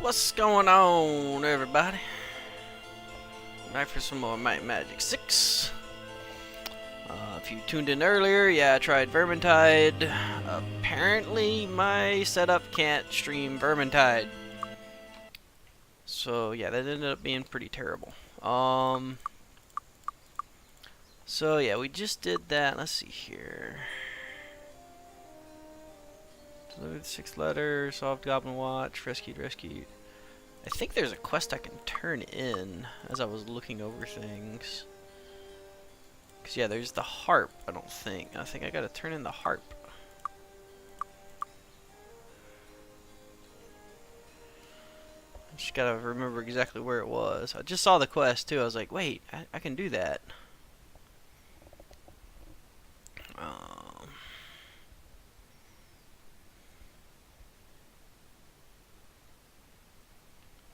What's going on, everybody? Back for some more Might and Magic 6. If you tuned in earlier, yeah, I tried Vermintide. Apparently, my setup can't stream Vermintide. So, yeah, that ended up being pretty terrible. So, yeah, we just did that. Let's see here. Delivered the 6th letter, solved Goblin Watch, rescued. I think there's a quest I can turn in as I was looking over things. Cause yeah, there's the harp. I think I gotta turn in the harp. I just gotta remember exactly where it was. I just saw the quest too. I was like, wait, I can do that.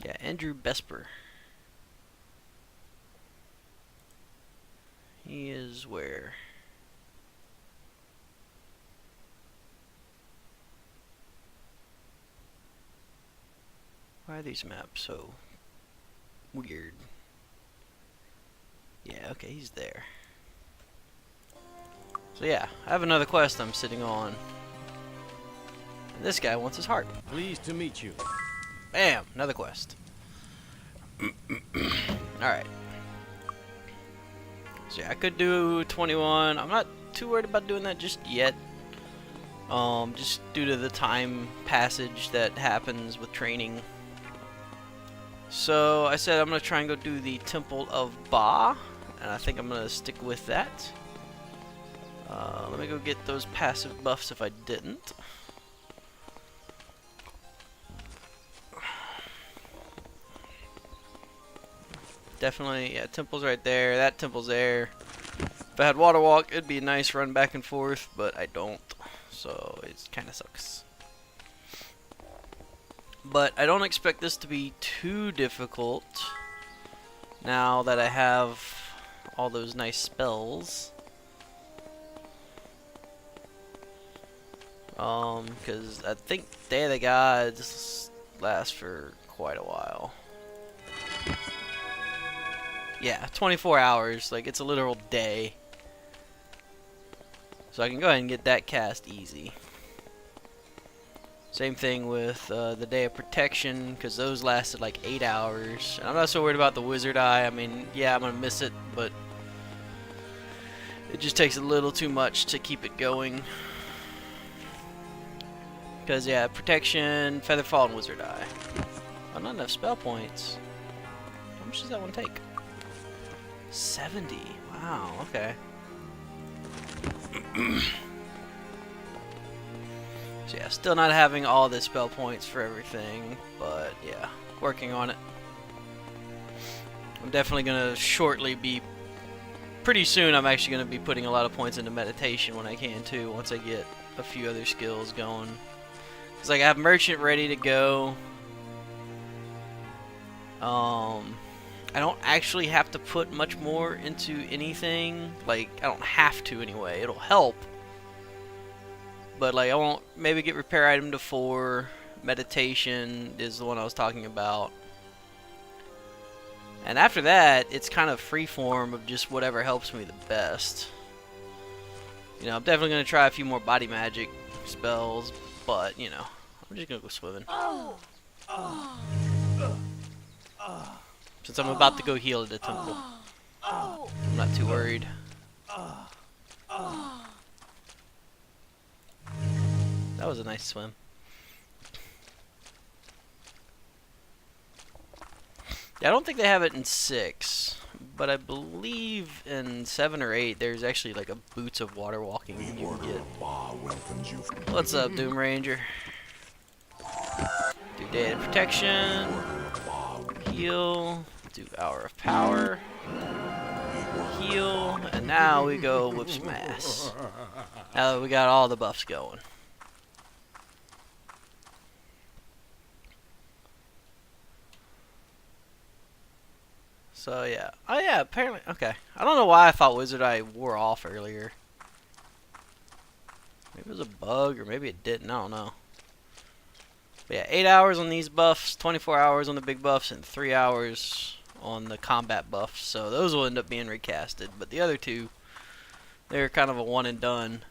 Yeah, Andrew Besper. He is where? Why are these maps so weird? Yeah, okay, he's there. So yeah, I have another quest I'm sitting on. And this guy wants his heart. Pleased to meet you. Bam! Another quest. Alright. So yeah, I could do 21. I'm not too worried about doing that just yet. Just due to the time passage that happens with training. So I said I'm going to try and go do the Temple of Ba. And I think I'm going to stick with that. Let me go get those passive buffs if I didn't. Definitely, yeah, temple's right there, that temple's there. If I had water walk, it'd be a nice run back and forth, but I don't, so it kind of sucks. But I don't expect this to be too difficult now that I have all those nice spells. Because I think Day of the Gods lasts for quite a while. Yeah, 24 hours, like it's a literal day. So I can go ahead and get that cast easy. Same thing with the Day of Protection, because those lasted like 8 hours. And I'm not so worried about the Wizard Eye. I mean, yeah, I'm going to miss it, but it just takes a little too much to keep it going. Because, yeah, Protection, Featherfall, and Wizard Eye. Oh, not enough spell points. How much does that one take? 70. Wow, okay. So yeah, still not having all the spell points for everything, but yeah, working on it. I'm definitely gonna shortly be, pretty soon I'm actually gonna be putting a lot of points into meditation when I can too, once I get a few other skills going. Cause like I have Merchant ready to go. I don't actually have to put much more into anything. Like, I don't have to anyway. It'll help. But, like, I won't maybe get repair item to 4. Meditation is the one I was talking about. And after that, it's kind of freeform of just whatever helps me the best. You know, I'm definitely going to try a few more body magic spells. But, you know, I'm just going to go swimming. Since I'm about to go heal at the temple. I'm not too worried. That was a nice swim. Yeah, I don't think they have it in 6. But I believe in 7 or 8 there's actually like a Boots of Water Walking that you can get. What's up, Doom Ranger? Do Data Protection. Heal, do Hour of Power, heal, and now we go whip some ass. Now that we got all the buffs going. So yeah. Oh yeah, apparently, okay. I don't know why I thought Wizard Eye wore off earlier. Maybe it was a bug, or maybe it didn't, I don't know. But yeah, 8 hours on these buffs, 24 hours on the big buffs, and 3 hours on the combat buffs. So those will end up being recasted. But the other two, they're kind of a one and done,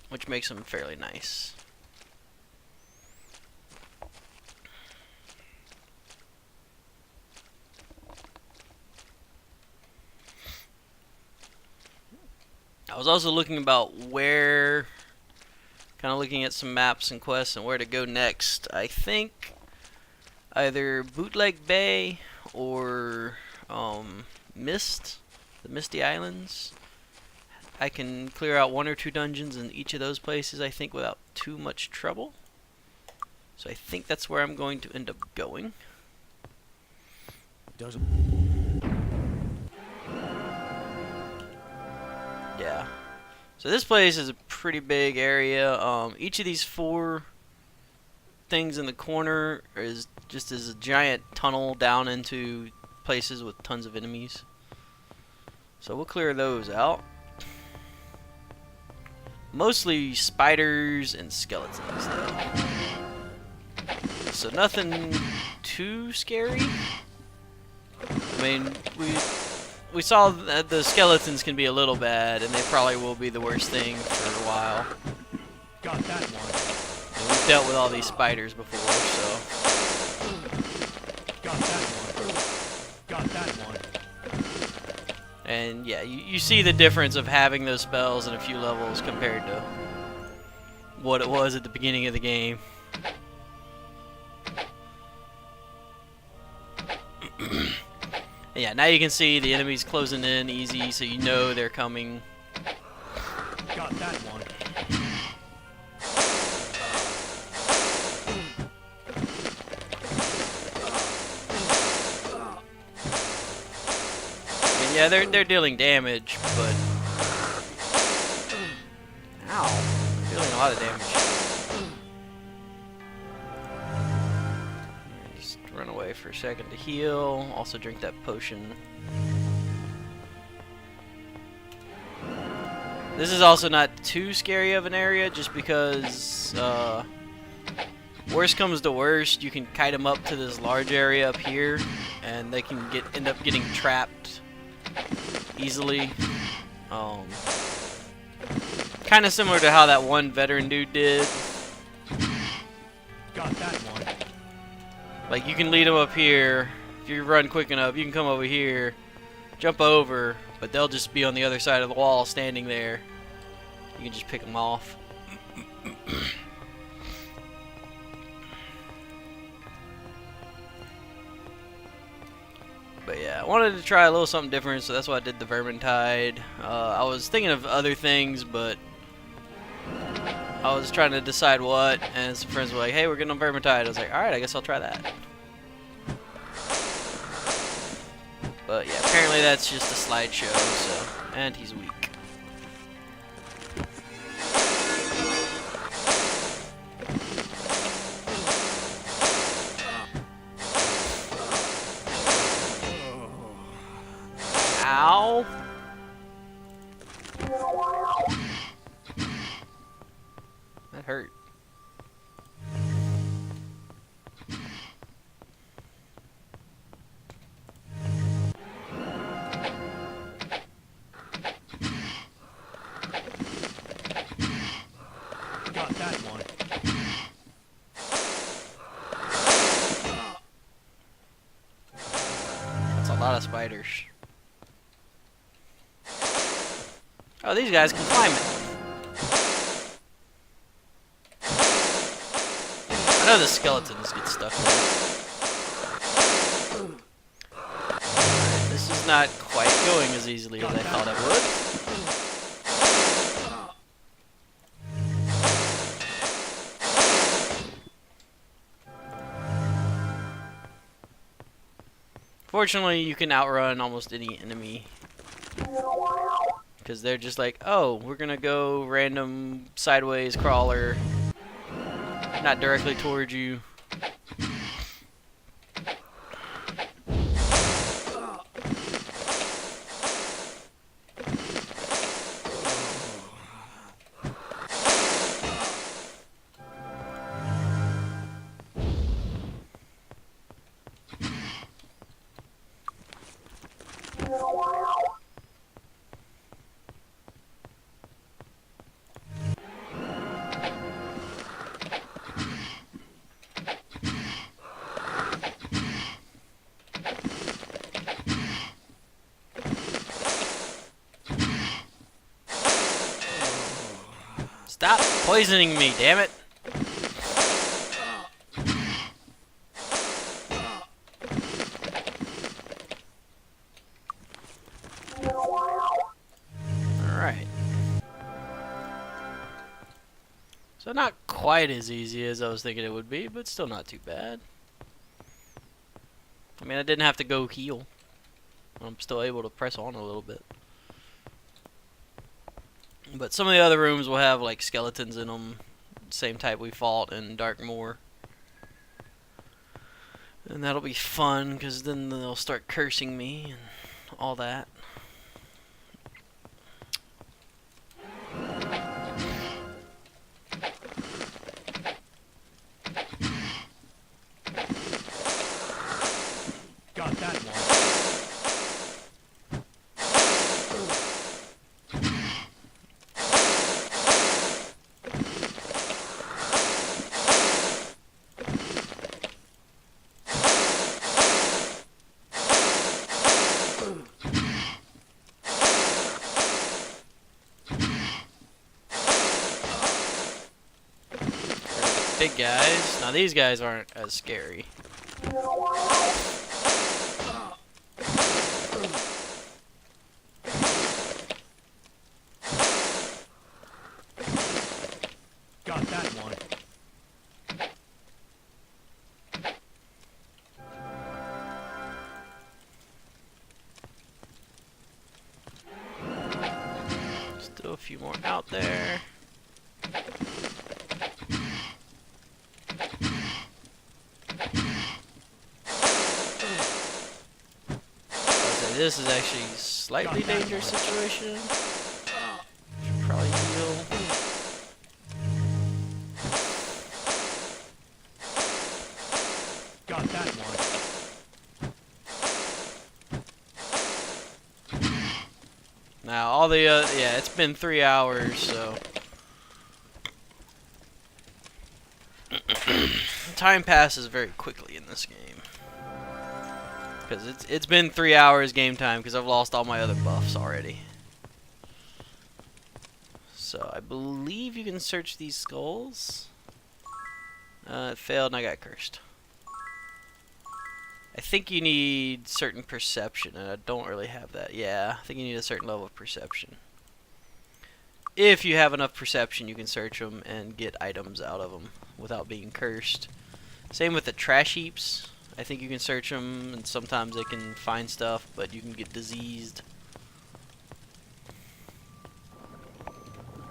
which makes them fairly nice. I was also looking about where, kind of looking at some maps and quests and where to go next. I think either Bootleg Bay or Mist, the Misty Islands. I can clear out 1 or 2 dungeons in each of those places, I think, without too much trouble. So I think that's where I'm going to end up going. Yeah. So this place is a pretty big area. Each of these 4 things in the corner is just as a giant tunnel down into places with tons of enemies. So we'll clear those out. Mostly spiders and skeletons, though. So nothing too scary. I mean, we saw that the skeletons can be a little bad, and they probably will be the worst thing for a while. Got that one. And we've dealt with all these spiders before, so. Got that one. Got that one. And yeah, you see the difference of having those spells in a few levels compared to what it was at the beginning of the game. Yeah, now you can see the enemies closing in easy, so you know they're coming. Got that one. And yeah, they're dealing damage, but ow, they're dealing a lot of damage. Just run away for a second to heal. Also drink that potion. This is also not too scary of an area, just because worst comes to worst, you can kite them up to this large area up here, and they can end up getting trapped easily. Kind of similar to how that one veteran dude did. Got that one. Like, you can lead them up here. If you run quick enough, you can come over here, jump over, but they'll just be on the other side of the wall standing there. You can just pick them off. But yeah, I wanted to try a little something different, so that's why I did the Vermintide. I was thinking of other things, but I was trying to decide what, and some friends were like, hey, we're getting on Vermintide. I was like, alright, I guess I'll try that. But yeah, apparently that's just a slideshow, so. And he's weak. Ow! That hurt. Got that one. That's a lot of spiders. Oh, these guys can climb it. I know the skeletons get stuck in it. This is not quite going as easily as I thought it would. Fortunately, you can outrun almost any enemy. Because they're just like, oh, we're gonna go random sideways crawler, not directly towards you. Stop poisoning me, damn it! Alright. So not quite as easy as I was thinking it would be, but still not too bad. I mean, I didn't have to go heal. I'm still able to press on a little bit. But some of the other rooms will have like skeletons in them. Same type we fought in Darkmoor. And that'll be fun, because then they'll start cursing me and all that. Got that one. Big guys. Now these guys aren't as scary. Got that one. Still a few more out there. This is actually a slightly dangerous situation. Should probably heal. Got that one. Now all the yeah, it's been 3 hours, so time passes very quickly in this game. Because it's been 3 hours game time, because I've lost all my other buffs already. So I believe you can search these skulls. It failed and I got cursed. I think you need certain perception, and I don't really have that. Yeah, I think you need a certain level of perception. If you have enough perception, you can search them and get items out of them without being cursed. Same with the trash heaps. I think you can search them, and sometimes they can find stuff, but you can get diseased.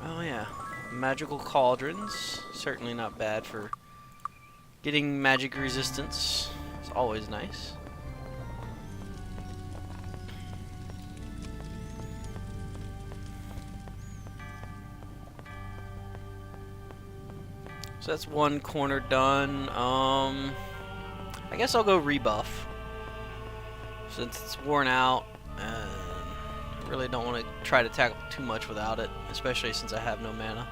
Oh yeah, magical cauldrons. Certainly not bad for getting magic resistance. It's always nice. So that's one corner done. I guess I'll go rebuff, since it's worn out, and I really don't want to try to tackle too much without it, especially since I have no mana.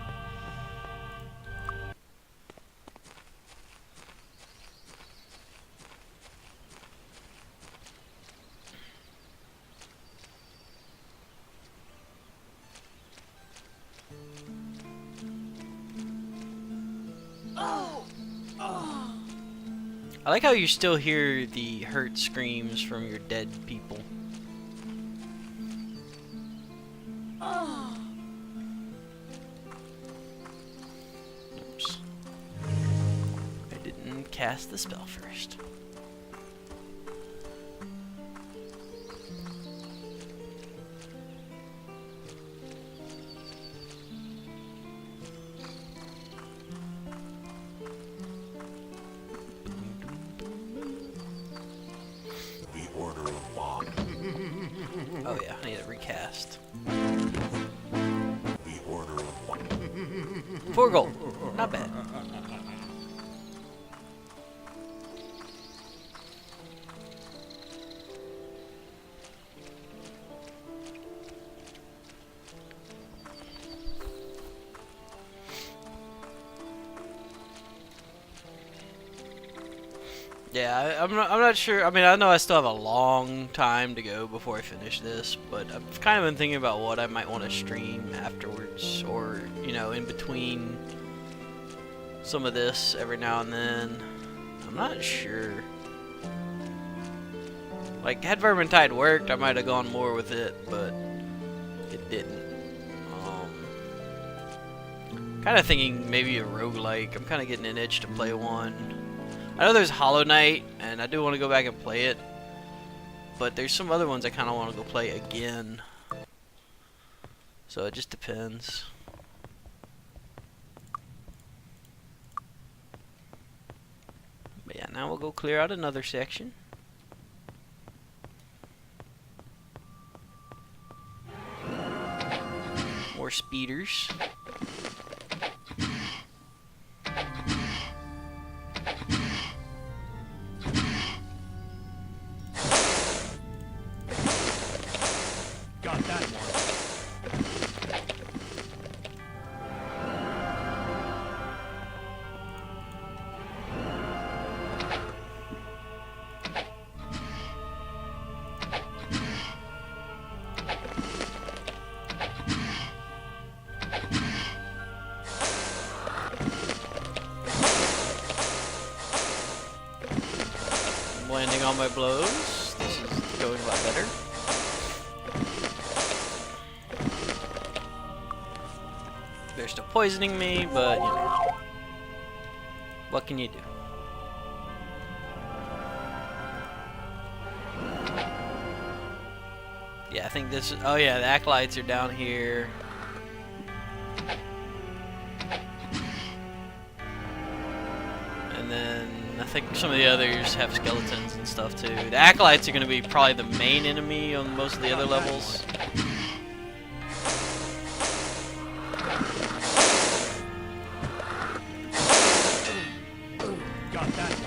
I like how you still hear the hurt screams from your dead people. Oops. I didn't cast the spell first. Oh yeah, I need a recast. 4 gold, not bad. Yeah, I'm not sure. I mean, I know I still have a long time to go before I finish this, but I've kind of been thinking about what I might want to stream afterwards, or know, in between some of this every now and then. I'm not sure. Like, had Vermintide worked, I might have gone more with it, but it didn't. Kind of thinking maybe a roguelike. I'm kind of getting an itch to play one. I know there's Hollow Knight, and I do want to go back and play it, but there's some other ones I kind of want to go play again. So it just depends. But yeah, now we'll go clear out another section. More speeders. Got that one. I'm landing on my blows. This is going a lot better. They're still poisoning me, but you know, what can you do? Yeah, I think this is, oh yeah, the acolytes are down here. And then I think some of the others have skeletons and stuff too. The acolytes are going to be probably the main enemy on most of the other levels. Got that one.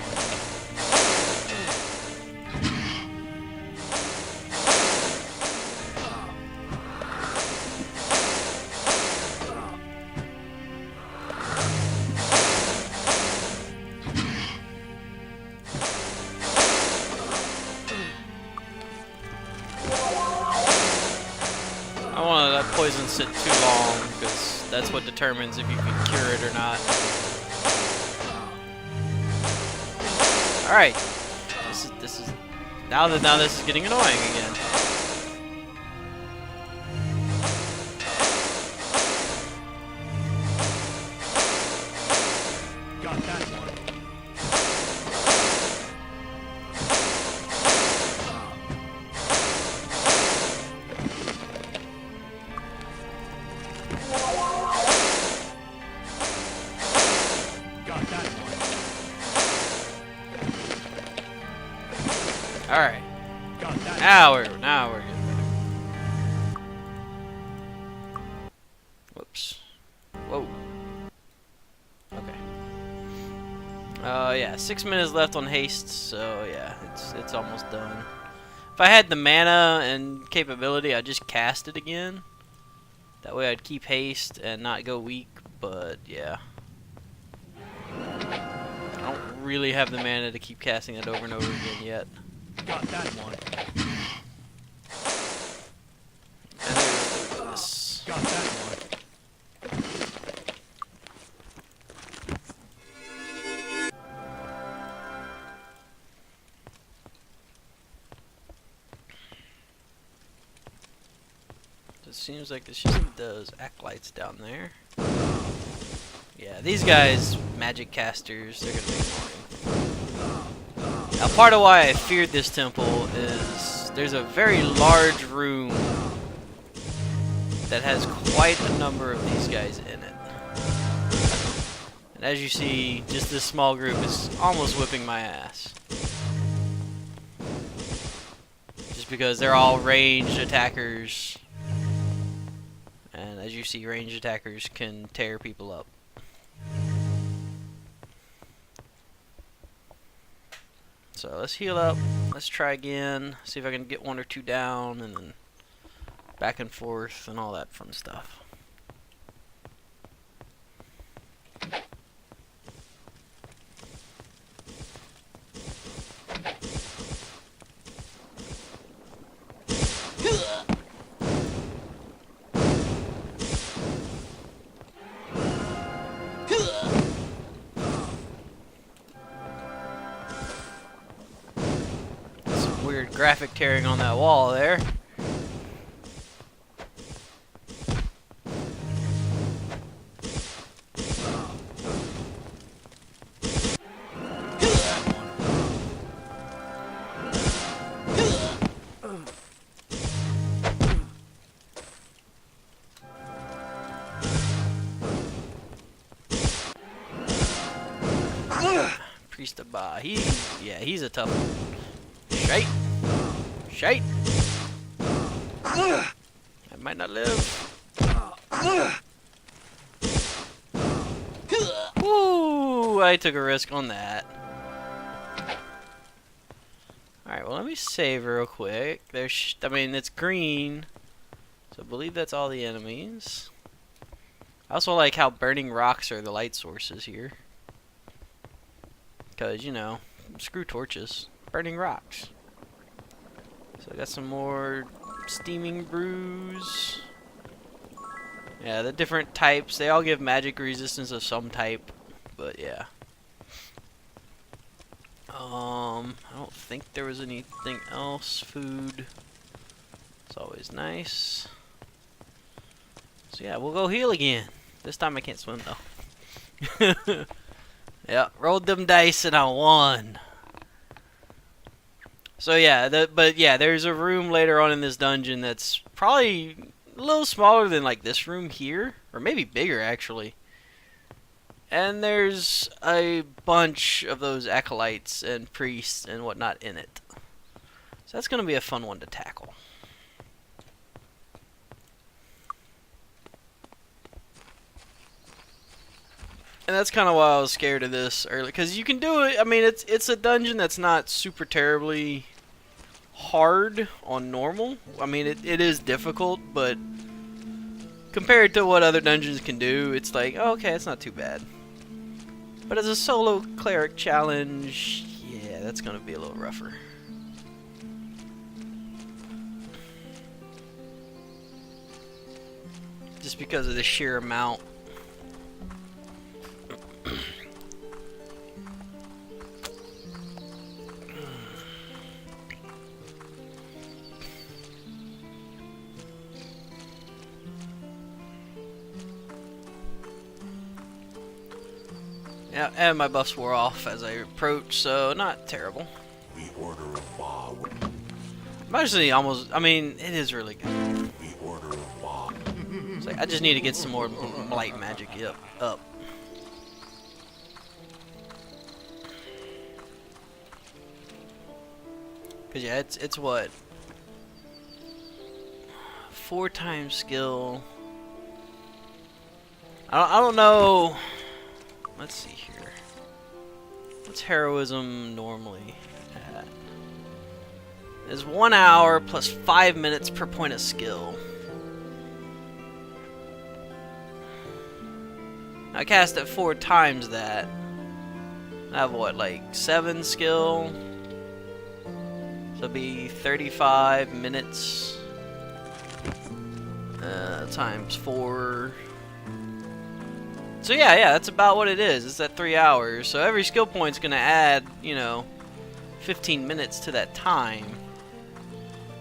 I don't want to let poison sit too long, because that's what determines if you can cure it or not. Alright. This is now this is getting annoying again. Got that one. Got that one. Alright. Got that. Now we're getting better. Whoops. Whoa. Okay. Yeah, 6 minutes left on haste, so yeah, it's almost done. If I had the mana and capability, I'd just cast it again. That way I'd keep haste and not go weak, but yeah. I don't really have the mana to keep casting it over and over again yet. Got that one. And there's this. Got that one. It seems like there's just those acolytes down there. Yeah, these guys, magic casters, they're gonna be annoying. Now, part of why I feared this temple is there's a very large room that has quite a number of these guys in it. And as you see, just this small group is almost whipping my ass. Just because they're all ranged attackers. And as you see, ranged attackers can tear people up. So let's heal up. Let's try again. See if I can get one or two down, and then back and forth and all that fun stuff. graphic tearing on that wall there. Priest of Ba. He's a tough one. Shite. Shite. I might not live. Ooh, I took a risk on that. Alright, well, let me save real quick. I mean, it's green. So I believe that's all the enemies. I also like how burning rocks are the light sources here. Because, you know, screw torches. Burning rocks. So I got some more steaming brews. Yeah, the different types, they all give magic resistance of some type. But yeah. I don't think there was anything else. Food. It's always nice. So yeah, we'll go heal again. This time I can't swim though. Yeah, rolled them dice and I won. So yeah, but yeah, there's a room later on in this dungeon that's probably a little smaller than like this room here, or maybe bigger actually. And there's a bunch of those acolytes and priests and whatnot in it. So that's going to be a fun one to tackle. And that's kind of why I was scared of this earlier, because you can do it. I mean, it's a dungeon that's not super terribly hard on normal. I mean, it is difficult, but compared to what other dungeons can do, it's like, oh, okay, it's not too bad. But as a solo cleric challenge, yeah, that's going to be a little rougher. Just because of the sheer amount. Yeah, and my buffs wore off as I approached, so not terrible. We order a bar. I'm actually almost, I mean, it is really good. We order a bar. It's like, I just need to get some more light magic up. Cause yeah, it's what? 4 times skill. I don't know. Let's see here. What's heroism normally at? It's 1 hour plus 5 minutes per point of skill. I cast it 4 times that. I have what, like 7 skill? So it'd be 35 minutes times 4. So yeah, that's about what it is. It's at 3 hours. So every skill point's gonna add, you know, 15 minutes to that time.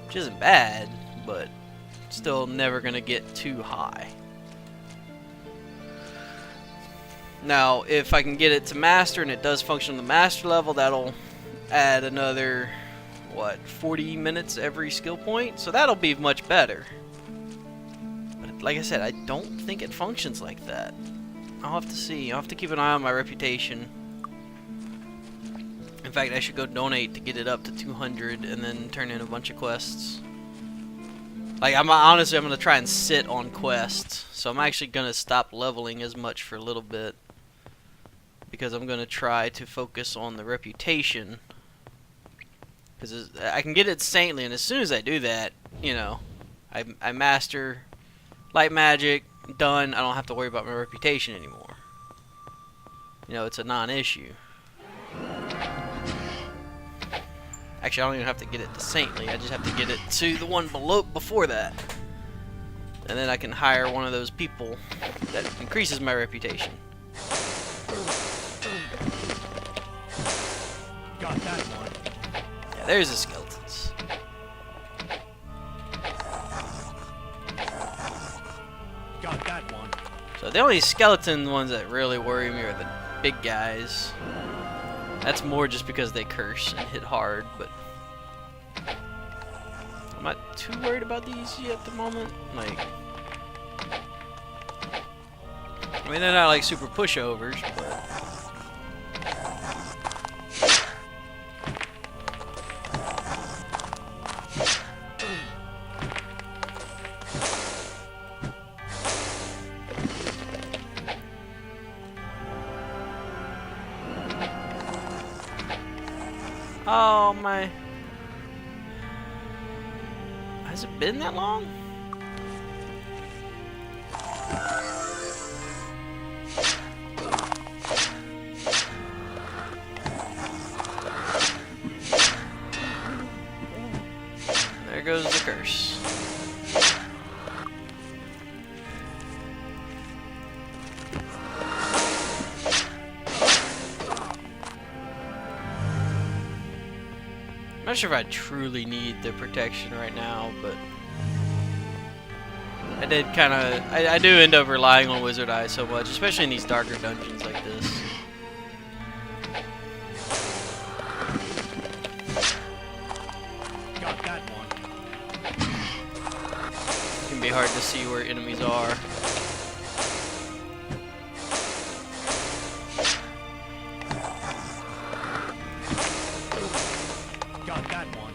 Which isn't bad, but still never gonna get too high. Now, if I can get it to master and it does function on the master level, that'll add another, what, 40 minutes every skill point? So that'll be much better. But like I said, I don't think it functions like that. I'll have to see. I'll have to keep an eye on my reputation. In fact, I should go donate to get it up to 200 and then turn in a bunch of quests. Like, honestly, I'm going to try and sit on quests. So I'm actually going to stop leveling as much for a little bit. Because I'm going to try to focus on the reputation. Because I can get it saintly, and as soon as I do that, you know, I master light magic. Done. I don't have to worry about my reputation anymore. You know, it's a non-issue. Actually, I don't even have to get it to saintly. I just have to get it to the one before that. And then I can hire one of those people that increases my reputation. Got that one. Yeah, there's the skeletons. But the only skeleton ones that really worry me are the big guys. That's more just because they curse and hit hard, but I'm not too worried about these yet at the moment. Like, I mean, they're not like super pushovers, but oh my. Has it been that long? There goes the curse. I'm not sure if I truly need the protection right now, but I did kind of. I do end up relying on Wizard Eye so much, especially in these darker dungeons like this. Got that one. It can be hard to see where enemies are. Got that one.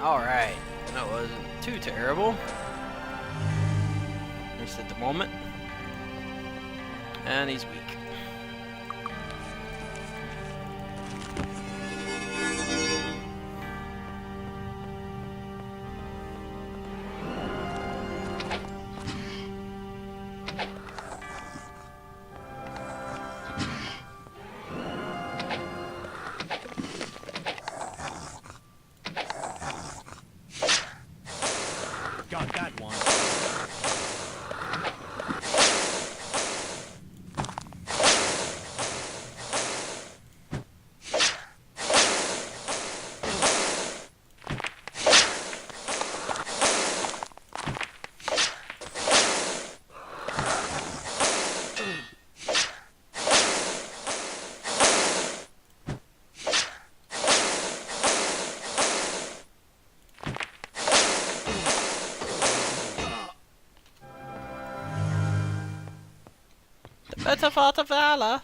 Alright, that wasn't too terrible. At least at the moment. And he's weak. Got that one. Better part of valor.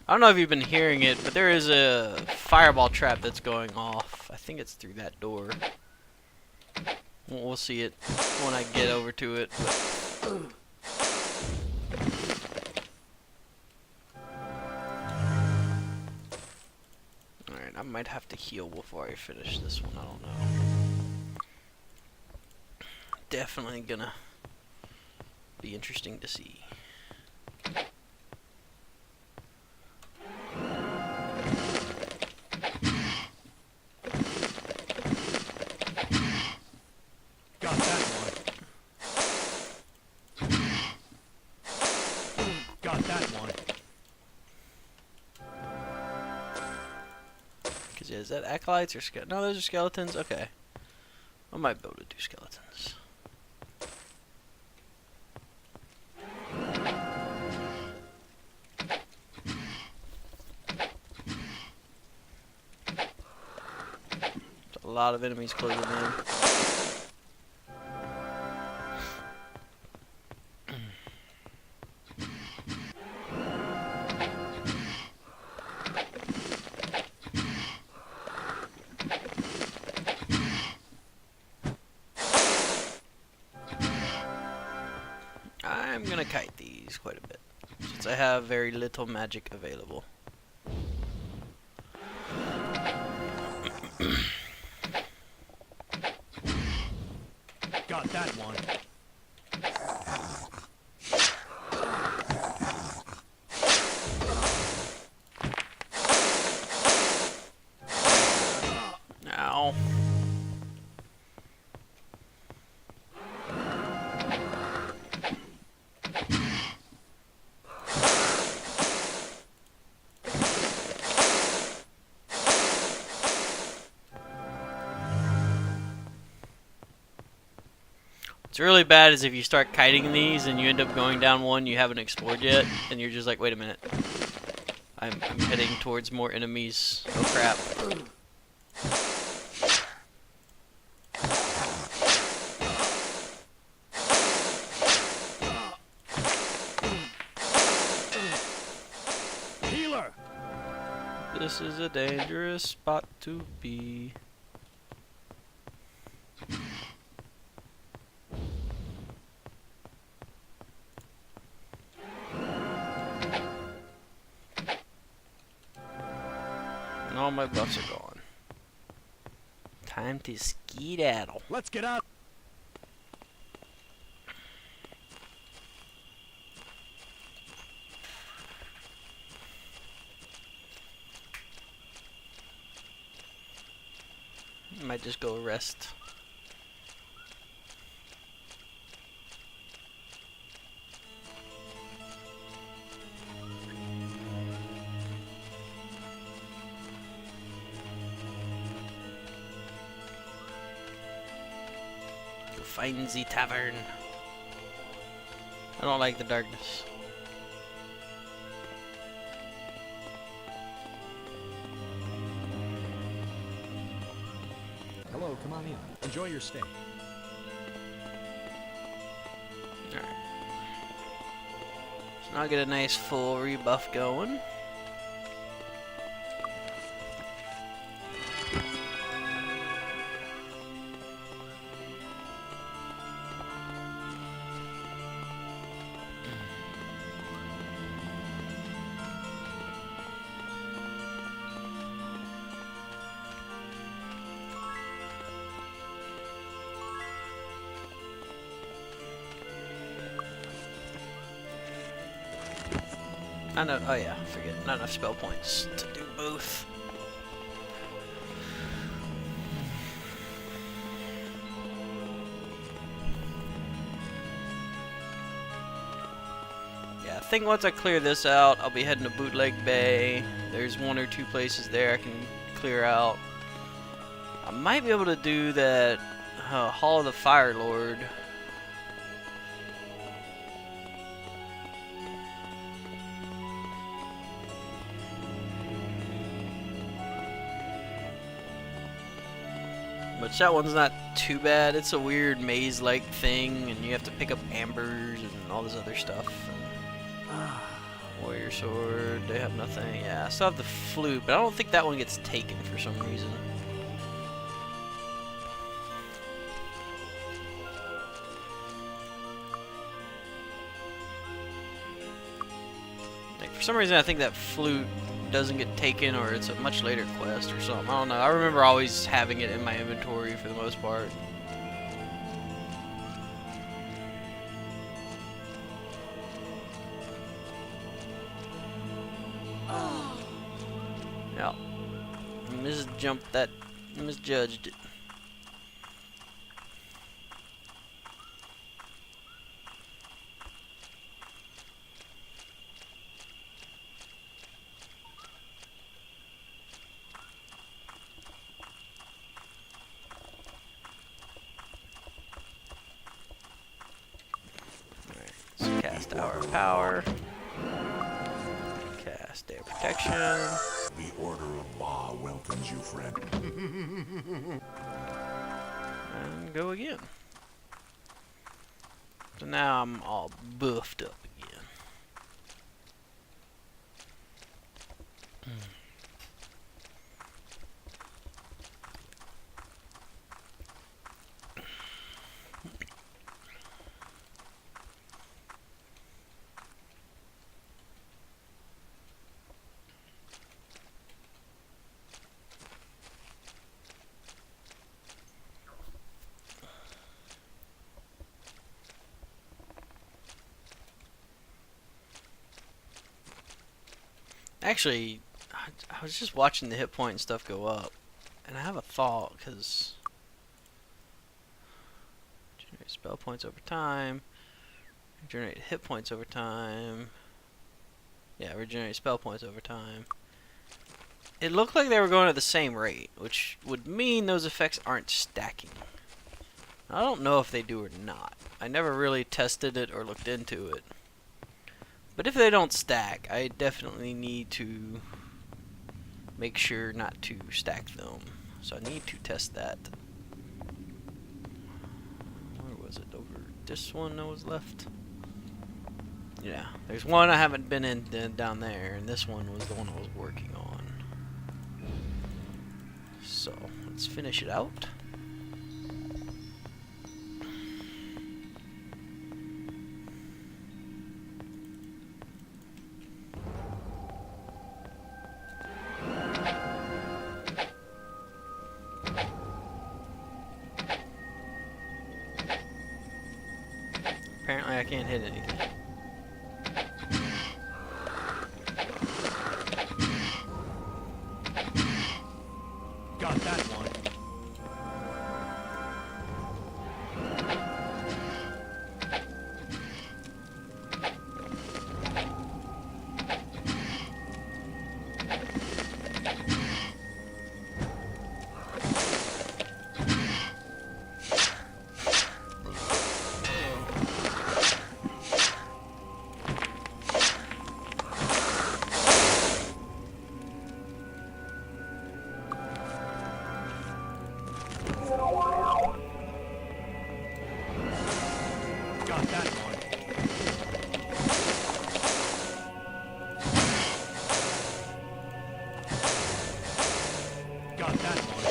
I don't know if you've been hearing it, but there is a fireball trap that's going off. I think it's through that door. We'll see it when I get over to it. Alright, I might have to heal before I finish this one. I don't know. Definitely gonna be interesting to see. Got that one. Got that one. Cause yeah, is that acolytes or no? Those are skeletons. Okay, I might be able to do skeletons. There's a lot of enemies closing in. I'm gonna kite these quite a bit, since I have very little magic available. Got that one. Ow. What's really bad is if you start kiting these and you end up going down one you haven't explored yet, and you're just like, wait a minute. I'm heading towards more enemies. Oh crap. Healer! This is a dangerous spot to be. And all my buffs are gone. Time to skedaddle. Let's get out. Might just go rest. Go find the tavern. I don't like the darkness. Hello, come on in. Enjoy your stay. Alright. So now I get a nice full rebuff going. Not enough, oh yeah, forget, not enough spell points to do both. Yeah, I think once I clear this out, I'll be heading to Bootleg Bay. There's one or two places there I can clear out. I might be able to do that Hall of the Fire Lord. Which that one's not too bad. It's a weird maze-like thing, and you have to pick up ambers and all this other stuff. And, warrior sword, they have nothing. Yeah, I still have the flute, but I don't think that one gets taken for some reason. Like, for some reason, I think that flute doesn't get taken, or it's a much later quest or something. I don't know. I remember always having it in my inventory for the most part. Yeah. Misjumped that. Misjudged it. Cast Hour of Power. Cast Air Protection. The Order of Ba welcomes you, friend. And go again. So now I'm all buffed up again. Actually, I was just watching the hit point and stuff go up. And I have a thought, because generate spell points over time, regenerate hit points over time. Yeah, regenerate spell points over time. It looked like they were going at the same rate, which would mean those effects aren't stacking. I don't know if they do or not. I never really tested it or looked into it. But if they don't stack, I definitely need to make sure not to stack them. So I need to test that. Where was it? Over this one that was left? Yeah, there's one I haven't been in down there, and this one was the one I was working on. So, let's finish it out. Apparently I can't hit anything. Got that one. Got that one. Got that one.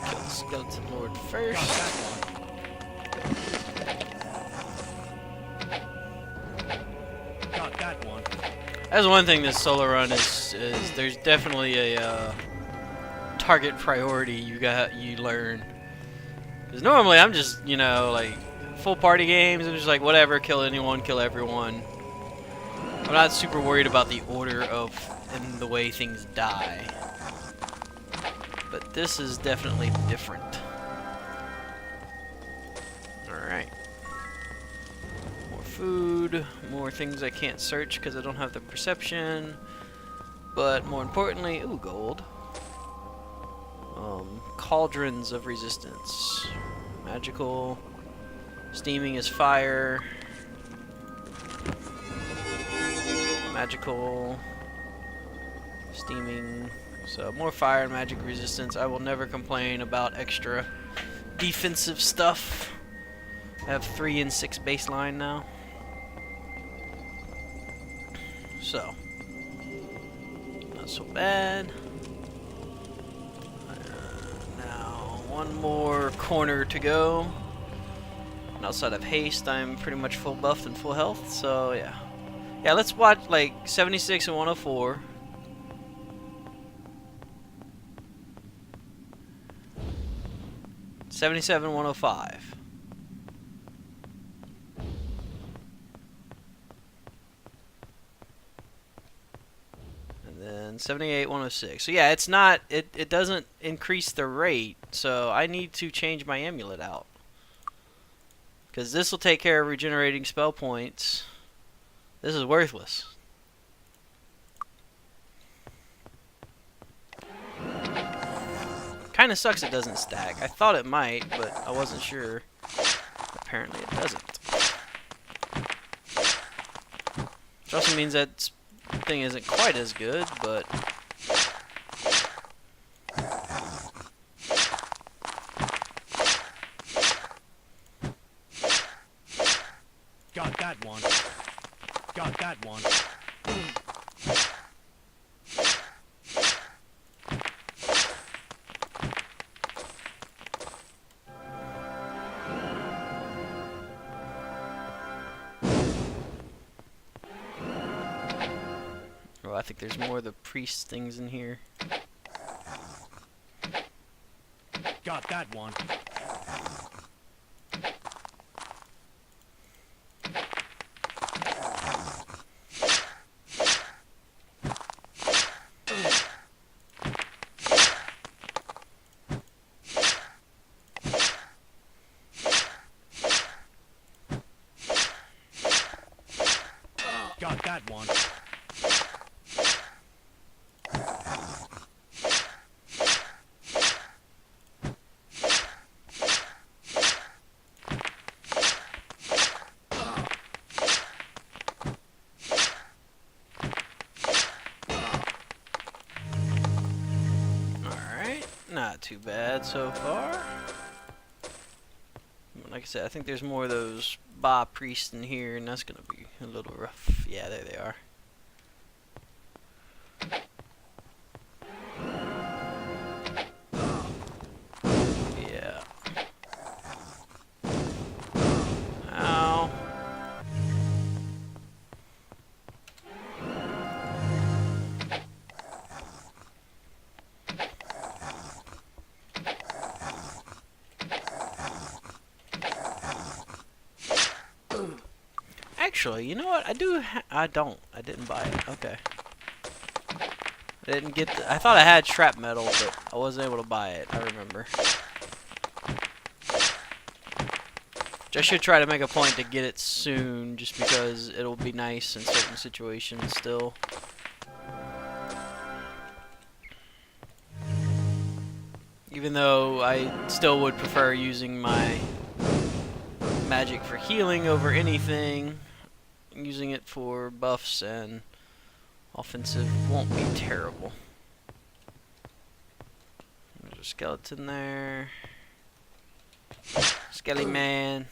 Kill the skeleton lord Got first. that one. Got that one. That's one thing this solo run is there's definitely a target priority you learn. Because normally I'm just, you know, like full party games, I'm just like whatever, kill anyone, kill everyone. I'm not super worried about the order of and the way things die. But this is definitely different. Alright. More food, more things I can't search because I don't have the perception. But more importantly, ooh, gold. Cauldrons of resistance. Magical. Steaming is fire. Magical. Steaming. So more fire and magic resistance. I will never complain about extra defensive stuff. I have 3 and 6 baseline now. So. Not so bad. One more corner to go. And outside of haste, I'm pretty much full buffed and full health, so yeah. Yeah, let's watch like 76 and 104. '77, 105. And 78, 106. So yeah, it's not, it doesn't increase the rate, so I need to change my amulet out. Because this will take care of regenerating spell points. This is worthless. Kinda sucks it doesn't stack. I thought it might, but I wasn't sure. Apparently it doesn't. Which also means that thing isn't quite as good, but Got that one. Got that one. oh, I think there's more of the priest things in here. Got that one. Got that one. Alright, not too bad so far. Like I said, I think there's more of those Ba priests in here, and that's gonna be a little rough. Yeah, there they are. Yeah. Ow. Actually, you know what? I didn't buy it. Okay. I didn't get I thought I had shrap metal, but I wasn't able to buy it. I remember. Which I should try to make a point to get it soon, just because it'll be nice in certain situations still. Even though I still would prefer using my magic for healing over anything, using it for buffs and offensive won't be terrible. There's a skeleton there. Skelly man.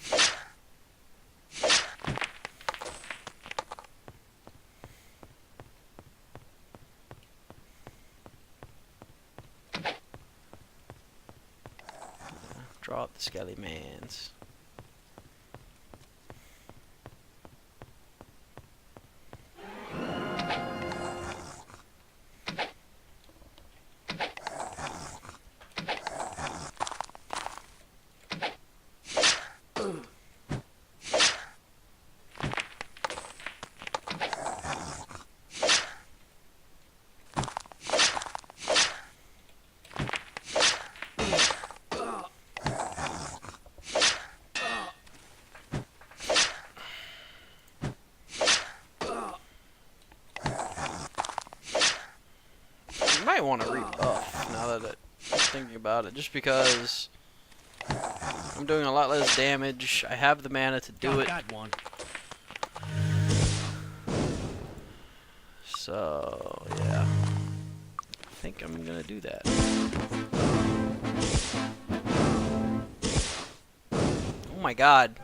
Draw up the skelly mans. Might want to rebuff now that I'm thinking about it, just because I'm doing a lot less damage. I have the mana to do Got it. that one. So, yeah. I think I'm gonna do that. Oh my god.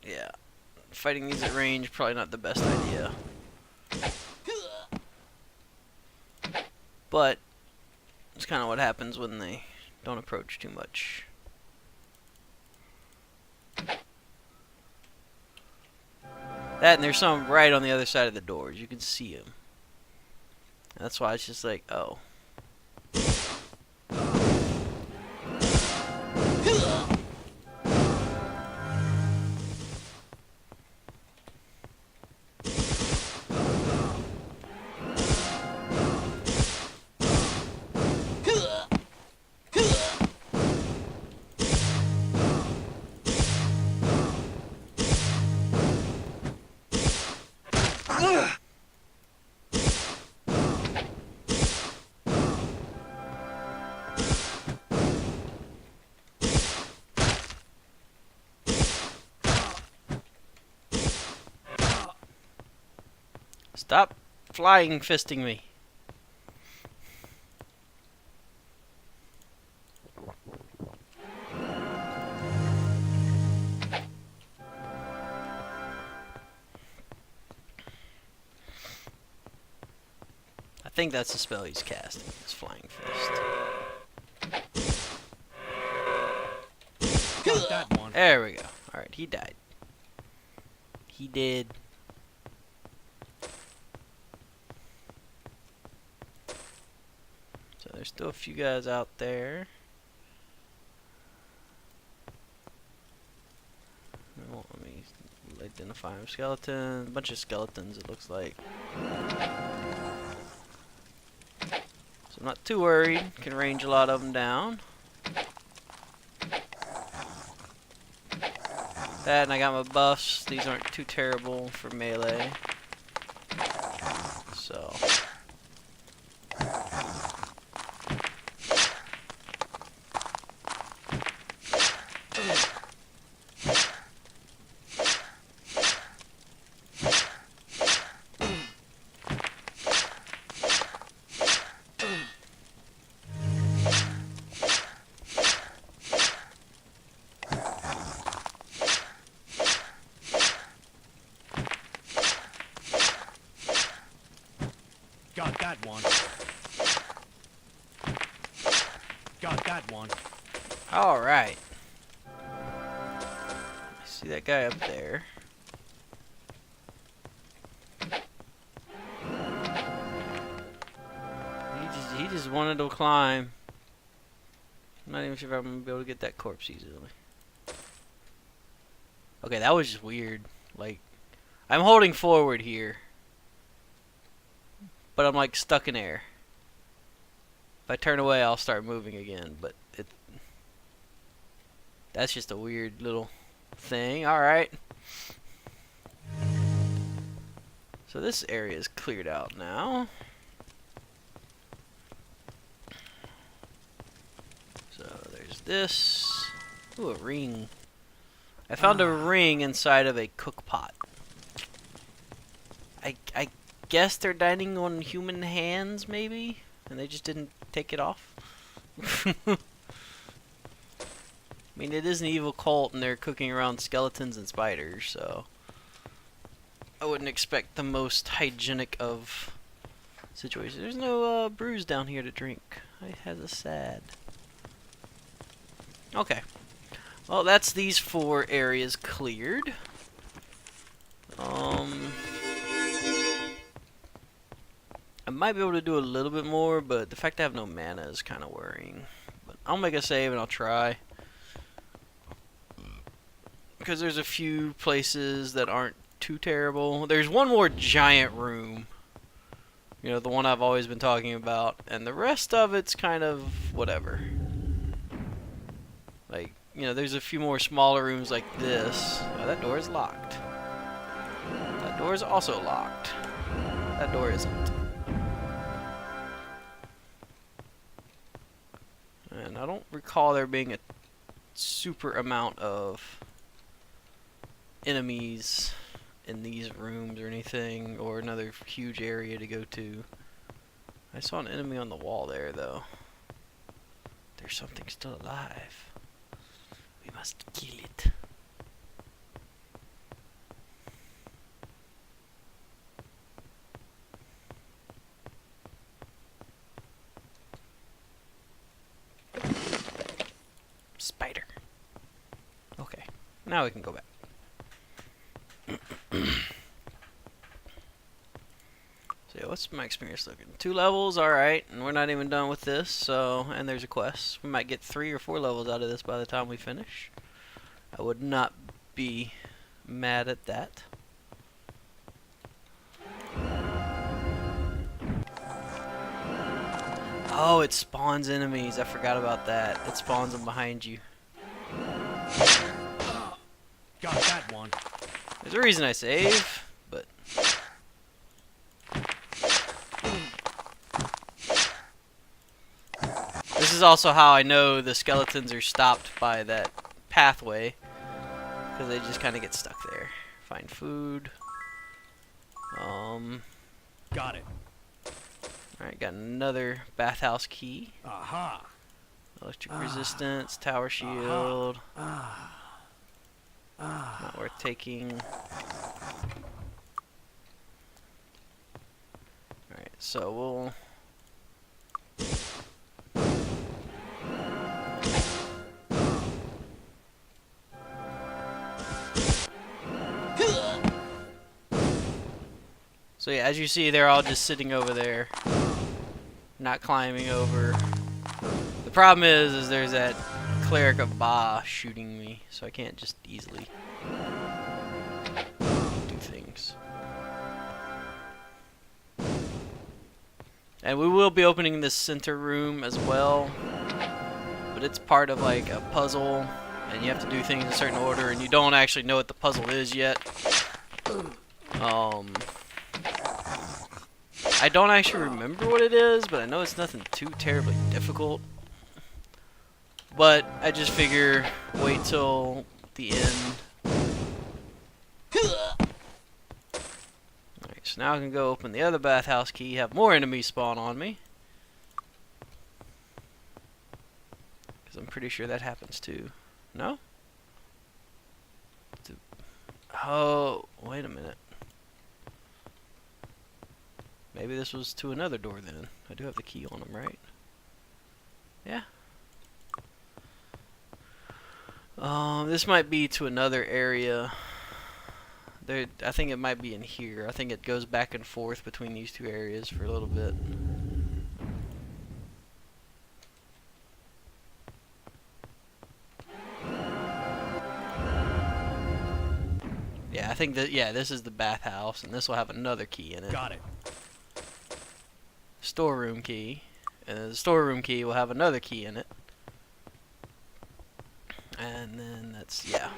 Yeah. Fighting these at range, probably not the best idea. But it's kind of what happens when they don't approach too much. That, and there's some right on the other side of the doors. You can see them. That's why it's just like, oh. Stop flying fisting me. I think that's the spell he's casting. It's Flying Fist. Got that one. There we go. Alright, he died. He did. So there's still a few guys out there. Well, let me identify them. Skeleton. A bunch of skeletons, it looks like. So I'm not too worried. Can range a lot of them down. That, and I got my buffs. These aren't too terrible for melee. So. Got that one. Got that one. Alright. See that guy up there. He just wanted to climb. I'm not even sure if I'm gonna be able to get that corpse easily. Okay, that was just weird. Like, I'm holding forward here, but I'm like stuck in air. If I turn away, I'll start moving again, but that's just a weird little thing. Alright. So this area is cleared out now. So there's this. Ooh, a ring. I found a ring inside of a cook pot. I guess they're dining on human hands, maybe? And they just didn't take it off? I mean, it is an evil cult and they're cooking around skeletons and spiders, so I wouldn't expect the most hygienic of situations. There's no brews down here to drink. I had a sad. Okay. Well, that's these 4 areas cleared. I might be able to do a little bit more, but the fact I have no mana is kind of worrying. But I'll make a save and I'll try. Because there's a few places that aren't too terrible. There's one more giant room. You know, the one I've always been talking about. And the rest of it's kind of whatever. Like, you know, there's a few more smaller rooms like this. Oh, that door is locked. That door is also locked. That door isn't. And I don't recall there being a super amount of enemies in these rooms or anything, or another huge area to go to. I saw an enemy on the wall there, though. There's something still alive. We must kill it. Spider. Okay, now we can go back. So yeah, what's my experience looking? 2 levels, alright, and we're not even done with this, so, and there's a quest. We might get 3 or 4 levels out of this by the time we finish. I would not be mad at that. Oh, it spawns enemies. I forgot about that. It spawns them behind you. Got that one. There's a reason I save, but... This is also how I know the skeletons are stopped by that pathway. Because they just kind of get stuck there. Find food. Got it. Alright, got another bathhouse key. Aha. Electric resistance, tower shield. Not worth taking. Alright, so we'll... So yeah, as you see, they're all just sitting over there, not climbing over. The problem is there's that cleric of Ba shooting me, so I can't just easily do things. And we will be opening this center room as well, but it's part of like a puzzle, and you have to do things in a certain order, and you don't actually know what the puzzle is yet. I don't actually remember what it is, but I know it's nothing too terribly difficult. But I just figure wait till the end. Alright, so now I can go open the other bathhouse key, have more enemies spawn on me. Because I'm pretty sure that happens too. No? Oh, wait a minute. Maybe this was to another door then. I do have the key on them, right? Yeah. This might be to another area. I think it might be in here. I think it goes back and forth between these two areas for a little bit. Yeah, I think that, yeah, this is the bathhouse, and this will have another key in it. Got it. Storeroom key. And the storeroom key will have another key in it. And then that's, yeah.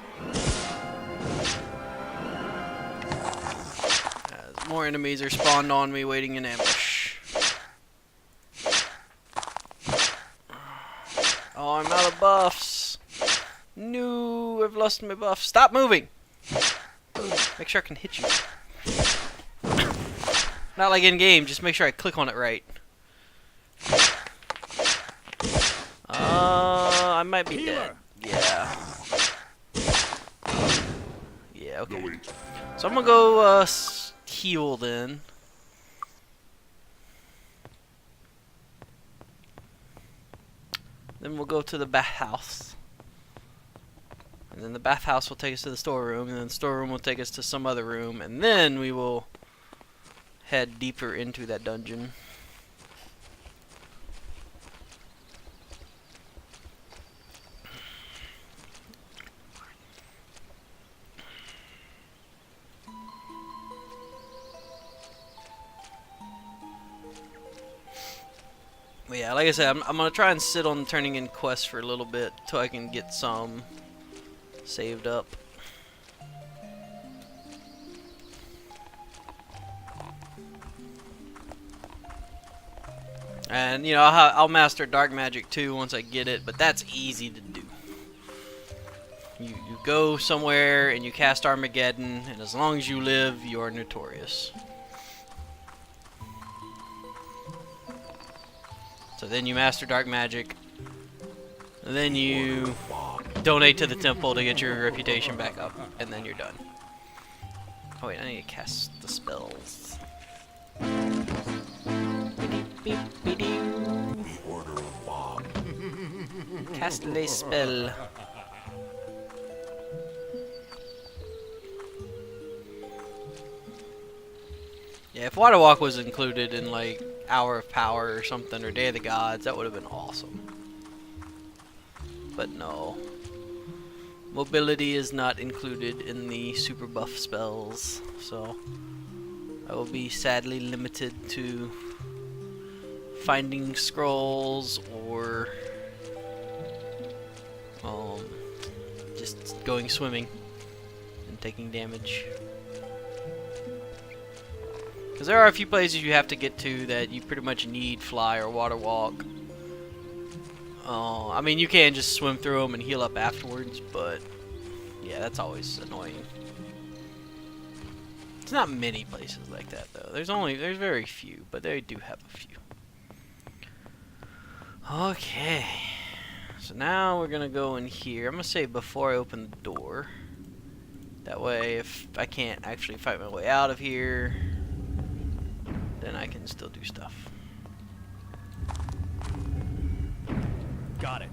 More enemies are spawned on me waiting in ambush. Oh, I'm out of buffs. No, I've lost my buff. Stop moving. Make sure I can hit you. Not like in game, just make sure I click on it right. I might be dead. Yeah. Yeah, okay. So I'm gonna go heal then. Then we'll go to the bathhouse. And then the bathhouse will take us to the storeroom, and then the storeroom will take us to some other room, and then we will head deeper into that dungeon. But yeah, like I said, I'm gonna try and sit on turning in quests for a little bit till I can get some saved up. And you know, I'll master dark magic too once I get it, but that's easy to do. You go somewhere and you cast Armageddon, and as long as you live, you are notorious. So then you master dark magic, and then you donate to the temple to get your reputation back up, and then you're done. Oh wait, I need to cast the spells. The Order of Bob. Cast a spell. Yeah, if Water Walk was included in like Hour of Power or something, or Day of the Gods, that would have been awesome. But no. Mobility is not included in the super buff spells, so I will be sadly limited to finding scrolls or just going swimming and taking damage. Because there are a few places you have to get to that you pretty much need fly or water walk. I mean, you can just swim through them and heal up afterwards, but yeah, that's always annoying. It's not many places like that though. There's very few, but they do have a few. Okay, so now we're gonna go in here. I'm gonna say before I open the door. That way, if I can't actually fight my way out of here, then I can still do stuff. Got it.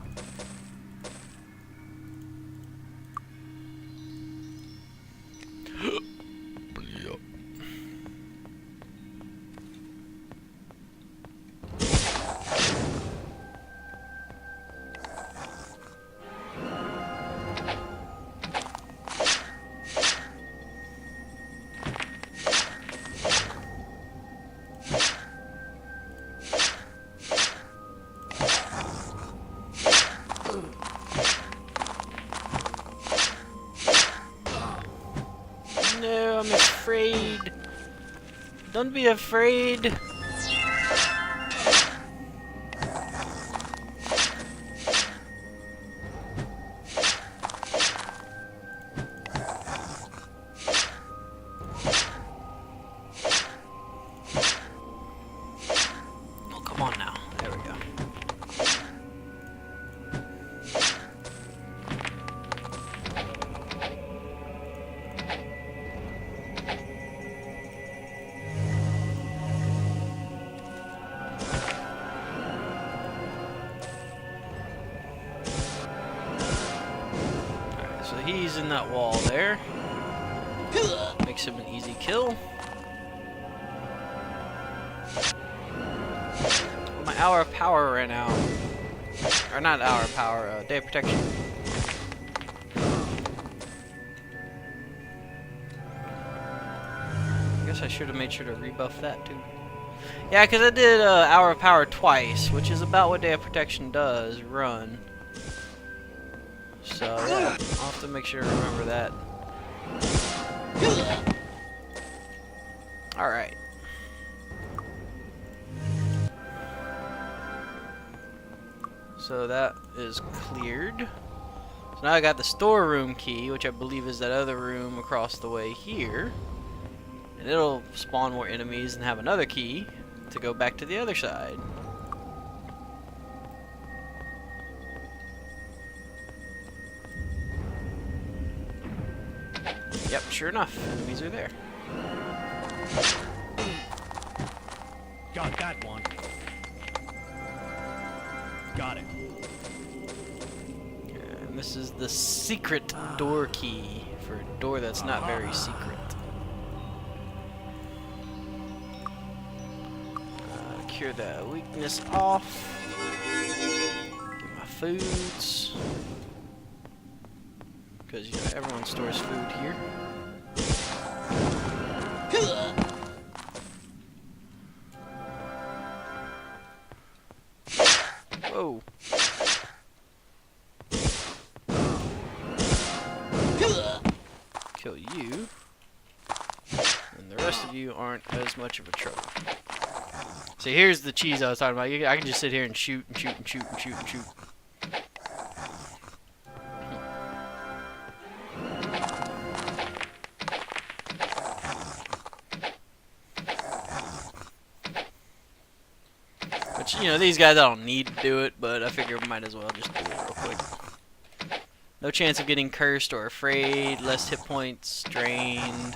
I'm afraid. Don't be afraid. Oh, come on now. There we go. Alright, so he's in that wall there. Makes him an easy kill. My hour of power ran out. Or not hour of power, day of protection. I guess I should have made sure to rebuff that too. Yeah, because I did hour of power twice, which is about what day of protection does run. So yeah, I'll have to make sure to remember that. Alright. So that is cleared. So now I got the storeroom key, which I believe is that other room across the way here. And it'll spawn more enemies and have another key to go back to the other side. Yep, sure enough, enemies are there. Got that one. Got it. And this is the secret door key for a door that's not very secret. Cure the weakness off. Get my foods. Because, you know, everyone stores food here. Whoa. Kill you. And the rest of you aren't as much of a trouble. So here's the cheese I was talking about. I can just sit here and shoot and shoot and shoot and shoot and shoot. Which, you know, these guys, I don't need to do it, but I figure I might as well just do it real quick. No chance of getting cursed or afraid, less hit points drained.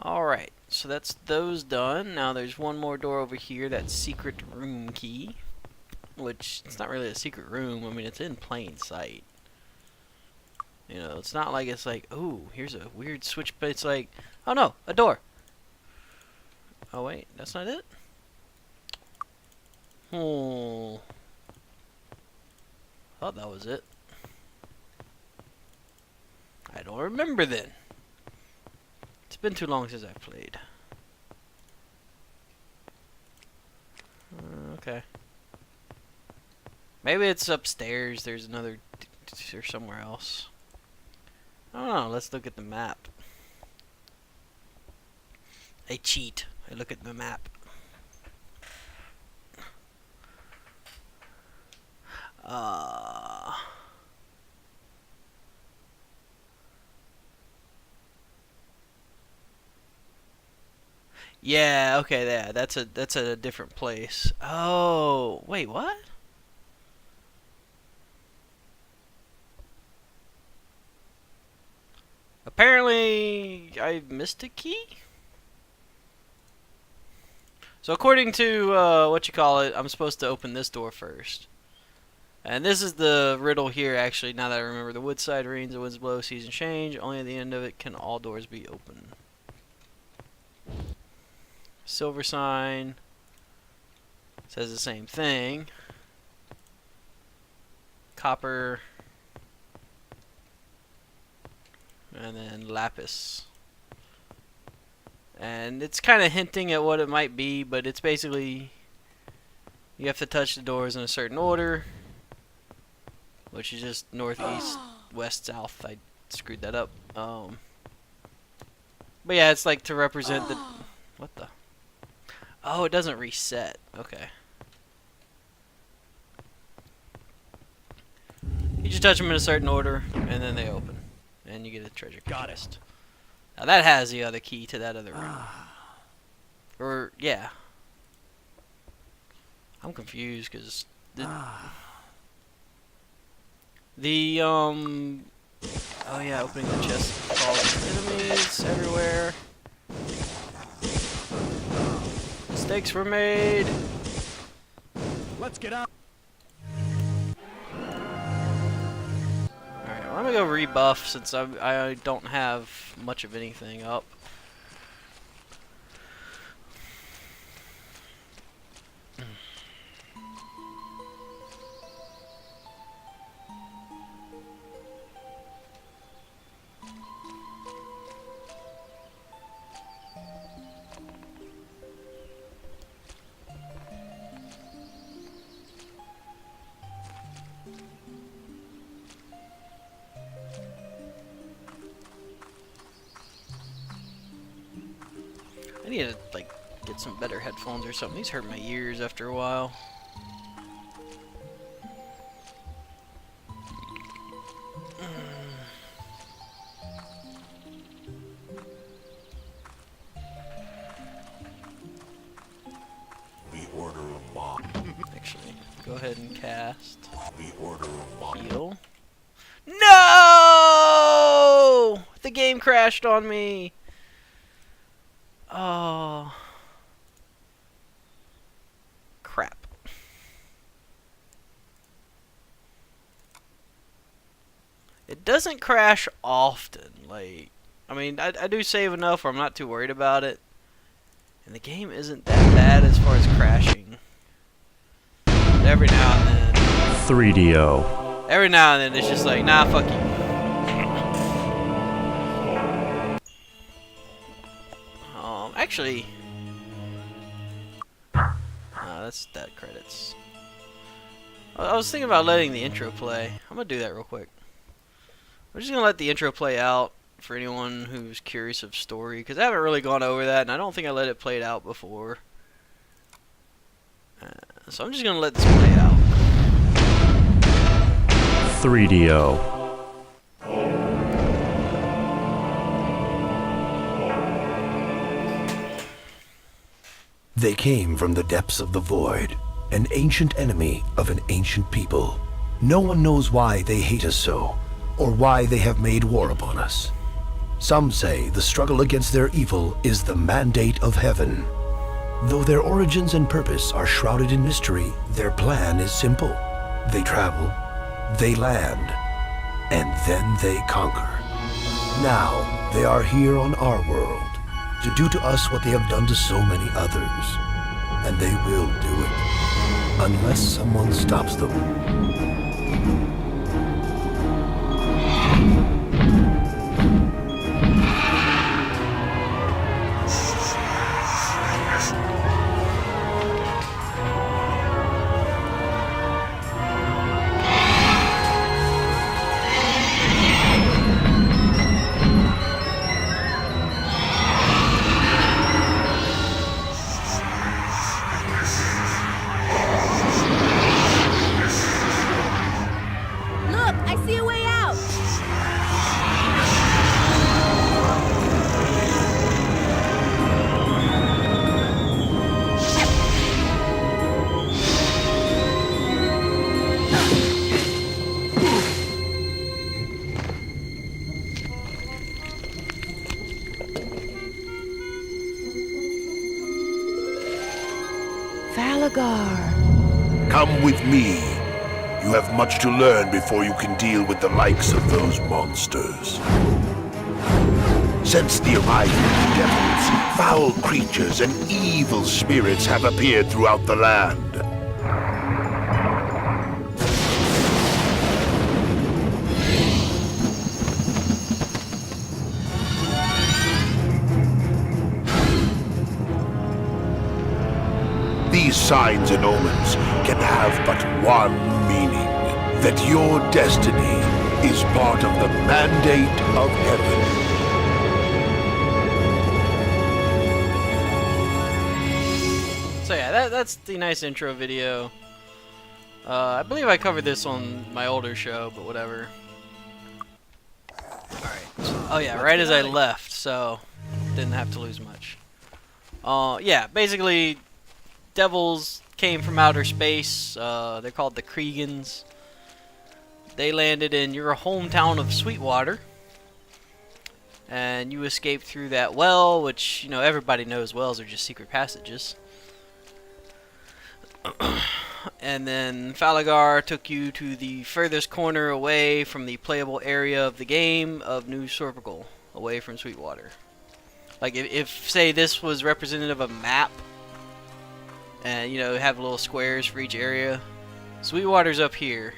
Alright, so that's those done. Now there's one more door over here, that secret room key. Which, it's not really a secret room, I mean, it's in plain sight. You know, it's not like it's like, oh, here's a weird switch, but it's like, oh no, a door. Oh wait, that's not it? Oh. Thought that was it. I don't remember then. It's been too long since I've played. Okay. Maybe it's upstairs. There's another or somewhere else. I don't know. Let's look at the map. I cheat. I look at the map. Yeah, okay, yeah, that's a different place. Oh, wait, what? Apparently, I missed a key? So according to, what you call it, I'm supposed to open this door first. And this is the riddle here, actually, now that I remember. The woodside rains, the winds blow, seasons change. Only at the end of it can all doors be open. Silver sign says the same thing. Copper. And then lapis. And it's kind of hinting at what it might be, but it's basically you have to touch the doors in a certain order, which is just northeast, west, south. I screwed that up. But yeah, it's like to represent the... What the... Oh, it doesn't reset. Okay. You just touch them in a certain order, and then they open. And you get a treasure chest. Now that has the other key to that other room. Or, yeah. I'm confused, because... Oh yeah, opening the chest causes enemies everywhere. Mistakes were made. Let's get out. Alright, well, I'm gonna go rebuff since I don't have much of anything up. I need to, like, get some better headphones or something. These hurt my ears after a while. The Order of Ma. Actually, go ahead and cast. The Order of Ma. Heal. No! The game crashed on me. Oh. Crap. It doesn't crash often. Like, I mean, I do save enough where I'm not too worried about it. And the game isn't that bad as far as crashing. But every now and then. 3DO. Every now and then it's just like, nah, fuck you. Actually, that's that credits. I was thinking about letting the intro play. I'm gonna do that real quick. I'm just gonna let the intro play out for anyone who's curious of story, because I haven't really gone over that, and I don't think I let it play out before. So I'm just gonna let this play out. 3DO. They came from the depths of the void, an ancient enemy of an ancient people. No one knows why they hate us so, or why they have made war upon us. Some say the struggle against their evil is the mandate of heaven. Though their origins and purpose are shrouded in mystery, their plan is simple. They travel, they land, and then they conquer. Now, they are here on our world to do to us what they have done to so many others. And they will do it, unless someone stops them. Come with me. You have much to learn before you can deal with the likes of those monsters. Since the arrival of the devils, foul creatures and evil spirits have appeared throughout the land. These signs and omens can have but one meaning, that your destiny is part of the mandate of heaven. So yeah, that's the nice intro video. I believe I covered this on my older show, but whatever. Alright. Oh yeah, right as I left, so didn't have to lose much. Yeah, basically, devils came from outer space. They're called the Kriegans. They landed in your hometown of Sweetwater. And you escaped through that well, which, you know, everybody knows wells are just secret passages. And then Falagar took you to the furthest corner away from the playable area of the game of New Sorpigal, away from Sweetwater. Like, if say this was representative of a map, and, you know, have little squares for each area, Sweetwater's up here,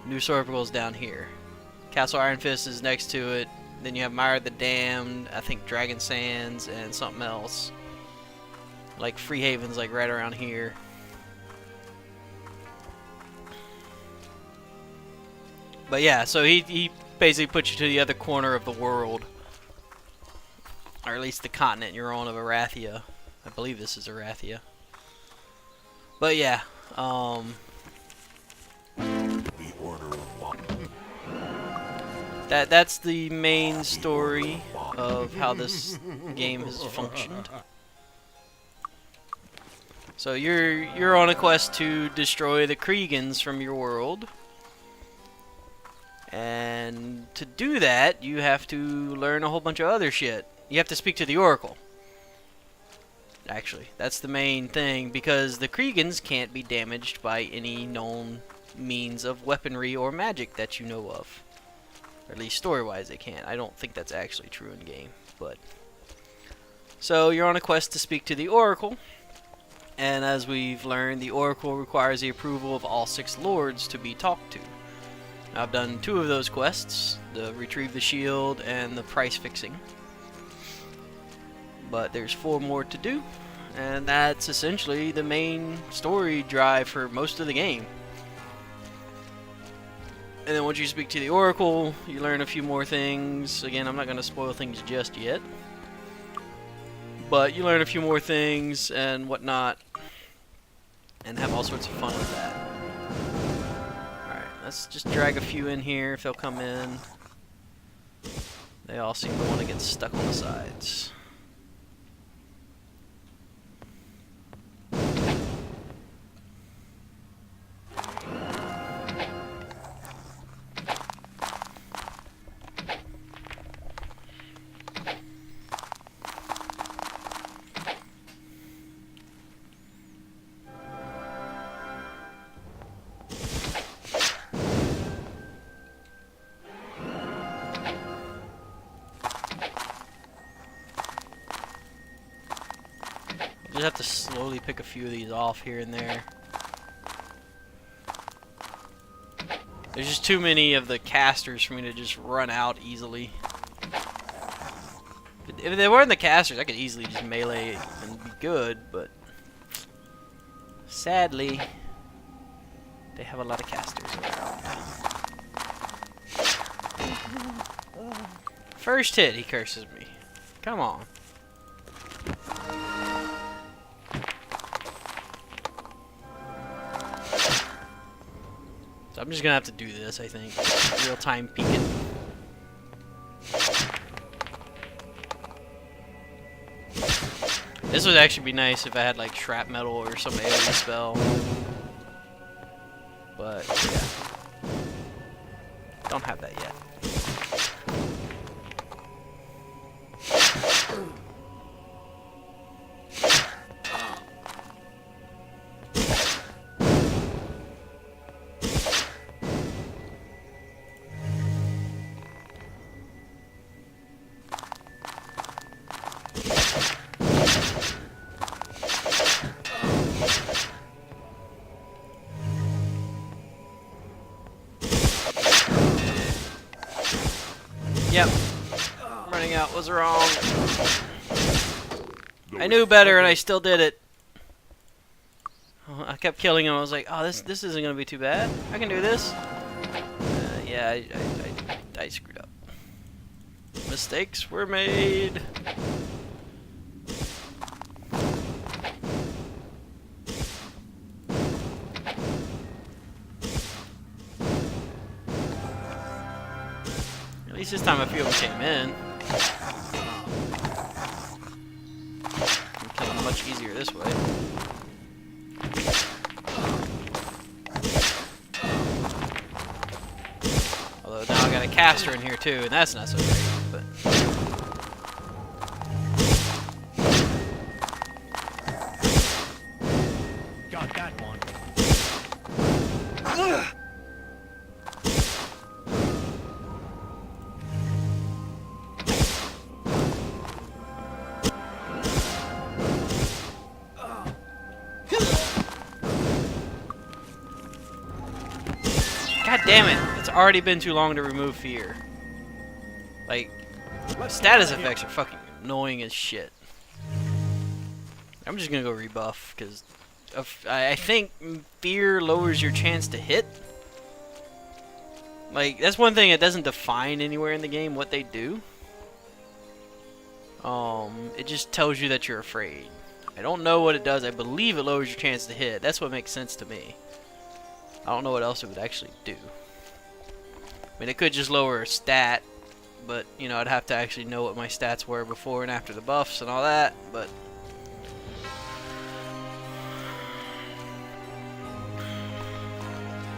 New Sorpigal's down here. Castle Iron Fist is next to it, then you have Mire the Damned, I think Dragon Sands, and something else. Like, Freehaven's, like, right around here. But yeah, so he basically puts you to the other corner of the world. Or at least the continent you're on of Arathia. I believe this is Arathia. But yeah, The order of Ma. that's the main story of how this game has functioned. So you're on a quest to destroy the Kriegans from your world. And to do that, you have to learn a whole bunch of other shit. You have to speak to the Oracle. Actually, that's the main thing, because the Kriegans can't be damaged by any known means of weaponry or magic that you know of. Or at least story-wise they can't. I don't think that's actually true in game, but... So, you're on a quest to speak to the Oracle. And as we've learned, the Oracle requires the approval of all 6 lords to be talked to. I've done 2 of those quests, the Retrieve the Shield and the Price Fixing. But there's 4 more to do, and that's essentially the main story drive for most of the game. And then once you speak to the Oracle, you learn a few more things. Again, I'm not going to spoil things just yet. But you learn a few more things and whatnot, and have all sorts of fun with that. Let's just drag a few in here if they'll come in. They all seem to want to get stuck on the sides. Just have to slowly pick a few of these off here and there. There's just too many of the casters for me to just run out easily. If they weren't the casters, I could easily just melee and be good, but sadly, they have a lot of casters around. First hit, he curses me. Come on. So I'm just gonna have to do this, I think. Real time peeking. This would actually be nice if I had like shrapnel or some AoE spell. But yeah. Don't have that yet. Yep. Running out was wrong. I knew better and I still did it. I kept killing him. I was like, oh, this isn't gonna be too bad. I can do this. Yeah, I screwed up. Mistakes were made. At least this time a few of them came in. I'm killing much easier this way. Although now I got a caster in here too, and that's not so great. But Got that one. God damn it! It's already been too long to remove fear. Like, status effects are fucking annoying as shit. I'm just gonna go rebuff because I think fear lowers your chance to hit. Like, that's one thing it doesn't define anywhere in the game what they do. It just tells you that you're afraid. I don't know what it does. I believe it lowers your chance to hit. That's what makes sense to me. I don't know what else it would actually do. I mean, it could just lower a stat, but, you know, I'd have to actually know what my stats were before and after the buffs and all that, but...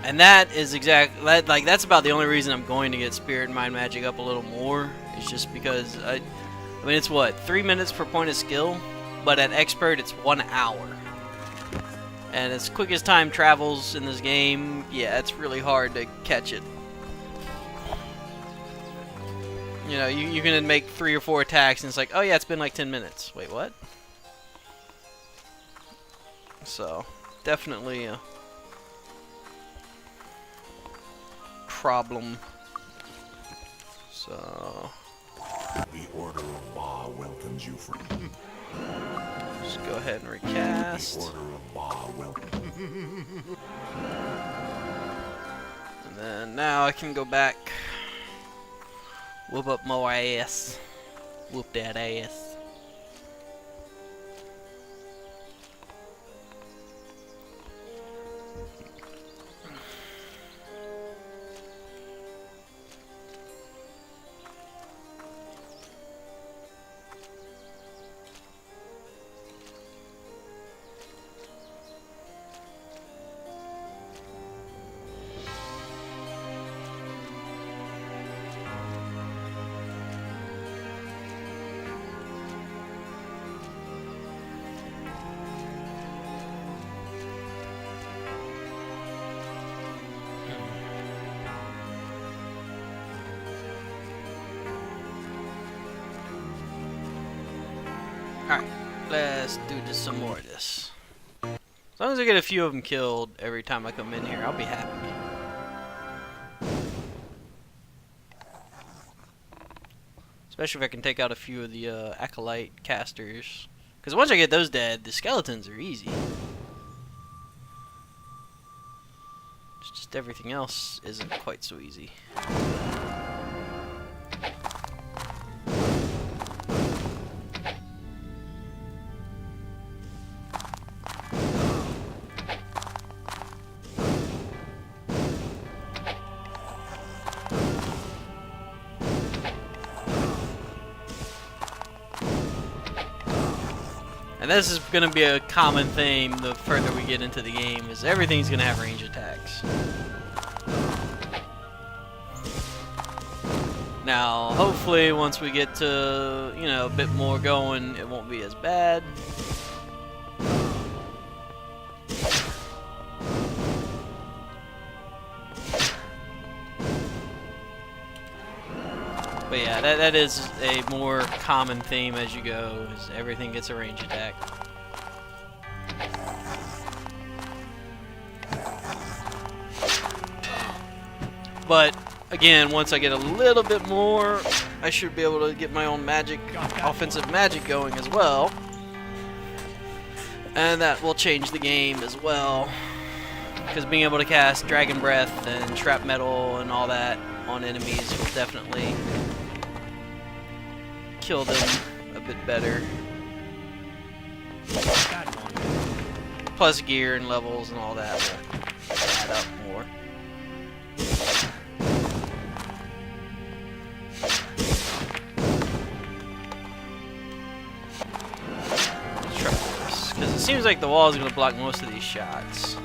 And that is exactly, like, that's about the only reason I'm going to get Spirit and Mind Magic up a little more, is just because, I mean, it's what, 3 minutes per point of skill, but at Expert it's 1 hour. And as quick as time travels in this game, yeah, it's really hard to catch it. You know, you're gonna make 3 or 4 attacks, and it's like, oh yeah, it's been like 10 minutes. Wait, what? So, definitely a problem. So, The Order of Ba welcomes you from. just go ahead and recast. The Order of Ba welcomes. And then now I can go back. Whoop up my ass. Whoop that ass. Alright, let's do just some more of this. As long as I get a few of them killed every time I come in here, I'll be happy. Especially if I can take out a few of the Acolyte casters. Because once I get those dead, the skeletons are easy. It's just everything else isn't quite so easy. And this is going to be a common theme the further we get into the game, is everything's going to have range attacks. Now, hopefully once we get to, you know, a bit more going, it won't be as bad. But yeah, that is a more common theme as you go, is everything gets a range attack. But again, once I get a little bit more, I should be able to get my own magic, offensive magic going as well. And that will change the game as well. Because being able to cast Dragon Breath and Trap Metal and all that on enemies will definitely kill them a bit better. Got that one. Plus gear and levels and all that will add up more. Let's try this. Because it seems like the wall is going to block most of these shots.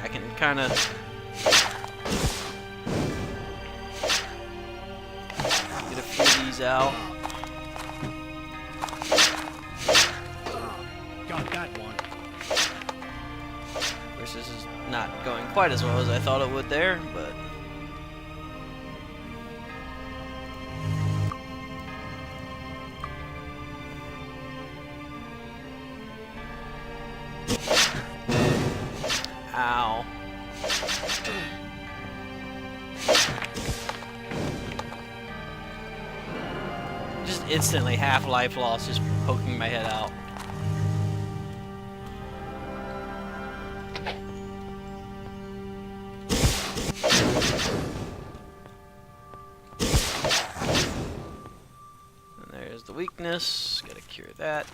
I can kind of get a few of these out. Got that one. Of course, this is not going quite as well as I thought it would there, but ow. Just instantly half life loss just poking my head out. And there's the weakness. Gotta cure that.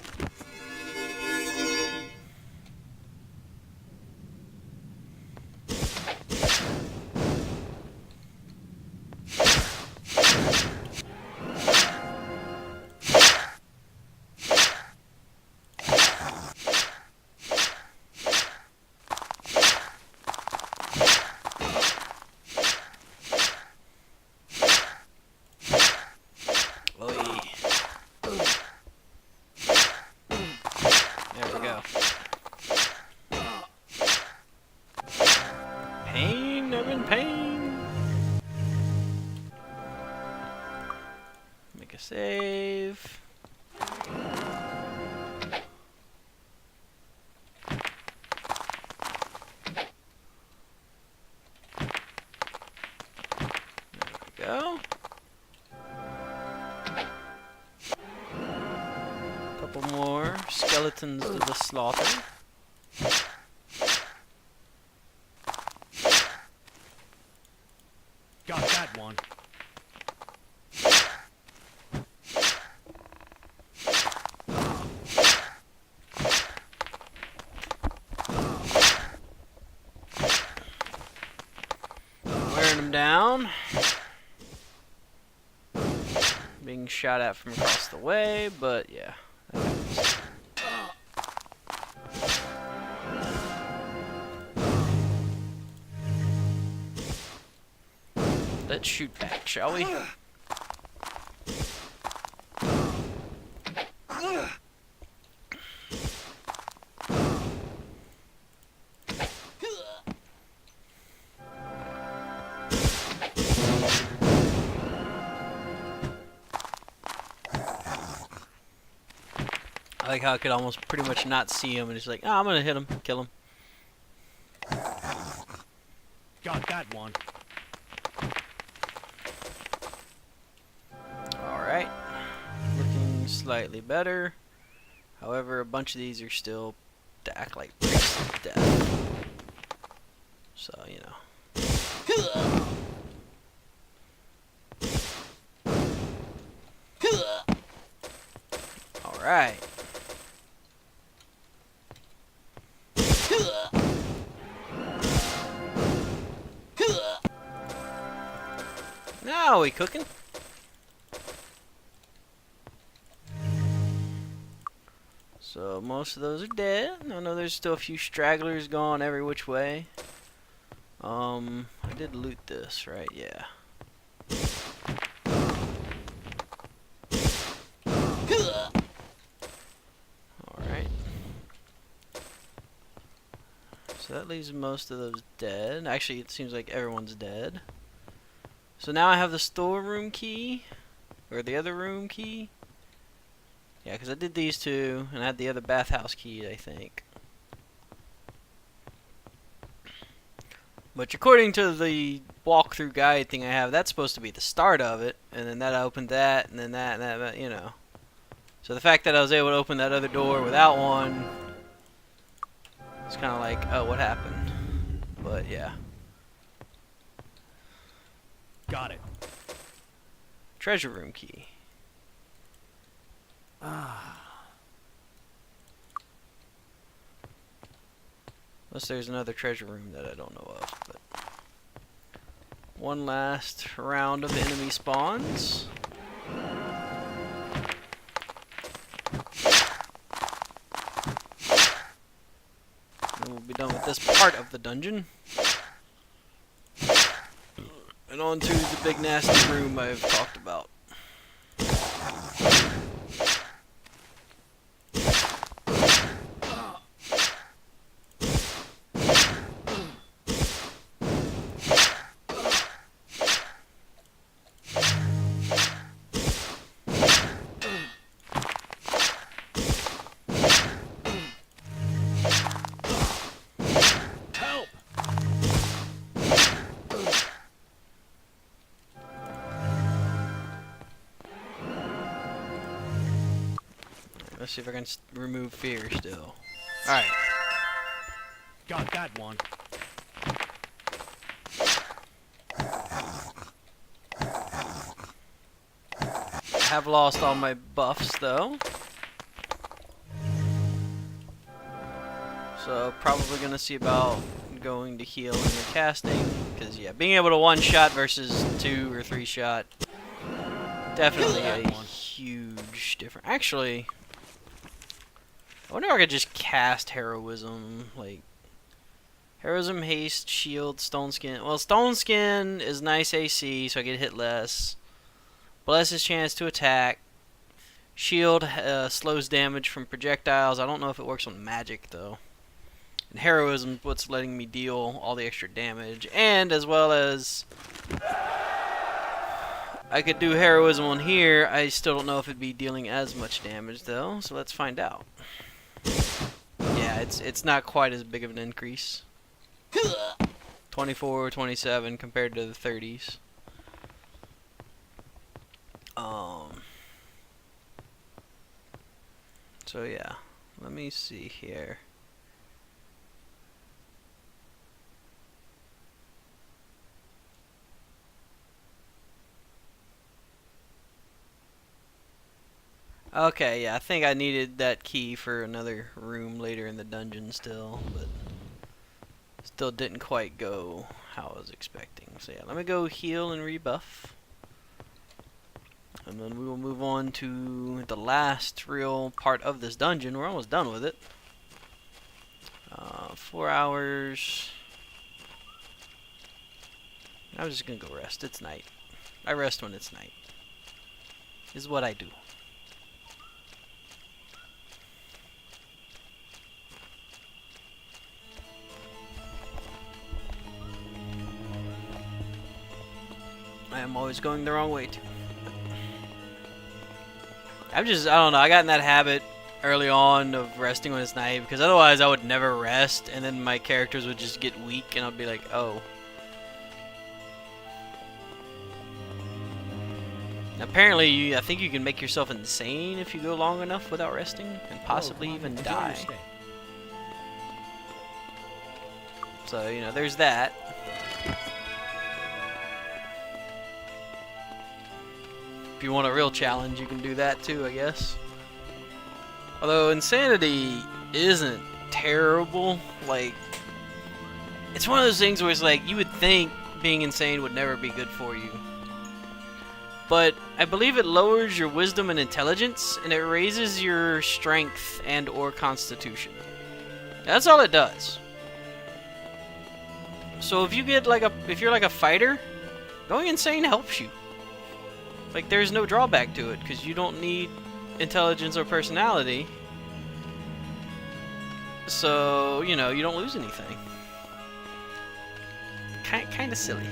Save. There we go. Couple more skeletons to the slaughter. Got that one. Down. Being shot at from across the way, but yeah. Let's shoot back, shall we? I like how I could almost pretty much not see him and it's like, oh, I'm gonna hit him, kill him. Got that one. Alright. Looking slightly better. However, a bunch of these are still to act like priests of death. So, you know. Alright. Now we cooking. So most of those are dead. I know there's still a few stragglers going every which way. I did loot this, right? Yeah. Alright. So that leaves most of those dead. Actually, it seems like everyone's dead. So now I have the storeroom key. Or the other room key. Yeah, because I did these two, and I had the other bathhouse key, I think. But according to the walkthrough guide thing I have, that's supposed to be the start of it, and then that opened that, and then that, you know. So the fact that I was able to open that other door without one, it's kind of like, oh, what happened? But yeah. Got it. Treasure room key. Unless there's another treasure room that I don't know of. But one last round of enemy spawns. And we'll be done with this part of the dungeon. And on to the big nasty room I've talked about. Let's see if I can remove fear still. Alright. Got that one. I have lost all my buffs though. So probably gonna see about going to heal and recasting. Because yeah, being able to one shot versus 2 or 3 shot. Definitely a huge difference. Actually, I wonder if I could just cast heroism, like heroism, haste, shield, stone skin. Well, stone skin is nice AC, so I get hit less. Bless his chance to attack. Shield slows damage from projectiles. I don't know if it works on magic though. And heroism is what's letting me deal all the extra damage, and as well as I could do heroism on here. I still don't know if it'd be dealing as much damage though, so let's find out. Yeah, it's not quite as big of an increase. 24 or 27 compared to the 30s. So yeah, let me see here. Okay, yeah, I think I needed that key for another room later in the dungeon still, but still didn't quite go how I was expecting. So yeah, let me go heal and rebuff. And then we will move on to the last real part of this dungeon. We're almost done with it. 4 hours. I'm just gonna go rest. It's night. I rest when it's night. Is what I do. I am always going the wrong way too. I don't know, I got in that habit early on of resting when it's night, because otherwise I would never rest, and then my characters would just get weak, and I'd be like, oh. Apparently, I think you can make yourself insane if you go long enough without resting, and possibly even Enjoy die. your stay. So, you know, there's that. If you want a real challenge, you can do that too, I guess. Although insanity isn't terrible. Like, it's one of those things where it's like, you would think being insane would never be good for you. But I believe it lowers your wisdom and intelligence, and it raises your strength and or constitution. That's all it does. So if you get like if you're like a fighter, going insane helps you. Like, there's no drawback to it, because you don't need intelligence or personality. So, you know, you don't lose anything. Kind of silly.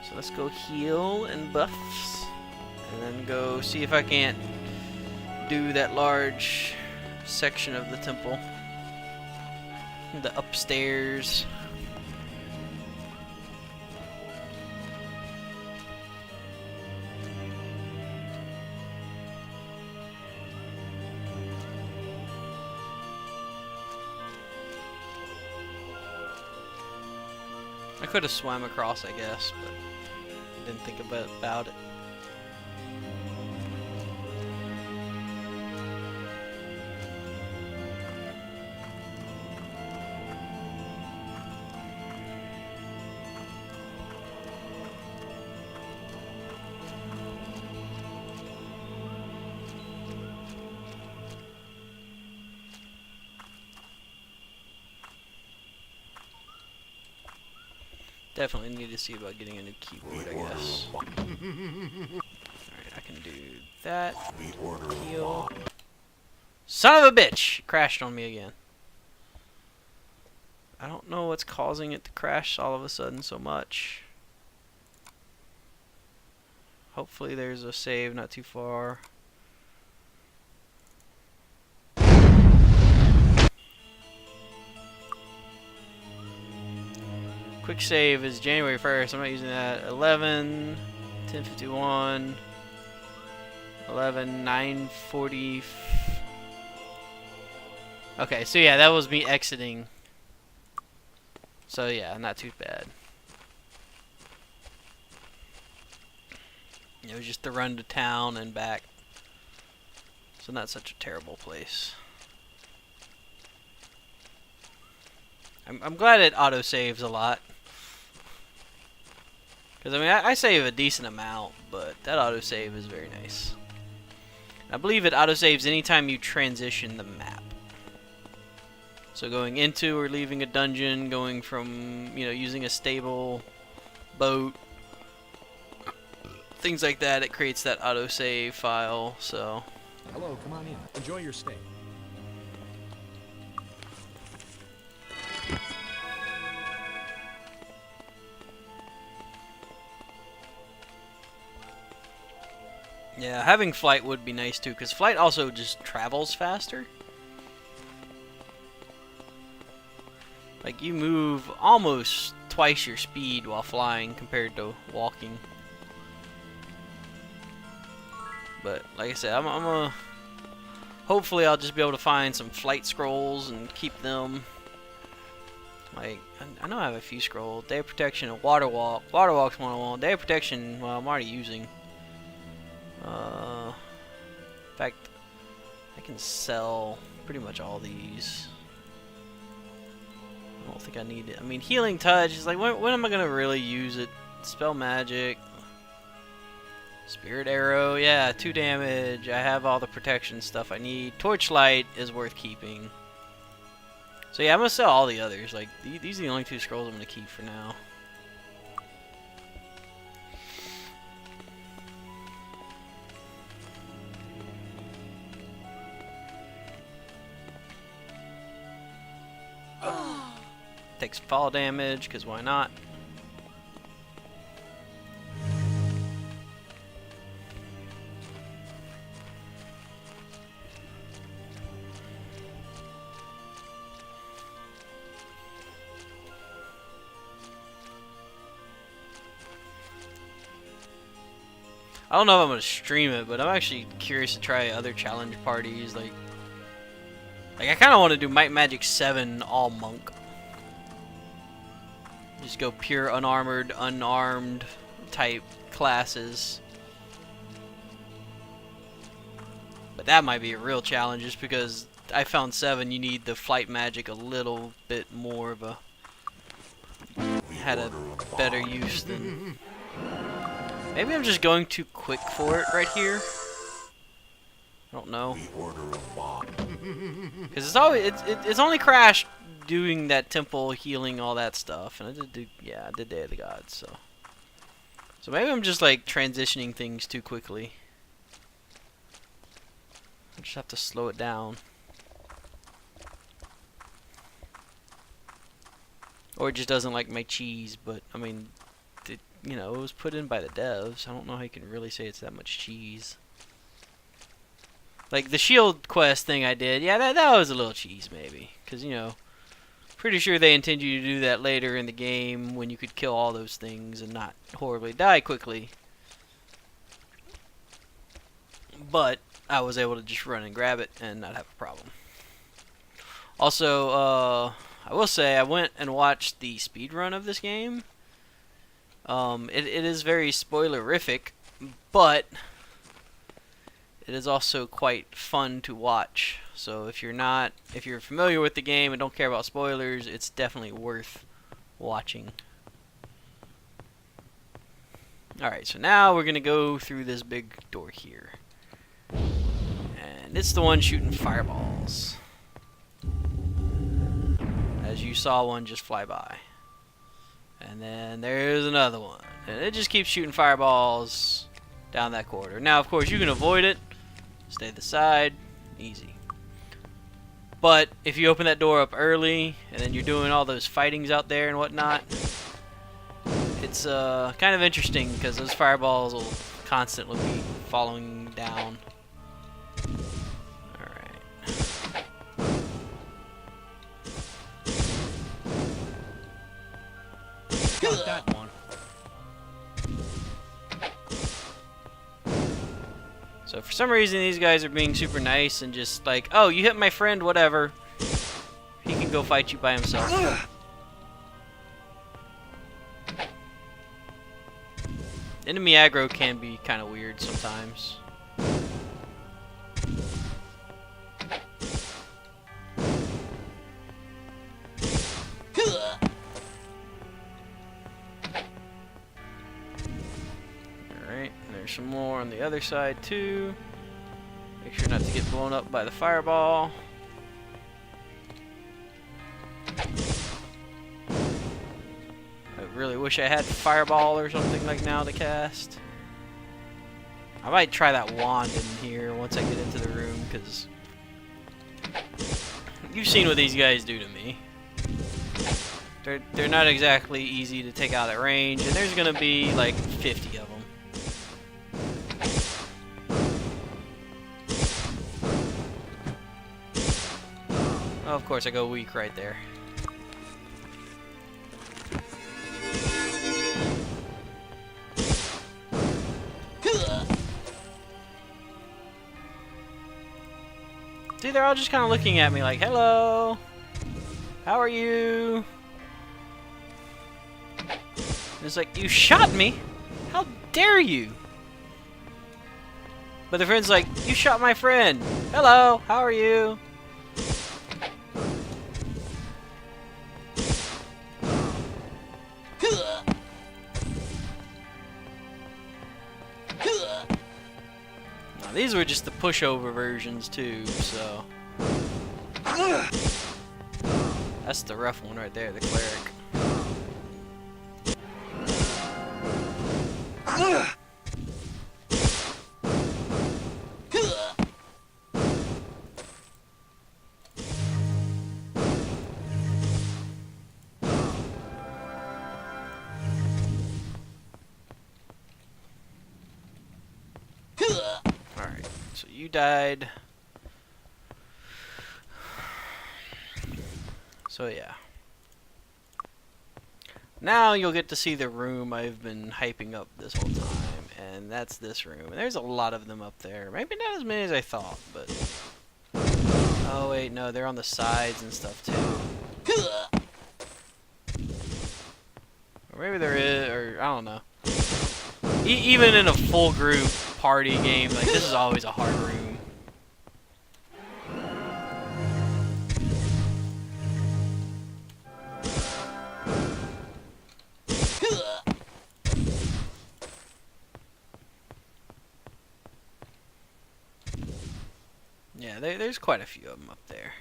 So let's go heal and buffs. And then go see if I can't do that large section of the temple. the upstairs. I could have swam across, I guess, but didn't think about it. Definitely need to see about getting a new keyboard, I guess. Alright, I can do that. Heal. Son of a bitch! It crashed on me again. I don't know what's causing it to crash all of a sudden so much. Hopefully there's a save not too far. Quick save is January 1st. I'm not using that. 11, 10:51, 11, 9:40. Okay, so yeah, that was me exiting. So yeah, not too bad. It was just the run to town and back. So not such a terrible place. I'm glad it auto-saves a lot. Because, I mean, I save a decent amount, but that autosave is very nice. I believe it autosaves anytime you transition the map. So going into or leaving a dungeon, going from, you know, using a stable boat, things like that, it creates that autosave file, so... Hello, come on in. Enjoy your stay. Yeah, having flight would be nice too, because flight also just travels faster. Like, you move almost twice your speed while flying compared to walking. But, like I said, hopefully I'll just be able to find some flight scrolls and keep them. Like, I know I have a few scrolls. Day of Protection and Water Walk. Water Walk's one I want. Day of Protection, well, I'm already using. In fact, I can sell pretty much all these. I don't think I need it. I mean, Healing Touch is like, when am I going to really use it? Spell Magic. Spirit Arrow, yeah, 2 damage. I have all the protection stuff I need. Torchlight is worth keeping. So yeah, I'm going to sell all the others. Like, these are the only 2 scrolls I'm going to keep for now. Takes fall damage, because why not? I don't know if I'm going to stream it, but I'm actually curious to try other challenge parties. Like I kind of want to do Might Magic 7 all monk. Just go pure unarmored, unarmed type classes. But that might be a real challenge, just because I found 7 you need the flight magic a little bit more of a... had a better use than... Maybe I'm just going too quick for it right here. I don't know. Because it's only crashed doing that temple healing, all that stuff, and I did do, yeah, I did Day of the Gods, so maybe I'm just like transitioning things too quickly. I just have to slow it down, or it just doesn't like my cheese. But I mean, you know, it was put in by the devs. I don't know how you can really say it's that much cheese. Like the shield quest thing I did, yeah, that was a little cheese maybe, because you know, Pretty sure they intend you to do that later in the game when you could kill all those things and not horribly die quickly. But I was able to just run and grab it and not have a problem. Also, I will say I went and watched the speedrun of this game. It is very spoilerific, but it is also quite fun to watch. So if you're familiar with the game and don't care about spoilers, it's definitely worth watching. Alright, so now we're gonna go through this big door here. And it's the one shooting fireballs. As you saw one just fly by. And then there's another one. And it just keeps shooting fireballs down that corridor. Now, of course, you can avoid it. Stay to the side. Easy. But if you open that door up early, and then you're doing all those fightings out there and whatnot, it's kind of interesting because those fireballs will constantly be following down. Alright. Got that one. So for some reason these guys are being super nice and just like, oh, you hit my friend, whatever. He can go fight you by himself. Enemy aggro can be kind of weird sometimes. There's some more on the other side too. Make sure not to get blown up by the fireball. I really wish I had fireball or something like now to cast. I might try that wand in here once I get into the room, because you've seen what these guys do to me. They're not exactly easy to take out at range, and there's gonna be like 50 of them. Oh, of course I go weak right there. See, they're all just kind of looking at me like, hello, how are you? And it's like, you shot me? How dare you? But the friend's like, you shot my friend. Hello, how are you? These were just the pushover versions too, so that's the rough one right there, the cleric. Alright, so you died. So yeah. Now you'll get to see the room I've been hyping up this whole time, and that's this room. And there's a lot of them up there. Maybe not as many as I thought, but... Oh wait, no, they're on the sides and stuff too. Or maybe there is, or I don't know. Even in a full group party game, like this is always a hard room. Yeah, there's quite a few of them up there,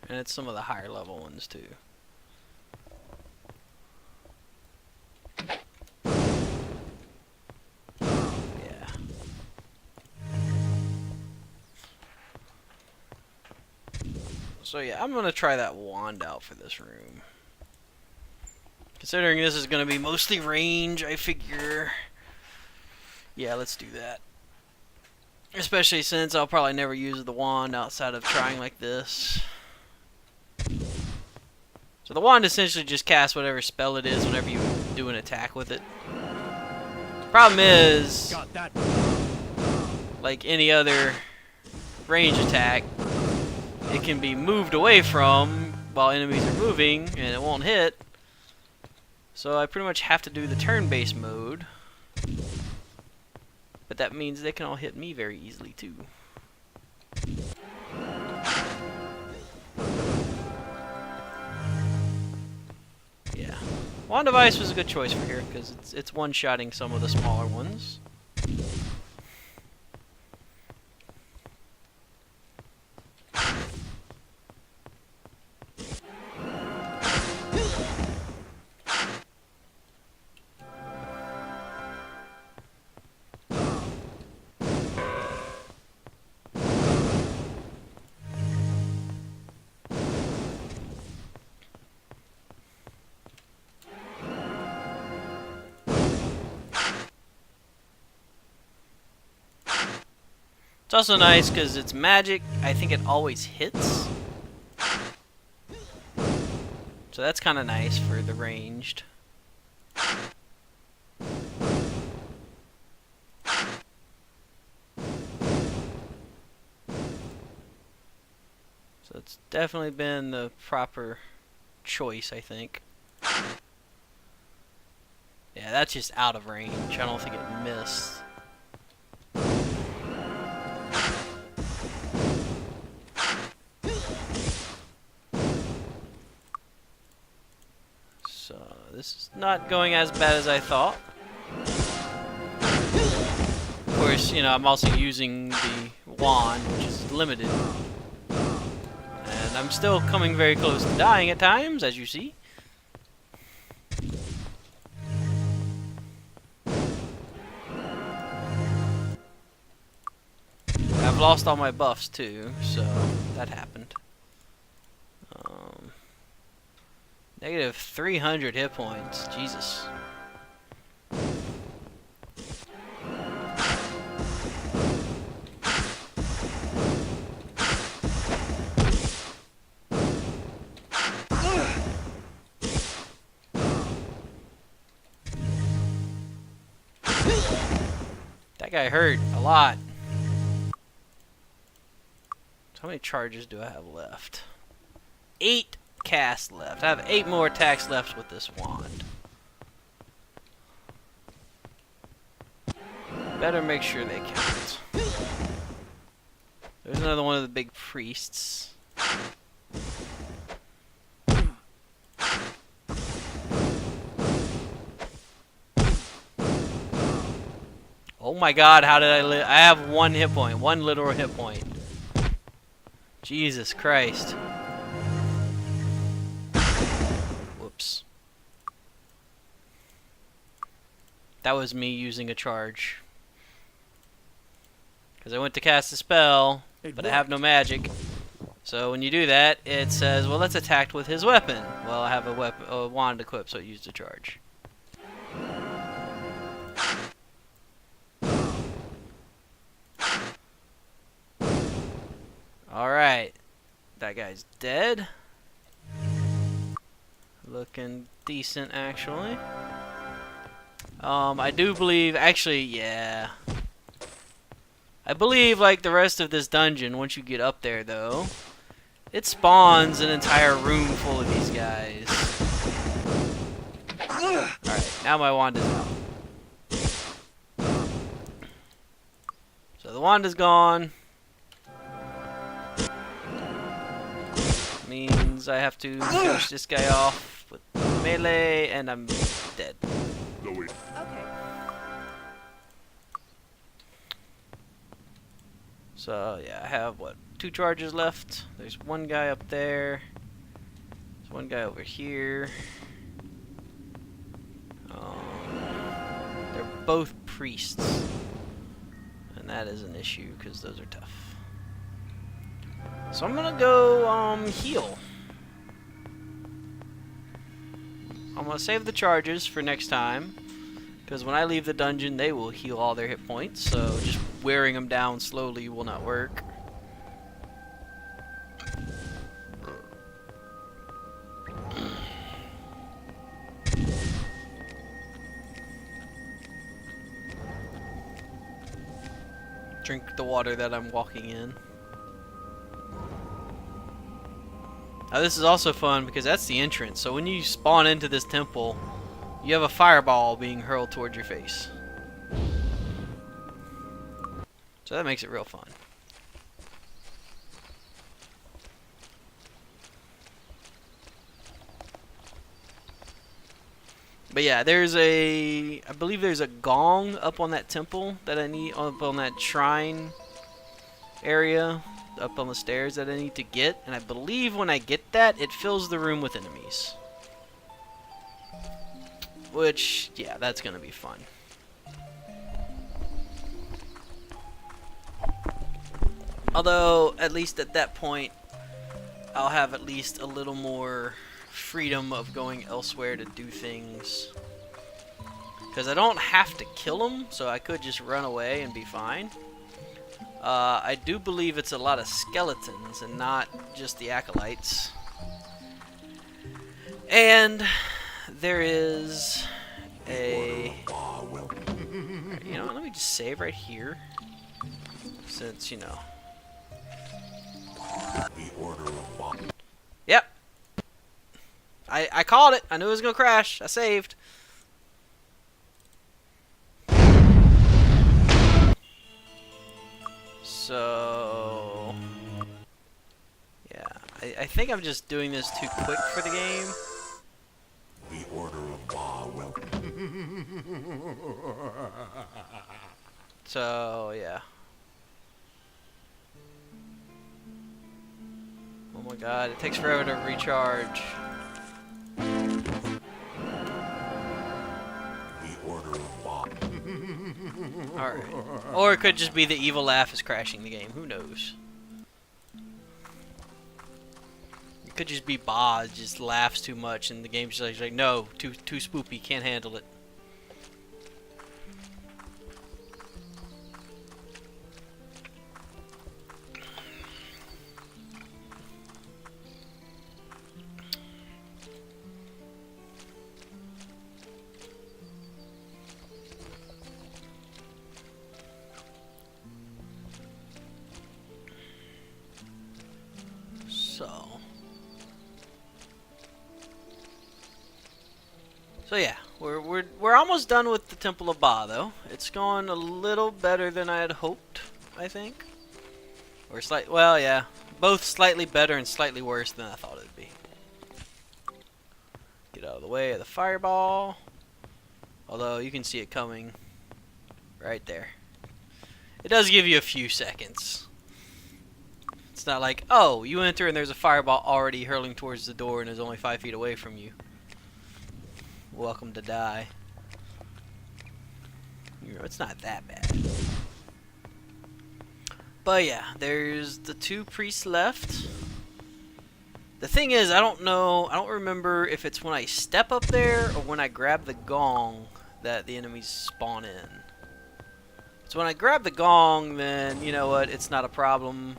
and it's some of the higher level ones too. So yeah, I'm gonna try that wand out for this room. Considering this is gonna be mostly range, I figure, yeah, let's do that. Especially since I'll probably never use the wand outside of trying like this. So the wand essentially just casts whatever spell it is whenever you do an attack with it. Problem is, Got that. like any other range attack, it can be moved away from while enemies are moving and it won't hit. So I pretty much have to do the turn-based mode. But that means they can all hit me very easily too. Yeah. Wand device was a good choice for here because it's one-shotting some of the smaller ones. It's also nice because it's magic. I think it always hits. So that's kind of nice for the ranged. So it's definitely been the proper choice, I think. Yeah, that's just out of range. I don't think it missed. So this is not going as bad as I thought. Of course, you know, I'm also using the wand, which is limited. And I'm still coming very close to dying at times, as you see. I've lost all my buffs too, so that happened. Negative 300 hit points. Jesus. That guy hurt a lot. So how many charges do I have left? 8 casts left. I have 8 more attacks left with this wand. Better make sure they count. There's another one of the big priests. Oh my god, how did I live? I have 1 hit point. 1 literal hit point. Jesus Christ. Whoops. That was me using a charge. Because I went to cast a spell, but I have no magic. So when you do that, it says, well, let's attack with his weapon. Well, I have a wand equipped, so it used a charge. Alright. That guy's dead. Looking decent, actually. I do believe... Actually, yeah. I believe, like the rest of this dungeon, once you get up there, though, it spawns an entire room full of these guys. Alright, now my wand is out. So the wand is gone. Means I have to finish this guy off with melee, and I'm dead. Okay. So yeah, I have what, 2 charges left. There's one guy up there. There's one guy over here. They're both priests, and that is an issue because those are tough. So I'm gonna go heal. I'm gonna save the charges for next time, because when I leave the dungeon, they will heal all their hit points. So just wearing them down slowly will not work. drink the water that I'm walking in. Now this is also fun because that's the entrance. So when you spawn into this temple, you have a fireball being hurled towards your face. So that makes it real fun. But yeah, I believe there's a gong up on that temple that I need, up on that shrine area, up on the stairs that I need to get. And I believe when I get that, it fills the room with enemies. Which, yeah, that's gonna be fun. Although, at least at that point, I'll have at least a little more freedom of going elsewhere to do things. Because I don't have to kill them, so I could just run away and be fine. I do believe it's a lot of skeletons and not just the acolytes. And there is a... You know, let me just save right here. Since, you know... Yep. I called it. I knew it was going to crash. I saved. So... Yeah. I think I'm just doing this too quick for the game. The Order of Ba will. So, yeah. Oh my god, it takes forever to recharge. The Order of Ba. Alright. Or it could just be the evil laugh is crashing the game. Who knows? It could just be Ba just laughs too much and the game's just like, no, too spoopy, can't handle it. So yeah, we're almost done with the Temple of Ba though. It's going a little better than I had hoped, I think. Or well, yeah, both slightly better and slightly worse than I thought it'd be. Get out of the way of the fireball. Although you can see it coming right there. It does give you a few seconds. It's not like, oh, you enter and there's a fireball already hurling towards the door and is only 5 feet away from you. Welcome to die. You know, it's not that bad. But yeah, there's the 2 priests left. The thing is, I don't remember if it's when I step up there or when I grab the gong that the enemies spawn in. So when I grab the gong, then, you know what, it's not a problem.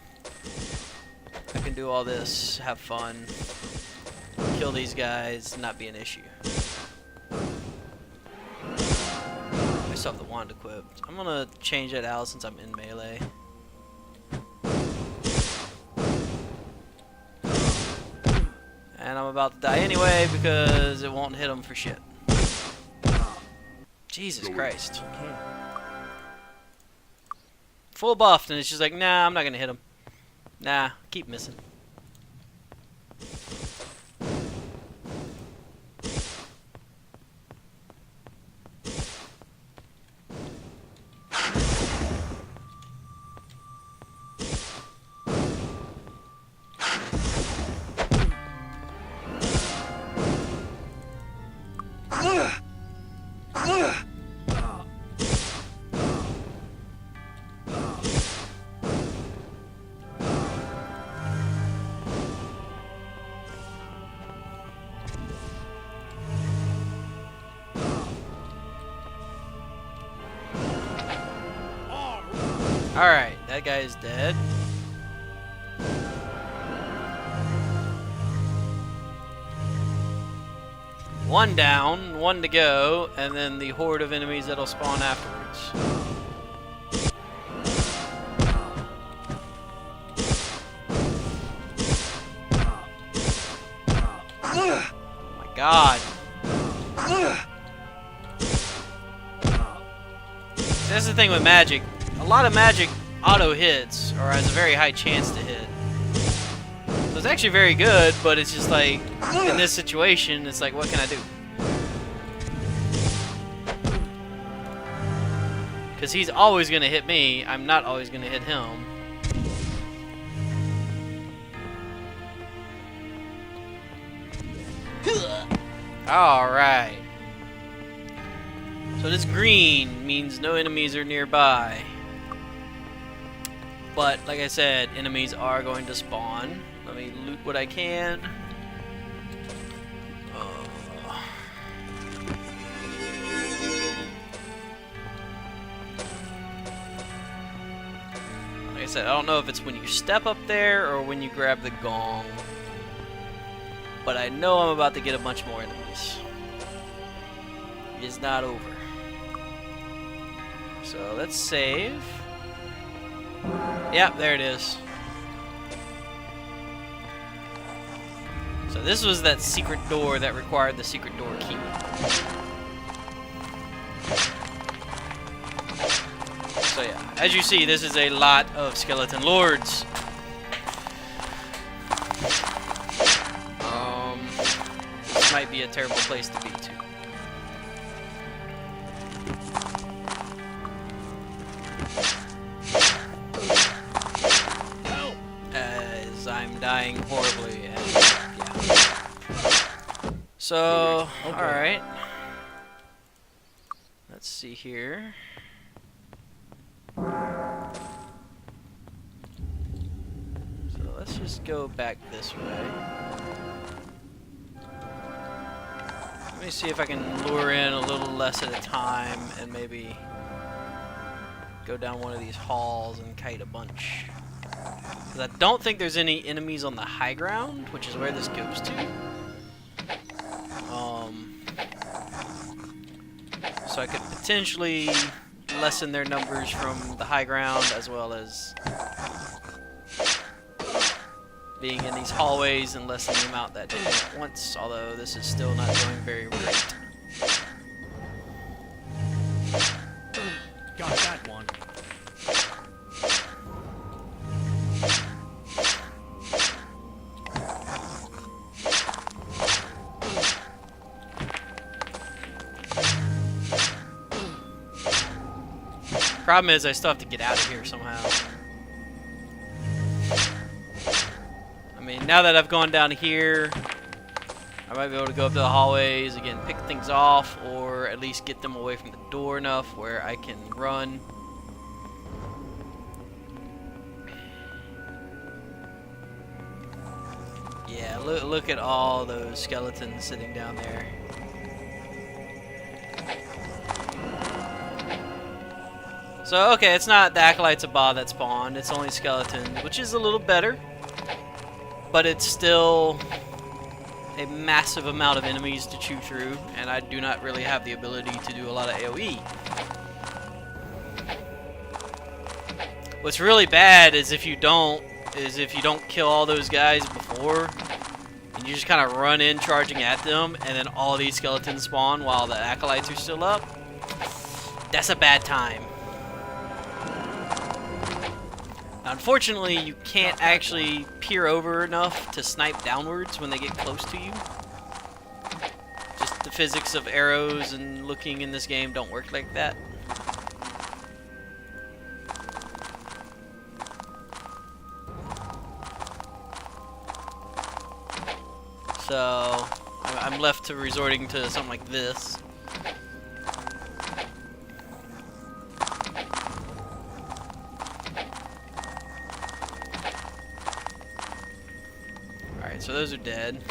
I can do all this, have fun, kill these guys, not be an issue. I still have the wand equipped. I'm gonna change that out since I'm in melee. And I'm about to die anyway because it won't hit him for shit. Jesus Christ. Full buffed and it's just like, nah, I'm not gonna hit him. Nah, keep missing. Alright, that guy is dead. One down, 1 to go, and then the horde of enemies that'll spawn afterwards. God. That's the thing with magic. A lot of magic auto hits, or has a very high chance to hit. So it's actually very good, but it's just like, in this situation, it's like, what can I do? Because he's always going to hit me, I'm not always going to hit him. Alright. So this green means no enemies are nearby. But, like I said, enemies are going to spawn. Let me loot what I can. Like I said, I don't know if it's when you step up there or when you grab the gong. But I know I'm about to get a bunch more enemies. It is not over. So let's save. Yep, there it is. So this was that secret door that required the secret door key. So yeah, as you see, this is a lot of skeleton lords. This might be a terrible place to be too. As I'm dying horribly, and yeah. So, alright. Let's see here. So let's just go back this way. Let me see if I can lure in a little less at a time and maybe go down one of these halls and kite a bunch. Because I don't think there's any enemies on the high ground, which is where this goes to. So I could potentially lessen their numbers from the high ground, as well as being in these hallways and lessening them out that hit me at once, although this is still not going very great. Got that one. Problem is, I still have to get out of here somehow. I mean, now that I've gone down here, I might be able to go up to the hallways, again, pick things off, or at least get them away from the door enough where I can run. Yeah, look at all those skeletons sitting down there. So, okay, it's not the Acolytes of Ba that spawned, it's only skeletons, which is a little better. But it's still a massive amount of enemies to chew through, and I do not really have the ability to do a lot of AoE. What's really bad is if you don't kill all those guys before, and you just kind of run in charging at them, and then all these skeletons spawn while the Acolytes are still up. That's a bad time. Now, unfortunately, you can't actually peer over enough to snipe downwards when they get close to you. Just the physics of arrows and looking in this game don't work like that. So, I'm left to resorting to something like this. So those are dead.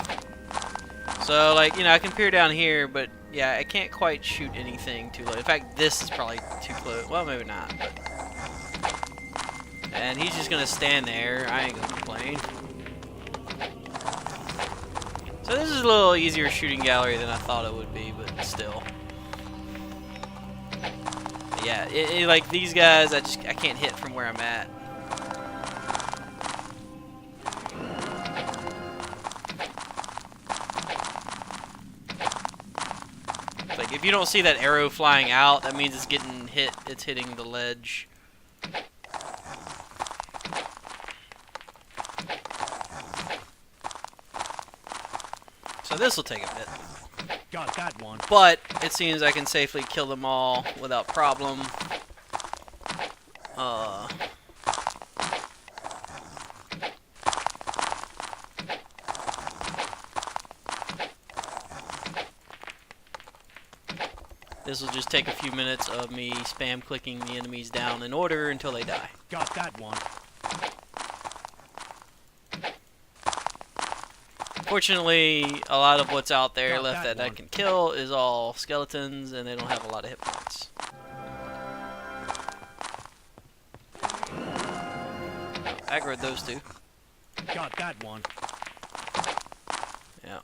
So, like, you know, I can peer down here, but yeah, I can't quite shoot anything too low. In fact, this is probably too close. Well, maybe not, but... And he's just gonna stand there. I ain't gonna complain. So this is a little easier shooting gallery than I thought it would be, but still. But yeah, like these guys, I can't hit from where I'm at. Like, if you don't see that arrow flying out, that means it's getting hit. It's hitting the ledge. So this will take a bit. Got that one. But it seems I can safely kill them all without problem. This will just take a few minutes of me spam clicking the enemies down in order until they die. Got that one. Fortunately, a lot of what's out there Got left that that I one. can kill is all skeletons, and they don't have a lot of hit points. Aggroed those two. Got that one. Yeah.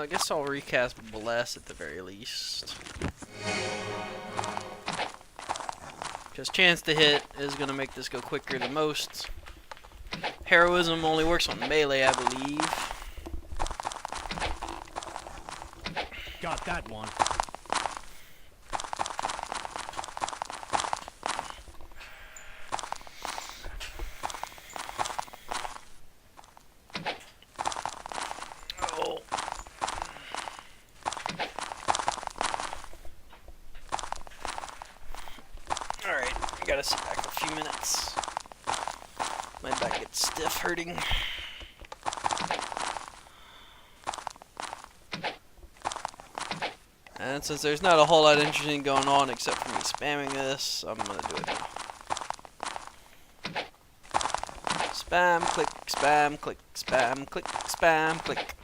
I guess I'll recast Bless at the very least. Because chance to hit is going to make this go quicker than most. Heroism only works on melee, I believe. Got that one. Oh. Alright, I gotta sit back a few minutes. My back gets stiff hurting. And since there's not a whole lot interesting going on except for me spamming this, I'm gonna do it now. Spam, click, spam, click, spam, click, spam, click.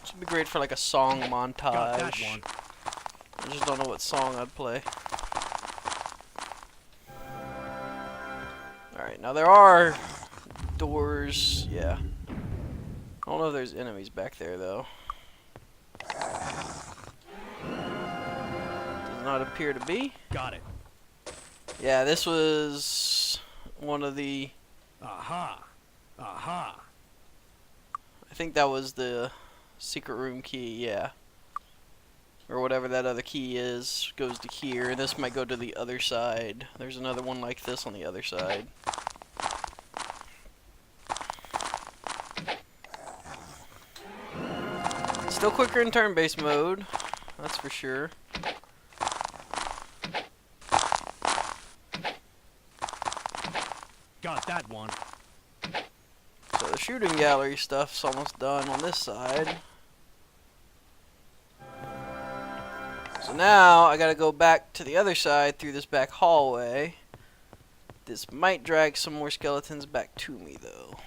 This would be great for like a song montage. Got that one. I just don't know what song I'd play. Alright, now there are doors, yeah. I don't know if there's enemies back there though. Does not appear to be. Got it. Yeah, this was one of the... Aha. Aha. I think that was the secret room key, yeah. Or whatever that other key is, goes to here. And this might go to the other side. There's another one like this on the other side. Still quicker in turn-based mode, that's for sure. Got that one. So the shooting gallery stuff's almost done on this side. So now I gotta go back to the other side through this back hallway. This might drag some more skeletons back to me though.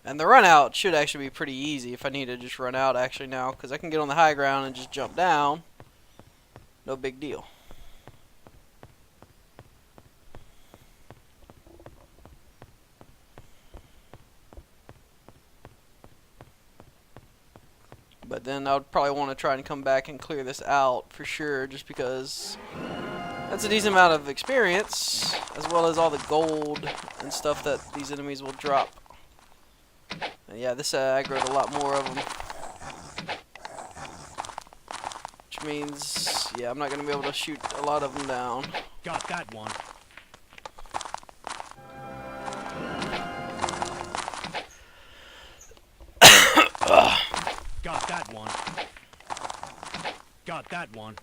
And the run out should actually be pretty easy if I need to just run out actually now, because I can get on the high ground and just jump down. No big deal. But then I would probably want to try and come back and clear this out for sure, just because that's a decent amount of experience, as well as all the gold and stuff that these enemies will drop. And yeah, this aggroed a lot more of them. Which means, yeah, I'm not going to be able to shoot a lot of them down. Got that one. Got that one. Got that one.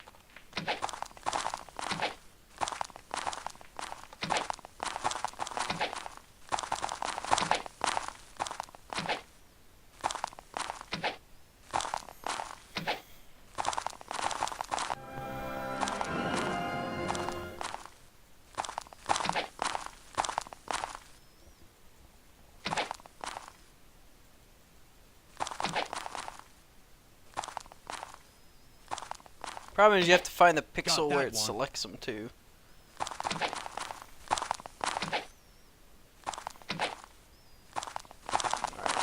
Problem is you have to find the pixel Got that where it one. selects them too.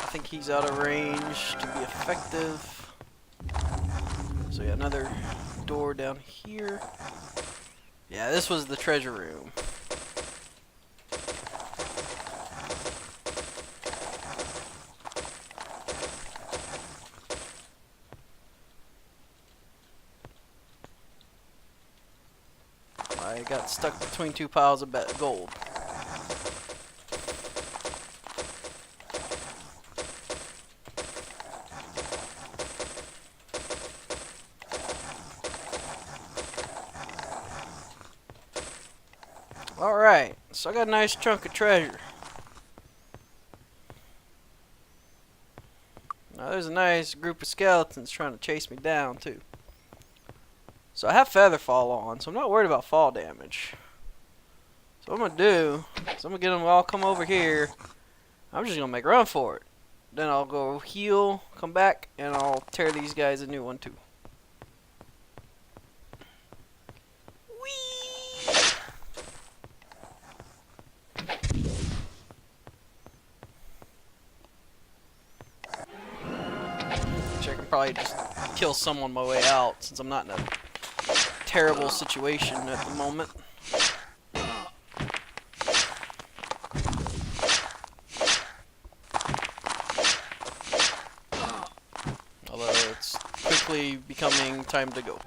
think he's out of range to be effective. So yeah, another door down here. Yeah, this was the treasure room. I got stuck between two piles of gold. Alright, so I got a nice chunk of treasure. Now there's a nice group of skeletons trying to chase me down too. So I have feather fall on, so I'm not worried about fall damage. So what I'm going to do is I'm going to get them all come over here. I'm just going to make a run for it. Then I'll go heal, come back, and I'll tear these guys a new one too. Whee! Which I can probably just kill someone on my way out since I'm not in a terrible situation at the moment. Although it's quickly becoming time to go.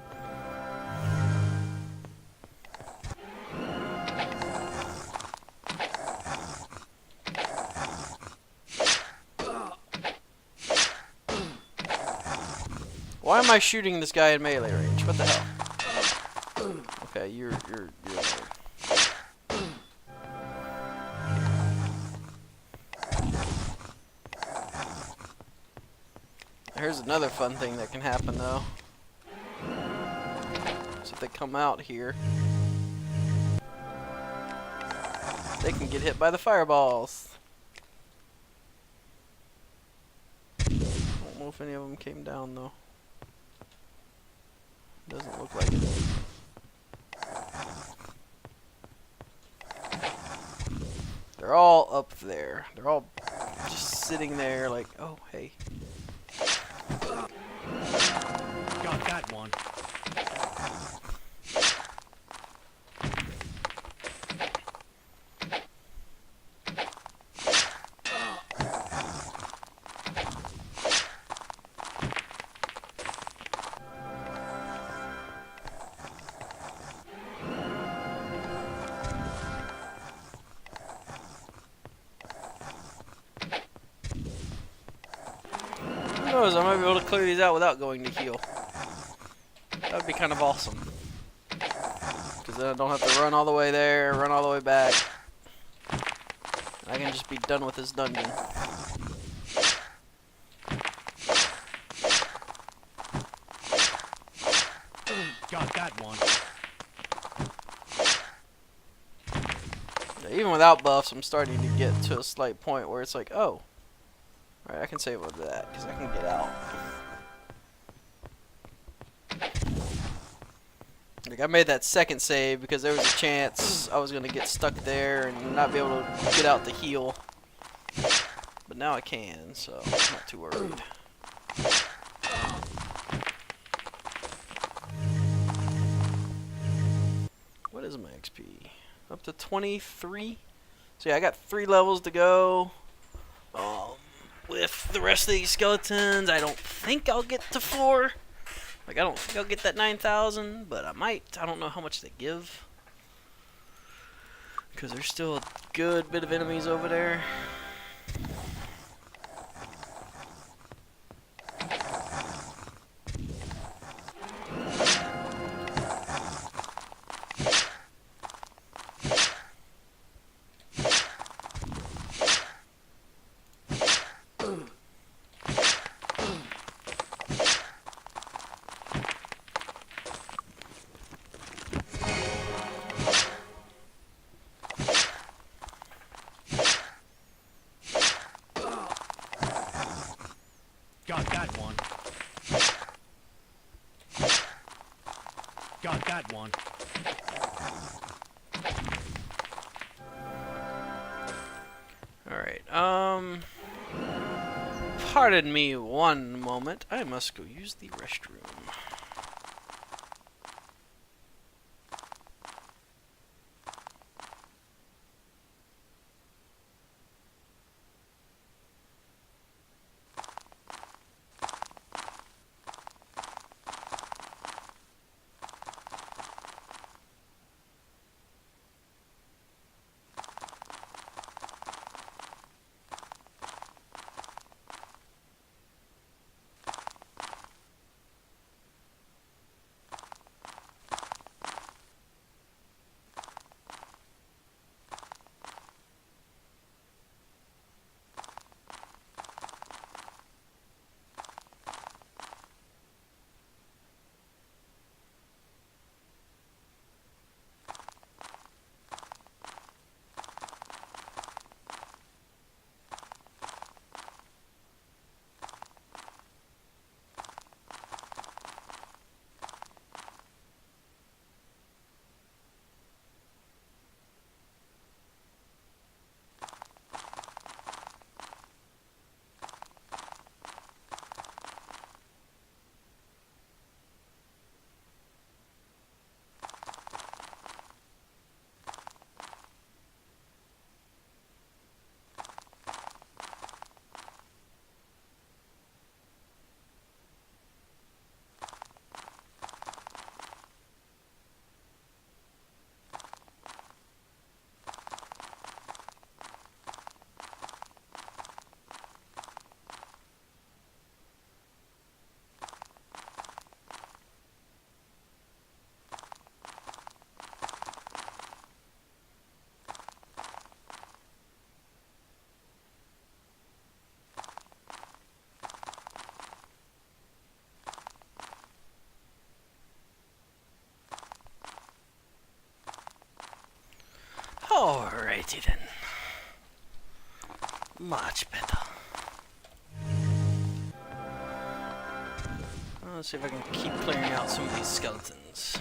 Why am I shooting this guy in melee range? What the hell? Okay, you're Here's another fun thing that can happen though. So if they come out here, they can get hit by the fireballs. I don't know if any of them came down though. Doesn't look like it. They're all up there. They're all just sitting there like, oh, hey. Got that one. Who knows, I might be able to clear these out without going to heal. That would be kind of awesome. Because then I don't have to run all the way there, run all the way back. I can just be done with this dungeon. Got that one. Yeah, even without buffs, I'm starting to get to a slight point where it's like, oh. Alright, I can save over that, because I can get out. Like, I made that second save because there was a chance I was going to get stuck there and not be able to get out to heal. But now I can, so I'm not too worried. What is my XP? Up to 23? So yeah, I got 3 levels to go. With the rest of these skeletons, I don't think I'll get to 4. Like, I don't think I'll get that 9,000, but I might. I don't know how much they give. Because there's still a good bit of enemies over there. Got that one. Got that one. Alright, Pardon me one moment. I must go use the restroom. Alrighty then. Much better. Let's see if I can keep clearing out some of these skeletons.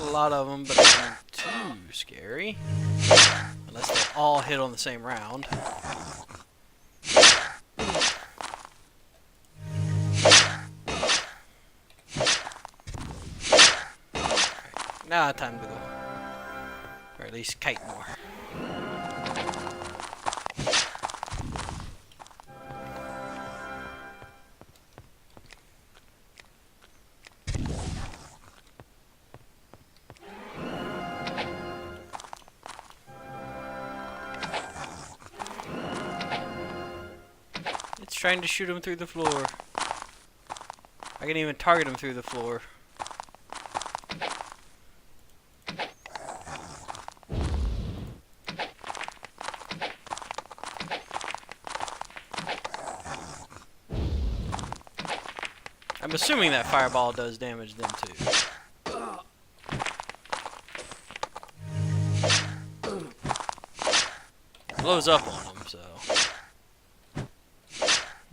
A lot of them, but it's not too scary. Unless they all hit on the same round. Right, now time to go. Or at least kite more. It's trying to shoot him through the floor. I can even target him through the floor. I'm assuming that fireball does damage them too. Blows up on them, so.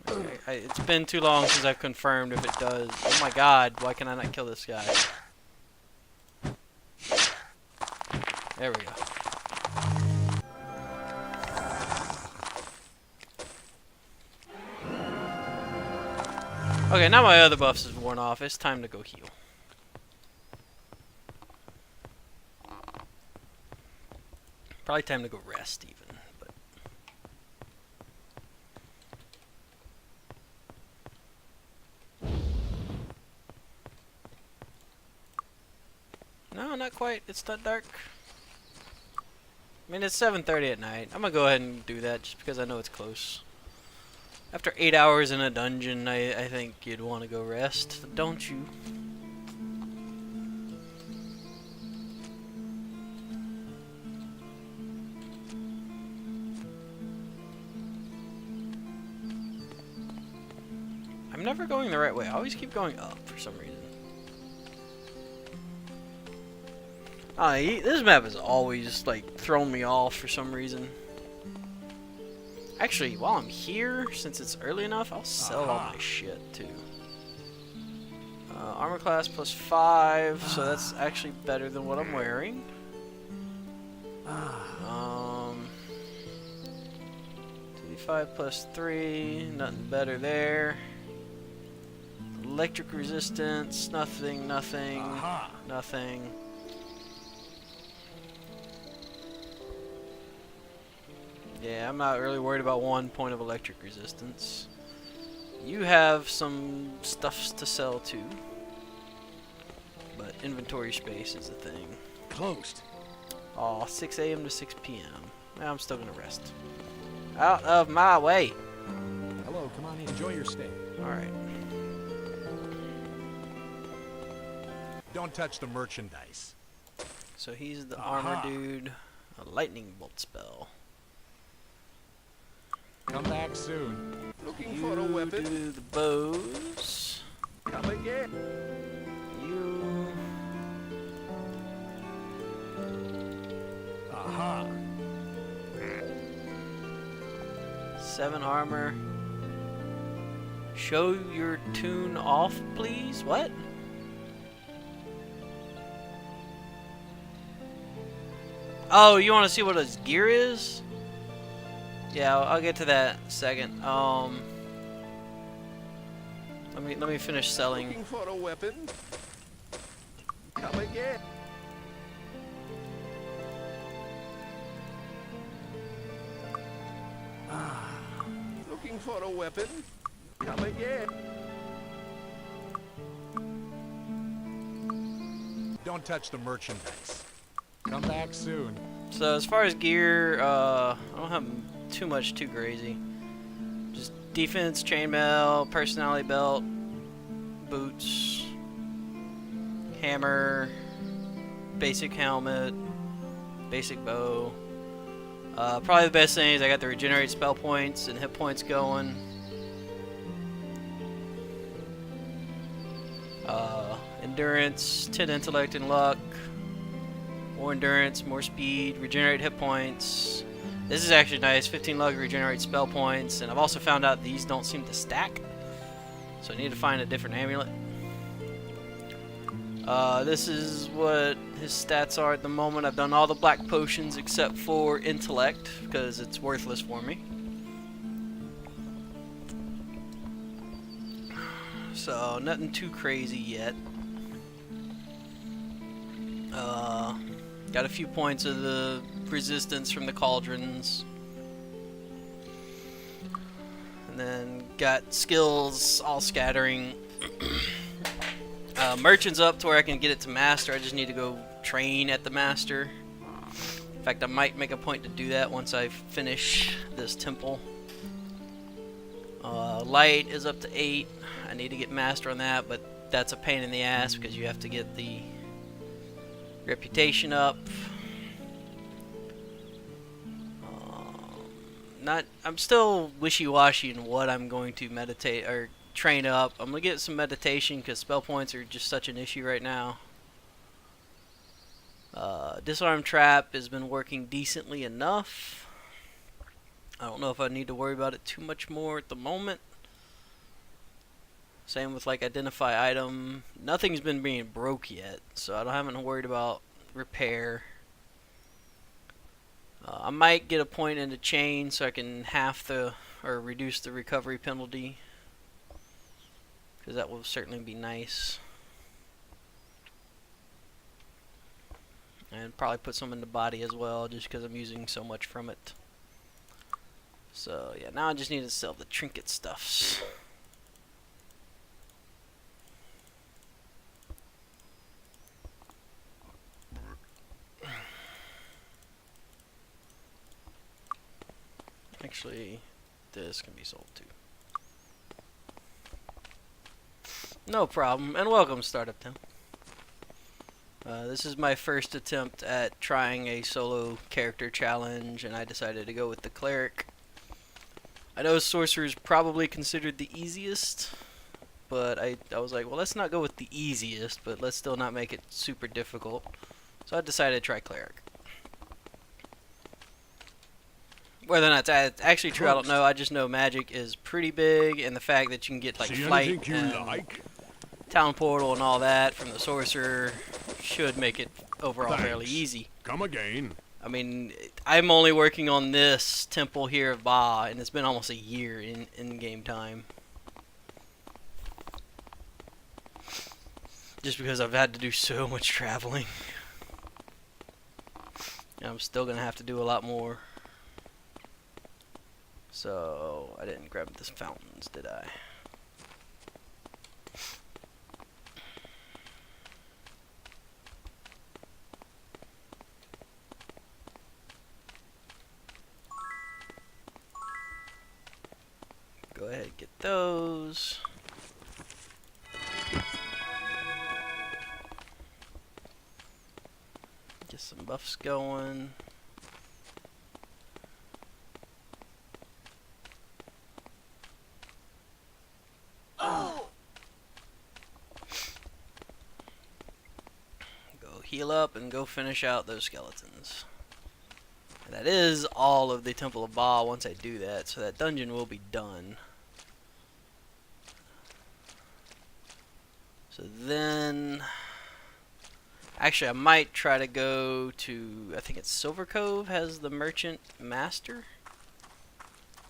Okay, it's been too long since I've confirmed if it does. Oh my god, why can I not kill this guy? There we go. Okay, now my other buffs is worn off. It's time to go heal. Probably time to go rest even, but no, not quite. It's not dark. I mean, it's 7:30 at night. I'm gonna go ahead and do that just because I know it's close. After 8 hours in a dungeon, I think you'd want to go rest, don't you? I'm never going the right way. I always keep going up for some reason. This map has always like thrown me off for some reason. Actually, while I'm here, since it's early enough, I'll sell all my shit too. Armor class plus 5, so that's actually better than what I'm wearing. 2d5 plus 3, nothing better there. Electric resistance, nothing, nothing. Yeah, I'm not really worried about 1 point of electric resistance. You have some stuffs to sell too, but inventory space is the thing. Closed. Oh, 6 a.m. to 6 p.m. Well, I'm still gonna rest. Out of my way. Hello, come on in. Enjoy your stay. Alright. Don't touch the merchandise. So he's the armor dude. A lightning bolt spell. Come back soon. Looking for a weapon? Do the bows. Come again. You. Aha. 7 armor. Show your tune off, please. What? Oh, you want to see what his gear is? Yeah, I'll get to that in a second. Let me finish selling. Looking for a weapon? Come again. Looking for a weapon? Come again. Don't touch the merchandise. Come back soon. So as far as gear, I don't have too much too crazy. Just defense, chainmail, personality belt, boots, hammer, basic helmet, basic bow. Probably the best thing is I got the regenerate spell points and hit points going. Endurance, 10 intellect and luck. More endurance, more speed, regenerate hit points. This is actually nice, 15 luck, regenerate spell points, and I've also found out these don't seem to stack. So I need to find a different amulet. This is what his stats are at the moment. I've done all the black potions except for intellect, because it's worthless for me. So, nothing too crazy yet. Got a few points of the resistance from the cauldrons. And then got skills all scattering. Merchant's up to where I can get it to master. I just need to go train at the master. In fact, I might make a point to do that once I finish this temple. Light is up to 8. I need to get master on that, but that's a pain in the ass because you have to get the reputation up. I'm still wishy-washy in what I'm going to meditate or train up. I'm gonna get some meditation because spell points are just such an issue right now. Disarm trap has been working decently enough. I don't know if I need to worry about it too much more at the moment. Same with like identify item. Nothing's been being broke yet, so I haven't worried about repair. I might get a point into chain so I can reduce the recovery penalty, because that will certainly be nice. And probably put some in the body as well, just because I'm using so much from it. So yeah, now I just need to sell the trinket stuffs. Actually, this can be sold too. No problem, and welcome Startup Town. This is my first attempt at trying a solo character challenge, and I decided to go with the cleric. I know sorcerer is probably considered the easiest, but I was like, well, let's not go with the easiest, but let's still not make it super difficult. So I decided to try cleric. Whether or not that's actually true, I don't know. I just know magic is pretty big, and the fact that you can get like See flight anything you and like? town portal and all that from the sorcerer should make it overall fairly Thanks. easy. Come again. I mean, I'm only working on this temple here of Ba, and it's been almost a year in game time. Just because I've had to do so much traveling. And I'm still going to have to do a lot more. So, I didn't grab this fountains, did I? Go ahead and get those. Get some buffs going. Go heal up and go finish out those skeletons. And that is all of the Temple of Ba once I do that, so that dungeon will be done. So then, actually I might try to go to, I think it's Silver Cove has the Merchant Master,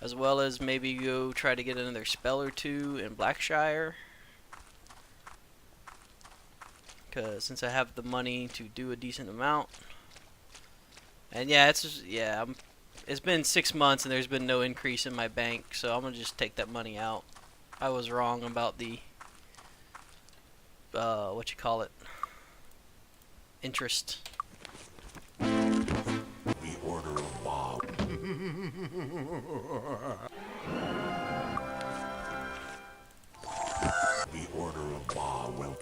as well as maybe go try to get another spell or two in Blackshire, because since I have the money to do a decent amount. And yeah, it's been 6 months and there's been no increase in my bank, so I'm gonna just take that money out. I was wrong about the what you call it, interest. The Order of Bob. The Order of Bob will.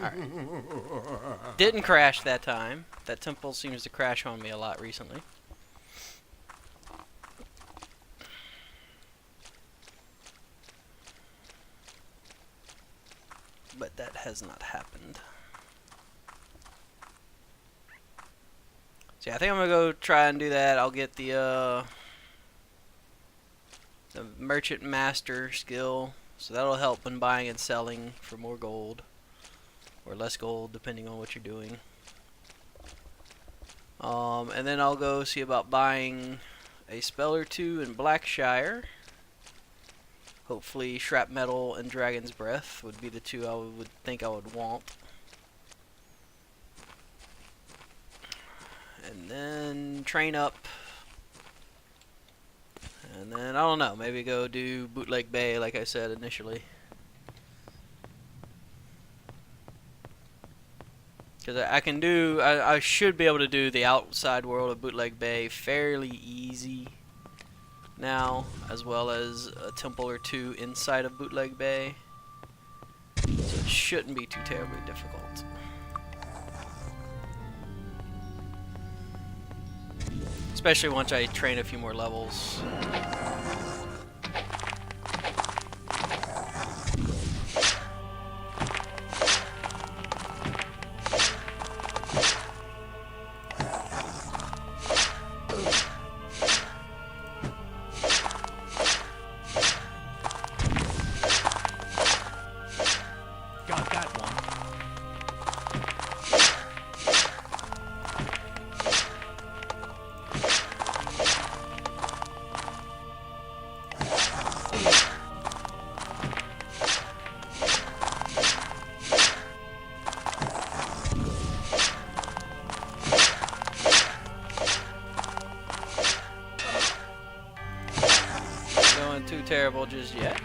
Alright. Didn't crash that time. That temple seems to crash on me a lot recently. But that has not happened. So yeah, I think I'm gonna go try and do that. I'll get the Merchant Master skill, so that'll help when buying and selling for more gold or less gold, depending on what you're doing. And then I'll go see about buying a spell or two in Blackshire. Hopefully Shrapmetal and Dragon's Breath would be the two I would think I would want. And then train up. And then, I don't know, maybe go do Bootleg Bay like I said initially. Because I should be able to do the outside world of Bootleg Bay fairly easy now, as well as a temple or two inside of Bootleg Bay. So it shouldn't be too terribly difficult. Especially once I train a few more levels. Got that one. Going too terrible just yet.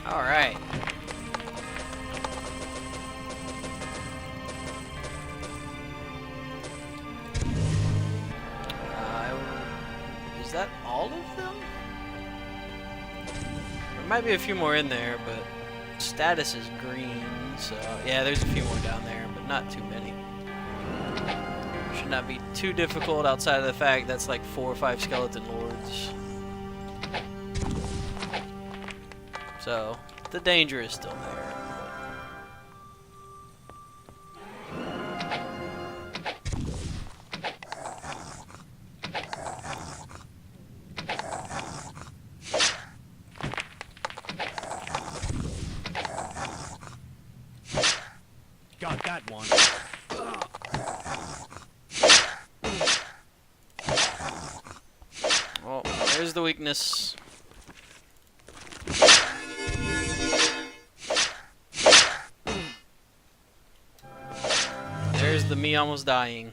Alright. Is that all of them? There might be a few more in there, but status is green, so yeah, there's a few more down there, but not too many. Should not be too difficult outside of the fact that's like 4 or 5 skeleton lords. So, the danger is still there. Got that one. Oh, there's the weakness. There's the me almost dying.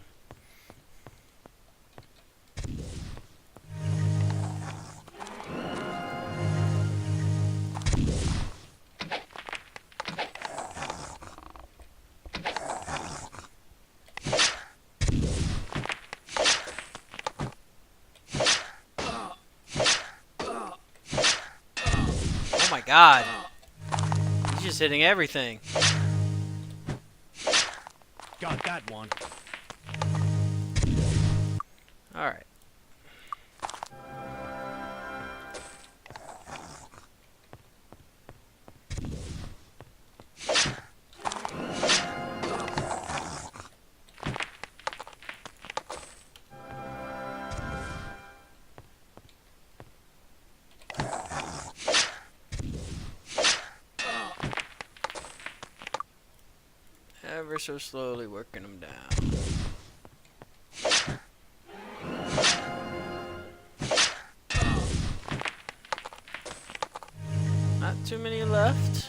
Oh my god. He's just hitting everything. Got that one. Alright. Ever so slowly working them down. Not too many left.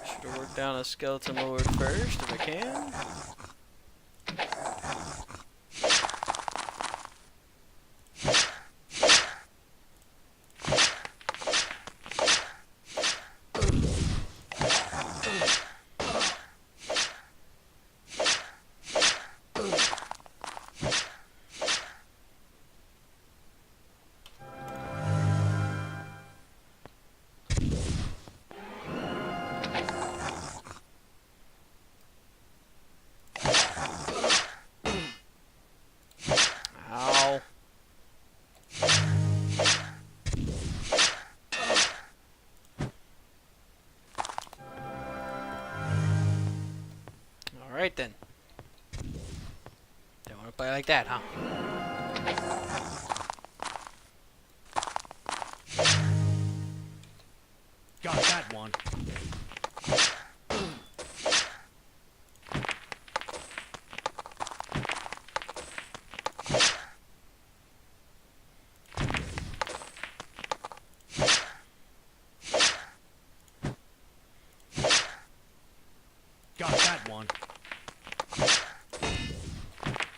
Should have worked down a skeleton lord first if I can. Ow. Alright then. Don't want to play like that, huh? Got that one. Got that one.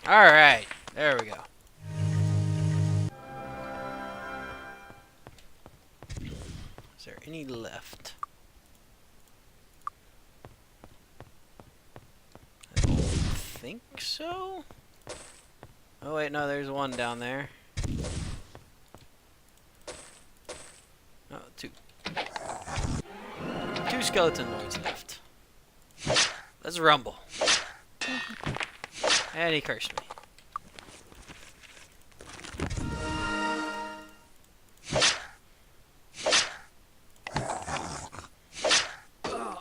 Alright. There we go. Is there any left? I don't think so. Oh wait, no, there's one down there. Oh, two. 2 skeleton lords left. Let's rumble. And he cursed me.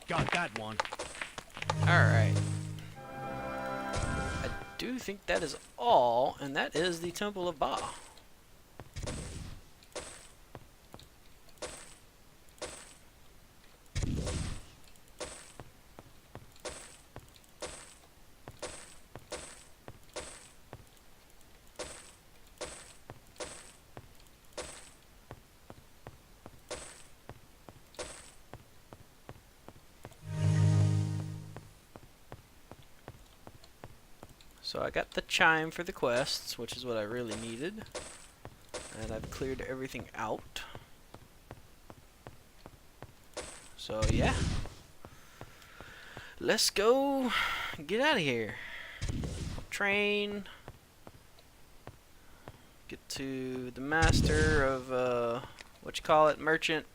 Got that one. Alright. I do think that is all, and that is the Temple of Ba. So I got the chime for the quests, which is what I really needed. And I've cleared everything out. So yeah. Let's go get out of here. Train. Get to the master of, what you call it, merchant.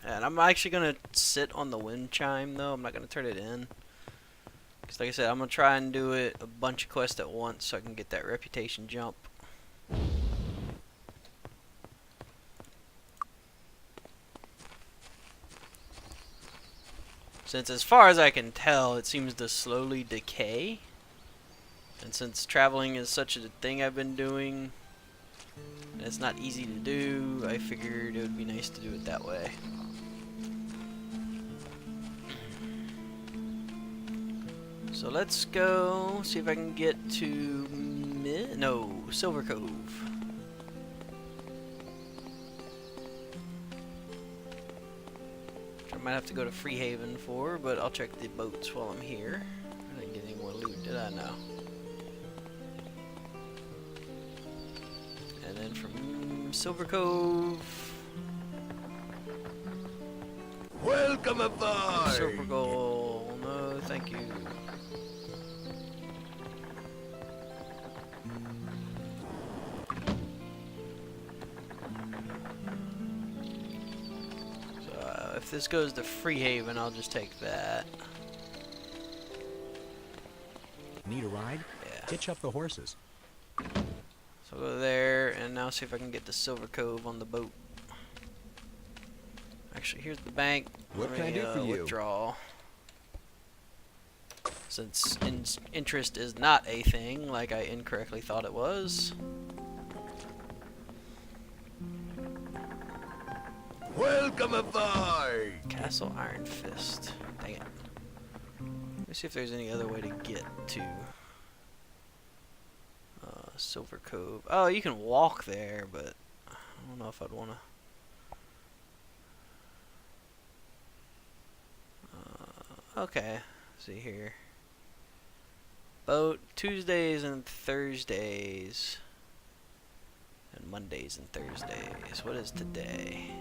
And I'm actually going to sit on the wind chime, though. I'm not going to turn it in. Because like I said, I'm going to try and do it a bunch of quests at once so I can get that reputation jump. Since as far as I can tell, it seems to slowly decay. And since traveling is such a thing I've been doing, and it's not easy to do, I figured it would be nice to do it that way. So let's go see if I can get to Silver Cove. I might have to go to Freehaven for, but I'll check the boats while I'm here. I didn't get any more loot, did I? No. And then from Silver Cove. Welcome aboard! Silver Gold. No, thank you. If this goes to Freehaven, I'll just take that. Need a ride? Yeah. Hitch up the horses. So I'll go there, and now see if I can get to Silver Cove on the boat. Actually, here's the bank. What can I do for you? Withdraw. Since interest is not a thing, like I incorrectly thought it was. Welcome aboard! Castle Iron Fist. Dang it. Let me see if there's any other way to get to Silver Cove. Oh, you can walk there, but I don't know if I'd want to. Okay, see here. Boat Tuesdays and Thursdays. And Mondays and Thursdays. What is today?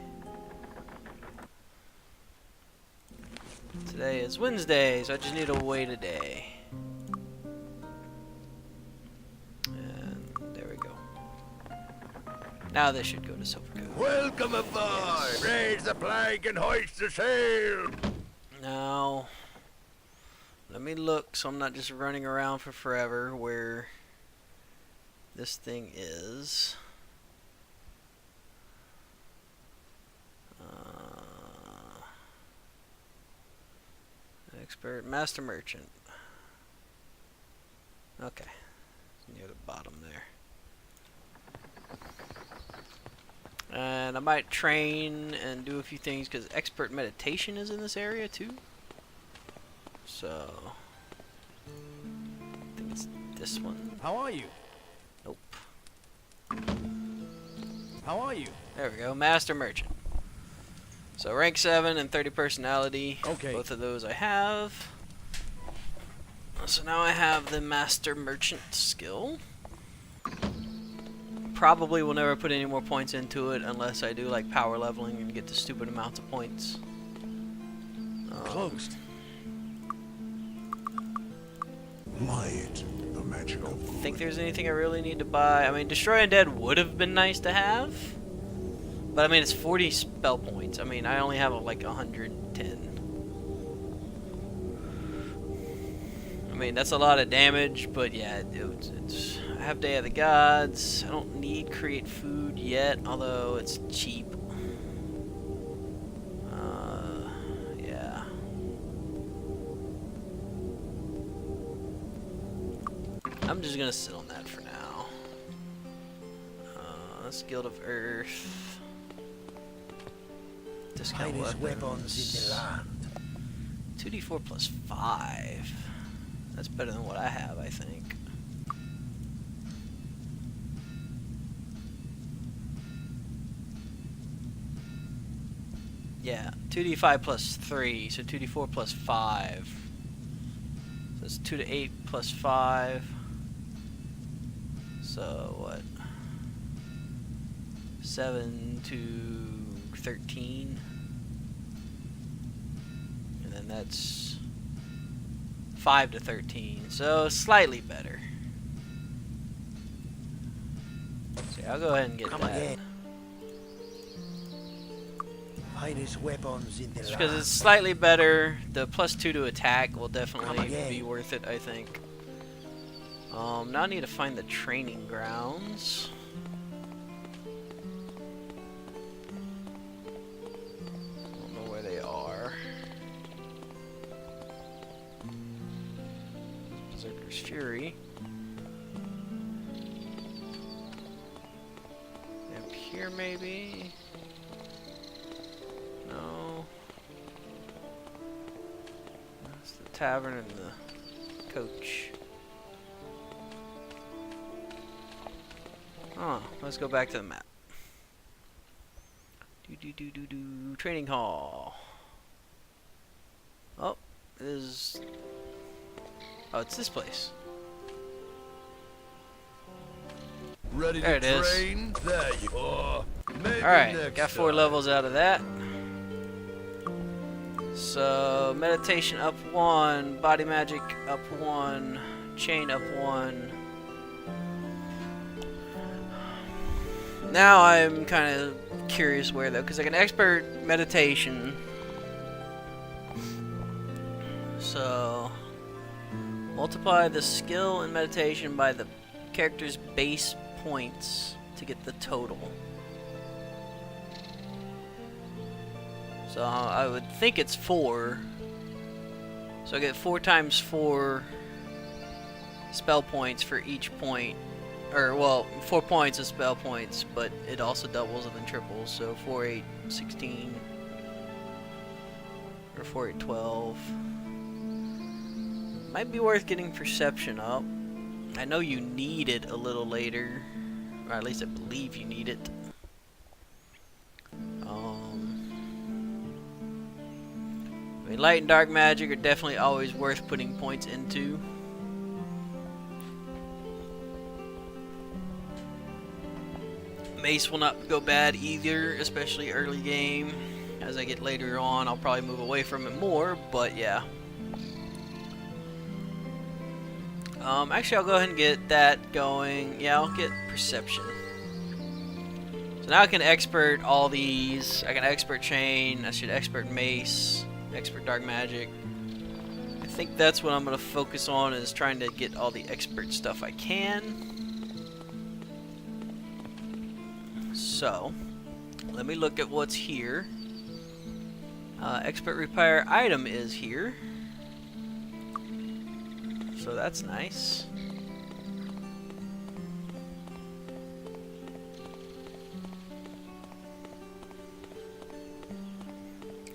Today is Wednesday, so I just need to wait a day. And there we go. Now this should go to Silver Cove. Welcome aboard! Yes. Raise the flag and hoist the sail! Now, let me look so I'm not just running around for forever where this thing is. Expert Master Merchant. Okay. It's near the bottom there. And I might train and do a few things because Expert Meditation is in this area too. So I think it's this one. How are you? Nope. How are you? There we go. Master Merchant. So rank 7 and 30 personality. Okay. Both of those I have. So now I have the Master Merchant skill. Probably will never put any more points into it unless I do like power leveling and get the stupid amounts of points. Closed. Light, the magical I think there's anything I really need to buy. I mean, Destroy Undead would have been nice to have. But I mean, it's 40 spell points. I mean, I only have like 110. I mean, that's a lot of damage, but yeah, it's I have Day of the Gods. I don't need Create Food yet, although it's cheap. Yeah. I'm just gonna sit on that for now. Guild of Earth. Discount weapons in the land. 2d4 plus 5. That's better than what I have, I think. Yeah, 2d5 plus 3, so 2d4 plus 5. So it's 2 to 8 plus 5. So what? 7 to 13. And then that's 5 to 13. So slightly better. So yeah, I'll go ahead and get Come that. again. Finest weapons in the Just because land. it's slightly better, the +2 to attack will Come definitely again. be worth it, I think. Now I need to find the training grounds. I don't know where they are. Berserker's Fury. Up here, maybe? No. That's the tavern and the coach. Oh, let's go back to the map. Training hall. Oh, is. Oh, it's this place. Ready There to it is. train? There you are. Maybe Alright, next got 4 time. levels out of that. So, meditation up 1, body magic up 1, chain up 1. Now I'm kind of curious where though, because I can expert meditation. So, multiply the skill in meditation by the character's base points to get the total. So I would think it's 4. So I get 4 times 4 spell points for each point. Or, well, 4 points of spell points, but it also doubles and then triples. So 4, 8, 16. Or 4, 8, 12. Might be worth getting perception up. I know you need it a little later. Or at least I believe you need it. I mean, light and dark magic are definitely always worth putting points into. Mace will not go bad either, especially early game. As I get later on, I'll probably move away from it more, but yeah. Actually, I'll go ahead and get that going. Yeah, I'll get perception. So now I can expert all these. I can expert chain. I should expert mace. Expert dark magic. I think that's what I'm going to focus on, is trying to get all the expert stuff I can. So, let me look at what's here. Expert repair item is here. So that's nice.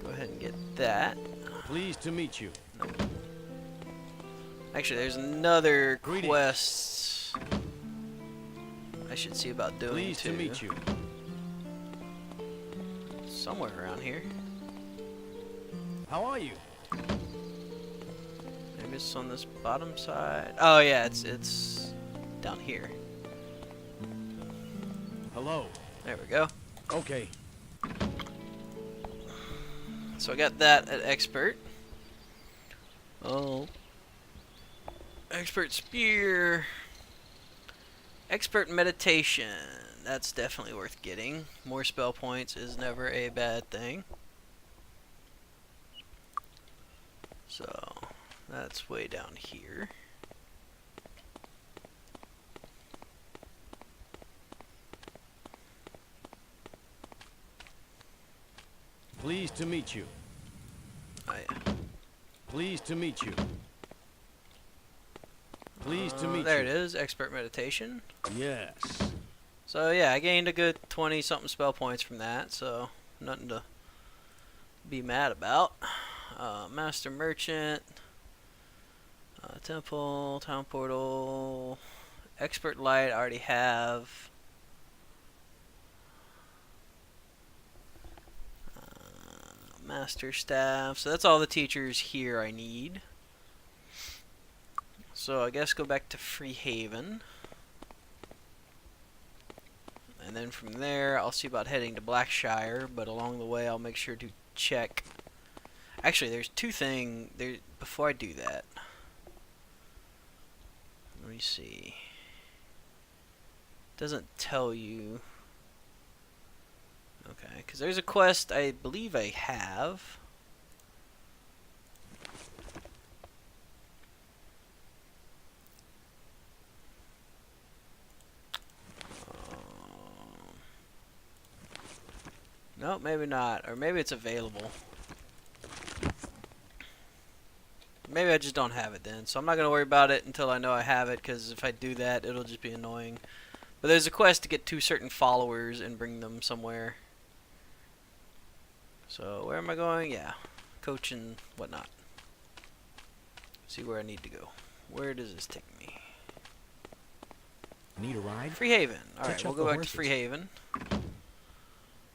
Go ahead and get that. Pleased to meet you. Actually, there's another Greetings. quest I should see about doing Pleased too. to meet you. Somewhere around here. How are you? Maybe it's on this bottom side. Oh yeah, it's down here. Hello. There we go. Okay. So I got that at expert. Oh. Expert spear. Expert meditation. That's definitely worth getting. More spell points is never a bad thing. So that's way down here. Pleased to meet you. Oh yeah. Pleased to meet you. Pleased to meet there you. it is, expert meditation. Yes. So yeah, I gained a good 20 something spell points from that, so nothing to be mad about. Master Merchant, Temple, Town Portal, Expert Light I already have. Master staff. So that's all the teachers here I need. So I guess go back to Freehaven. And then from there, I'll see about heading to Blackshire, but along the way, I'll make sure to check. Actually, there's two things there before I do that. Let me see. Doesn't tell you. Okay, because there's a quest I believe I have. No, maybe not. Or maybe it's available. Maybe I just don't have it then. So I'm not going to worry about it until I know I have it, because if I do that, it'll just be annoying. But there's a quest to get 2 certain followers and bring them somewhere. So where am I going? Yeah. Coach and whatnot. See where I need to go. Where does this take me? Need a ride? Freehaven. Alright, Catch we'll up go the back to horses. Freehaven.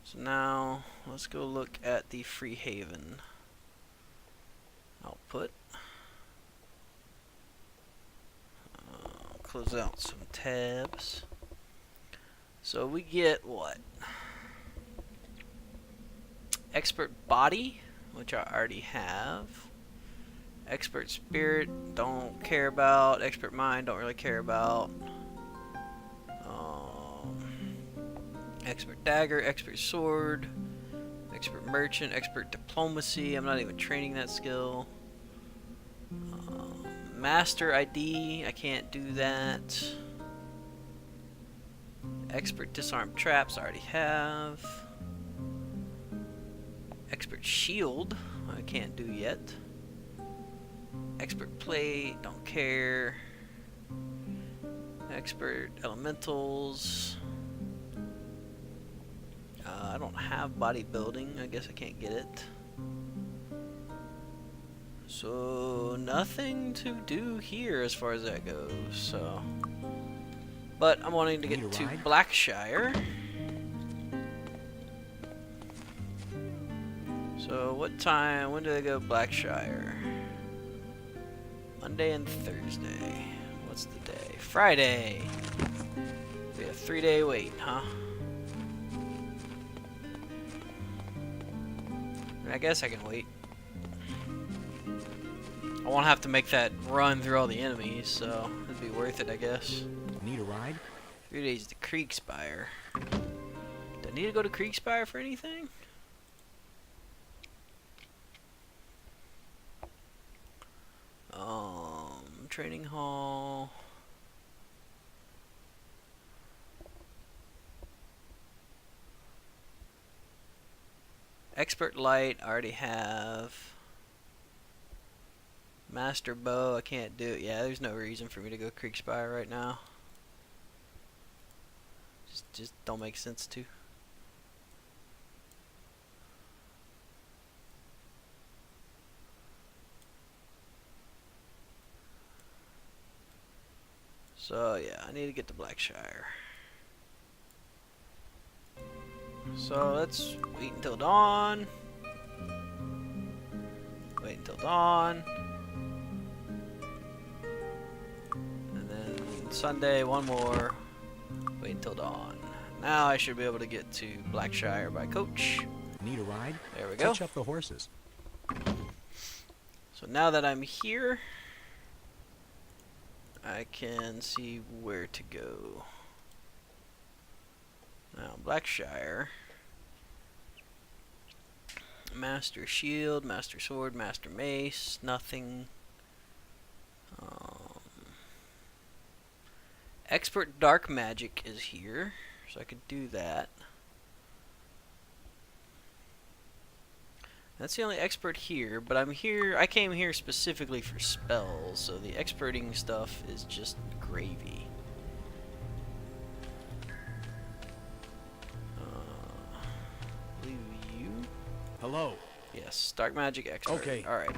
So now, let's go look at the Freehaven output. Close out some tabs. So we get what? Expert Body, which I already have. Expert Spirit, don't care about. Expert Mind, don't really care about. Expert Dagger, Expert Sword, Expert Merchant, Expert Diplomacy. I'm not even training that skill. Master ID, I can't do that. Expert Disarm Traps, I already have. Expert Shield, I can't do yet. Expert Plate, don't care. Expert Elementals. I don't have bodybuilding. I guess I can't get it. So nothing to do here as far as that goes. So, but I'm wanting to get to Blackshire. So what time? When do they go Blackshire? Monday and Thursday. What's the day? Friday. Be a 3-day wait, huh? I guess I can wait. I won't have to make that run through all the enemies, so it'd be worth it, I guess. Need a ride? 3 days to Kriegspire. Do I need to go to Kriegspire for anything? Training hall. Expert Light, I already have. Master Bow, I can't do it. Yeah, there's no reason for me to go Kriegspire right now. Just don't make sense to. So yeah, I need to get to Blackshire. So let's wait until dawn. Wait until dawn. And then Sunday, one more. Wait until dawn. Now I should be able to get to Blackshire by coach. Need a ride? There we go. Catch up the horses. So now that I'm here, I can see where to go. Now, Blackshire. Master Shield, Master Sword, Master Mace, nothing. Expert Dark Magic is here, so I could do that. That's the only expert here, but I'm here. I came here specifically for spells, so the experting stuff is just gravy. Leave you. Hello. Yes, Dark Magic expert. Okay. All right.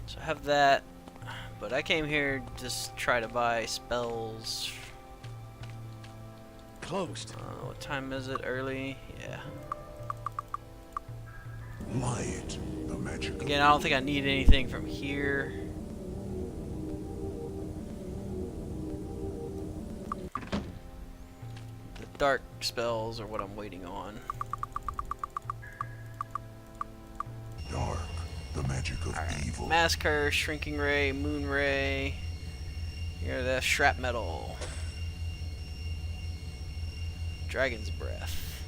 So I have that, but I came here just try to buy spells. Closed. What time is it? Early? Yeah. Quiet the magic Again, I don't think I need anything from here. The dark spells are what I'm waiting on. dark, the magic of evil. Mass Curse, Shrinking Ray, Moon Ray. Here, the Shrapmetal. Dragon's Breath.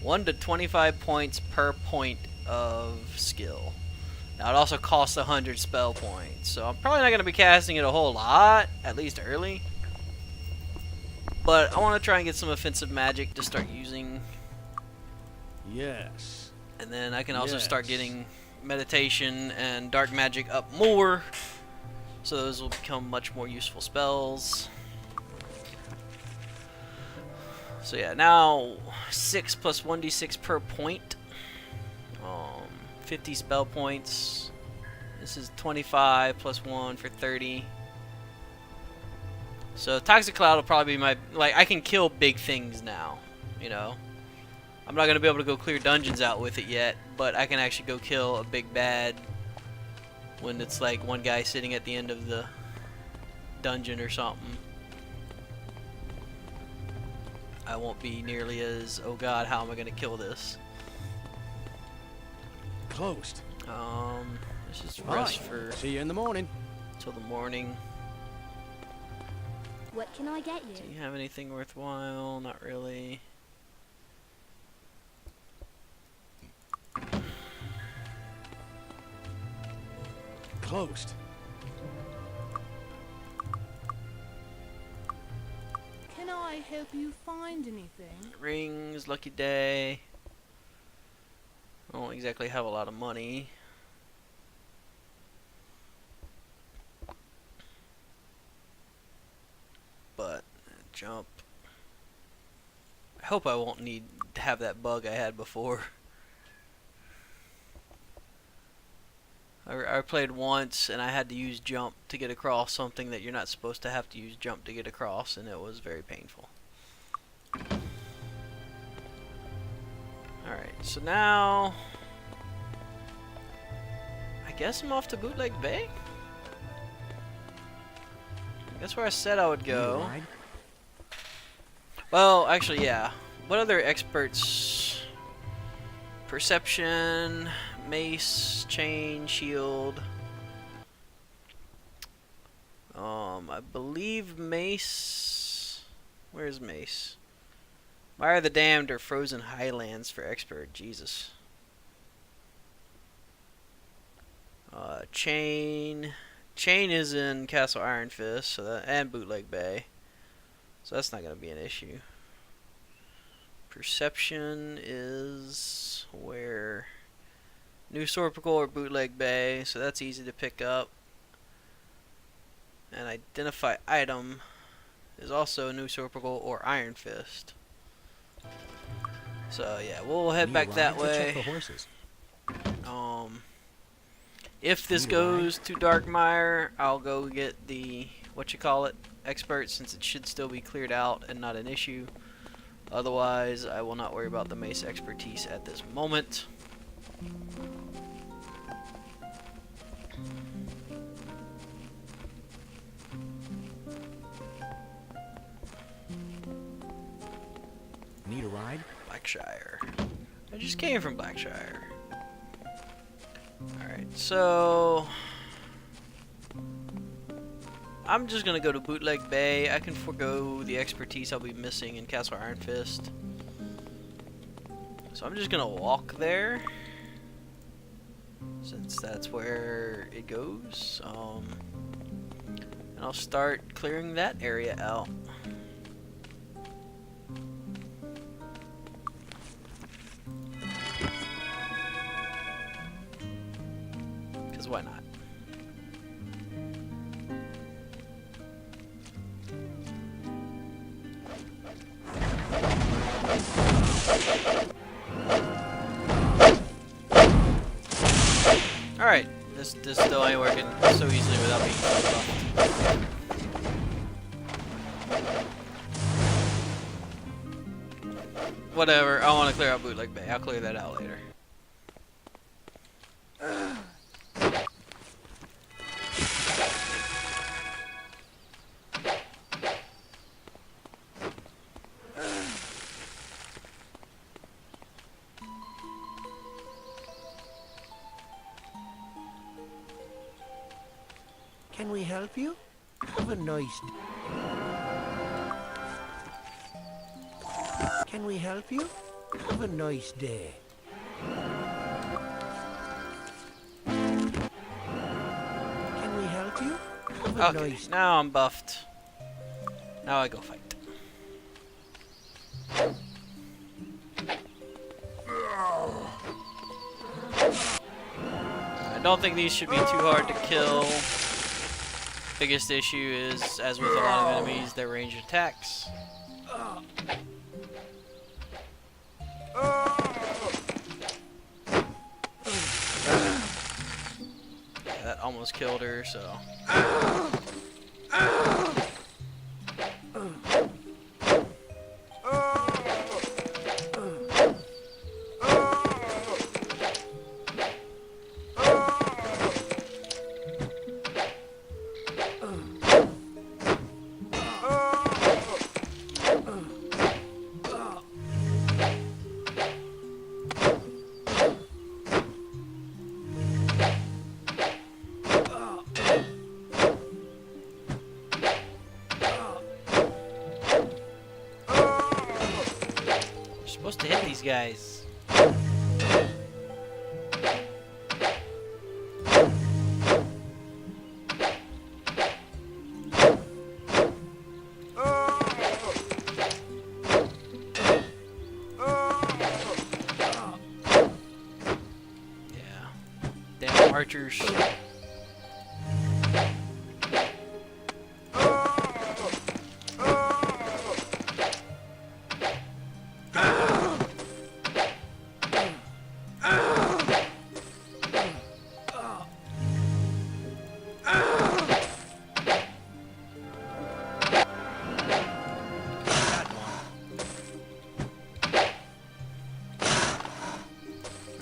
1 to 25 points per point of skill. Now, it also costs 100 spell points, so I'm probably not going to be casting it a whole lot, at least early. But I want to try and get some offensive magic to start using. Yes. And then I can also Yes. start getting meditation and dark magic up more. So those will become much more useful spells. So yeah, now 6 plus 1d6 per point. 50 spell points. This is 25 plus 1 for 30. So Toxic Cloud will probably be my... Like, I can kill big things now, you know. I'm not going to be able to go clear dungeons out with it yet, but I can actually go kill a big bad when it's like one guy sitting at the end of the dungeon or something. I won't be nearly as, oh god, how am I going to kill this? Closed. This is All rest right. for See you in the morning. till the morning. What can I get Do you? you have anything worthwhile? Not really. Closed. Can I help you find anything? Rings, lucky day. I don't exactly have a lot of money. But jump. I hope I won't need to have that bug I had before. I played once and I had to use jump to get across something that you're not supposed to have to use jump to get across, and it was very painful. Alright, so now I guess I'm off to Bootleg Bay? That's where I said I would go. Ride? Well, actually, yeah. What other experts? Perception, mace, chain, shield. I believe mace. Where's mace? Fire of the Damned or Frozen Highlands for expert. Jesus. Chain. Chain is in Castle Iron Fist, so that, and Bootleg Bay. So that's not going to be an issue. Perception is where New Sorpical or Bootleg Bay, so that's easy to pick up. And identify item is also New Sorpical or Iron Fist. So yeah, we'll head Need back a that ride to check way. the horses. If this Need a ride? goes to Darkmire, I'll go get the expert, since it should still be cleared out and not an issue. Otherwise, I will not worry about the mace expertise at this moment. Need a ride? Blackshire. I just came from Blackshire. Alright, so I'm just gonna go to Bootleg Bay. I can forego the expertise I'll be missing in Castle Iron Fist. So I'm just gonna walk there, since that's where it goes. And I'll start clearing that area out. Because why not? Alright, this still ain't working so easily without being fucked up. Whatever, I want to clear out Bootleg Bay. I'll clear that out later. Can we help you? Have a nice... Can we help you? Have a nice day. Can we help you? Have a Okay, nice... now I'm buffed. Now I go fight. I don't think these should be too hard to kill. Biggest issue is, as with a lot of enemies, their ranged attacks. Yeah, that almost killed her, so. Supposed to hit these guys. Yeah. Damn archers.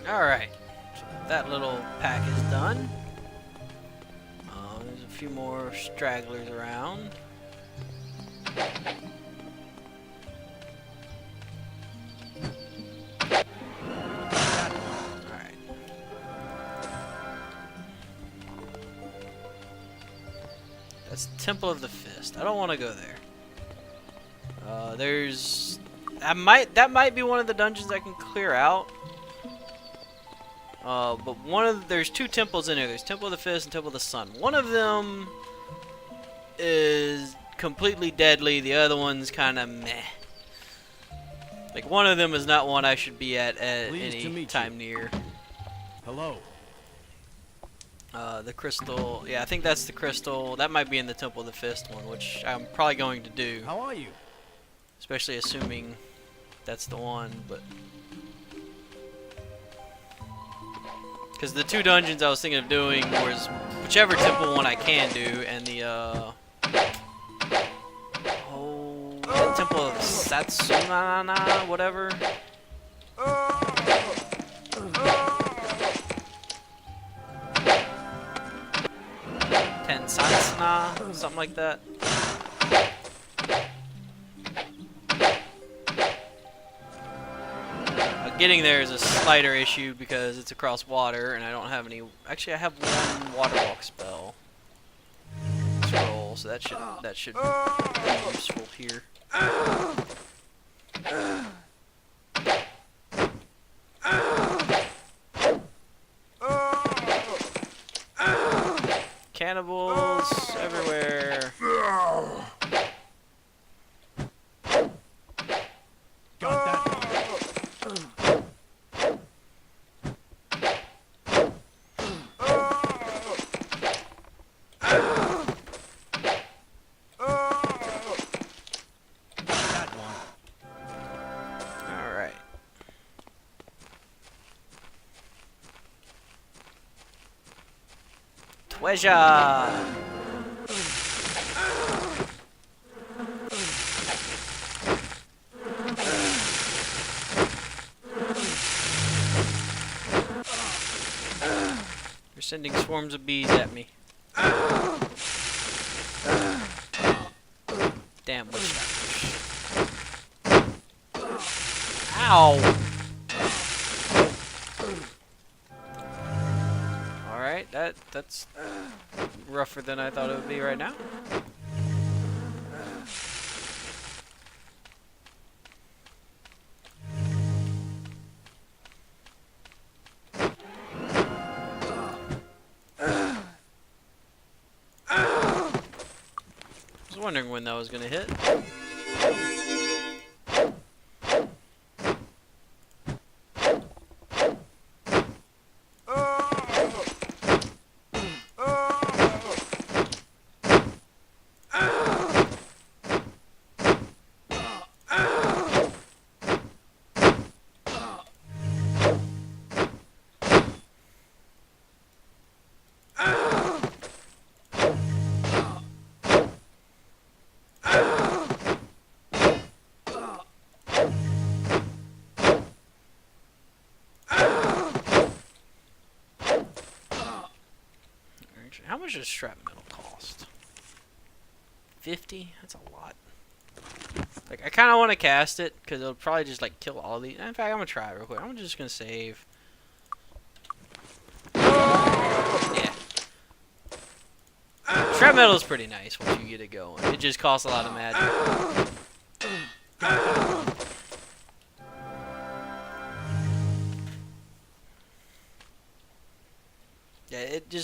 Alright, so that little pack is done. There's a few more stragglers around. Alright. That's Temple of the Fist. I don't want to go there. That might be one of the dungeons I can clear out. But there's two temples in here. There's Temple of the Fist and Temple of the Sun. One of them is completely deadly. The other one's kind of meh. Like, one of them is not one I should be at any time near. Hello. The crystal. Yeah, I think that's the crystal. That might be in the Temple of the Fist one, which I'm probably going to do. How are you? Especially assuming that's the one, but... Because the two dungeons I was thinking of doing was whichever temple one I can do, and the the Temple of Satsunana, whatever. Tensatsuna, something like that. Getting there is a slighter issue because it's across water, and I don't have any. Actually, I have one water walk spell scroll, so that should be useful here. Cannibals everywhere. Got that one. Treasure! They're sending swarms of bees at me. Damn, witch doctors. Ow! Alright, that's rougher than I thought it would be right now. I was wondering when that was gonna hit. How much does shrapnel cost? 50? That's a lot. Like, I kind of want to cast it, because it'll probably just, like, kill all these. In fact, I'm going to try it real quick. I'm just going to save. Yeah. Shrapnel is pretty nice once you get it going. It just costs a lot of magic. Yeah, it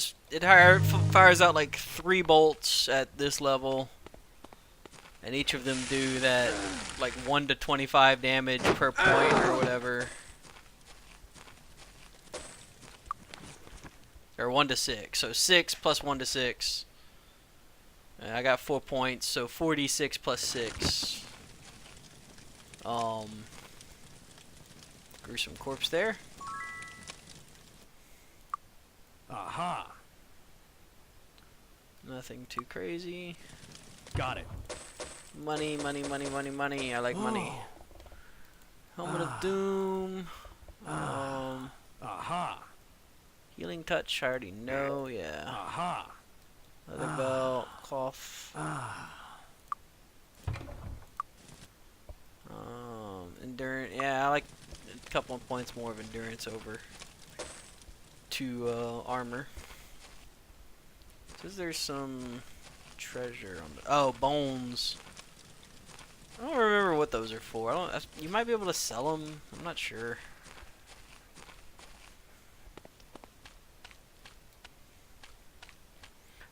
fires out like 3 bolts at this level, and each of them do that like 1 to 25 damage per point or whatever, or 1 to 6. So 6 plus 1 to 6. And I got 4 points, so 46 plus 6. Gruesome corpse there. Aha! Nothing too crazy. Got it. Money, money, money, money, money. I like money. Helmet of Doom. Aha! Healing touch. I already know. Yeah. Aha! Leather belt. Cloth. Endurance. Yeah, I like a couple of points more of endurance over 2 armor. Says there's some treasure on the. Oh, bones. I don't remember what those are for. You might be able to sell them. I'm not sure.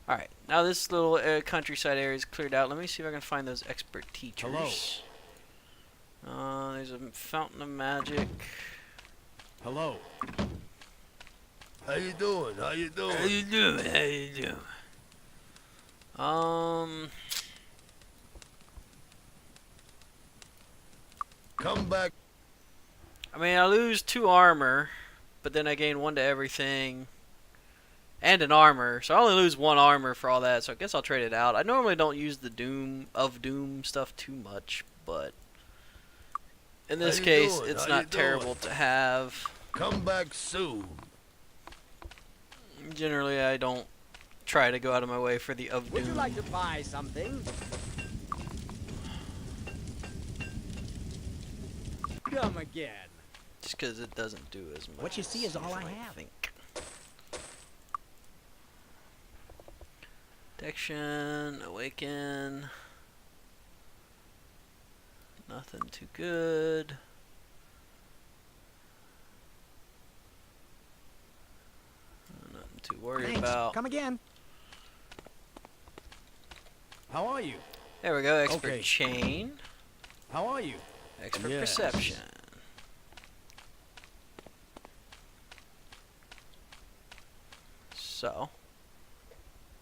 Alright, now this little countryside area is cleared out. Let me see if I can find those expert teachers. Hello. There's a fountain of magic. Hello. How you doing? How you doing? How you doing? How you doing? Come back. I mean, I lose 2 armor, but then I gain 1 to everything. And an armor, so I only lose 1 armor for all that, so I guess I'll trade it out. I normally don't use the Doom stuff too much, but in this case, it's not terrible to have. Come back soon. Generally, I don't try to go out of my way for the of Doom. Would you like to buy something? Come again. Just because it doesn't do as much. What you see is all I might have. think. Protection, awaken. Nothing too good. Nothing to worry Thanks. about. Come again. How are you? There we go. Expert Okay. chain. How are you? Expert Yes. perception. So,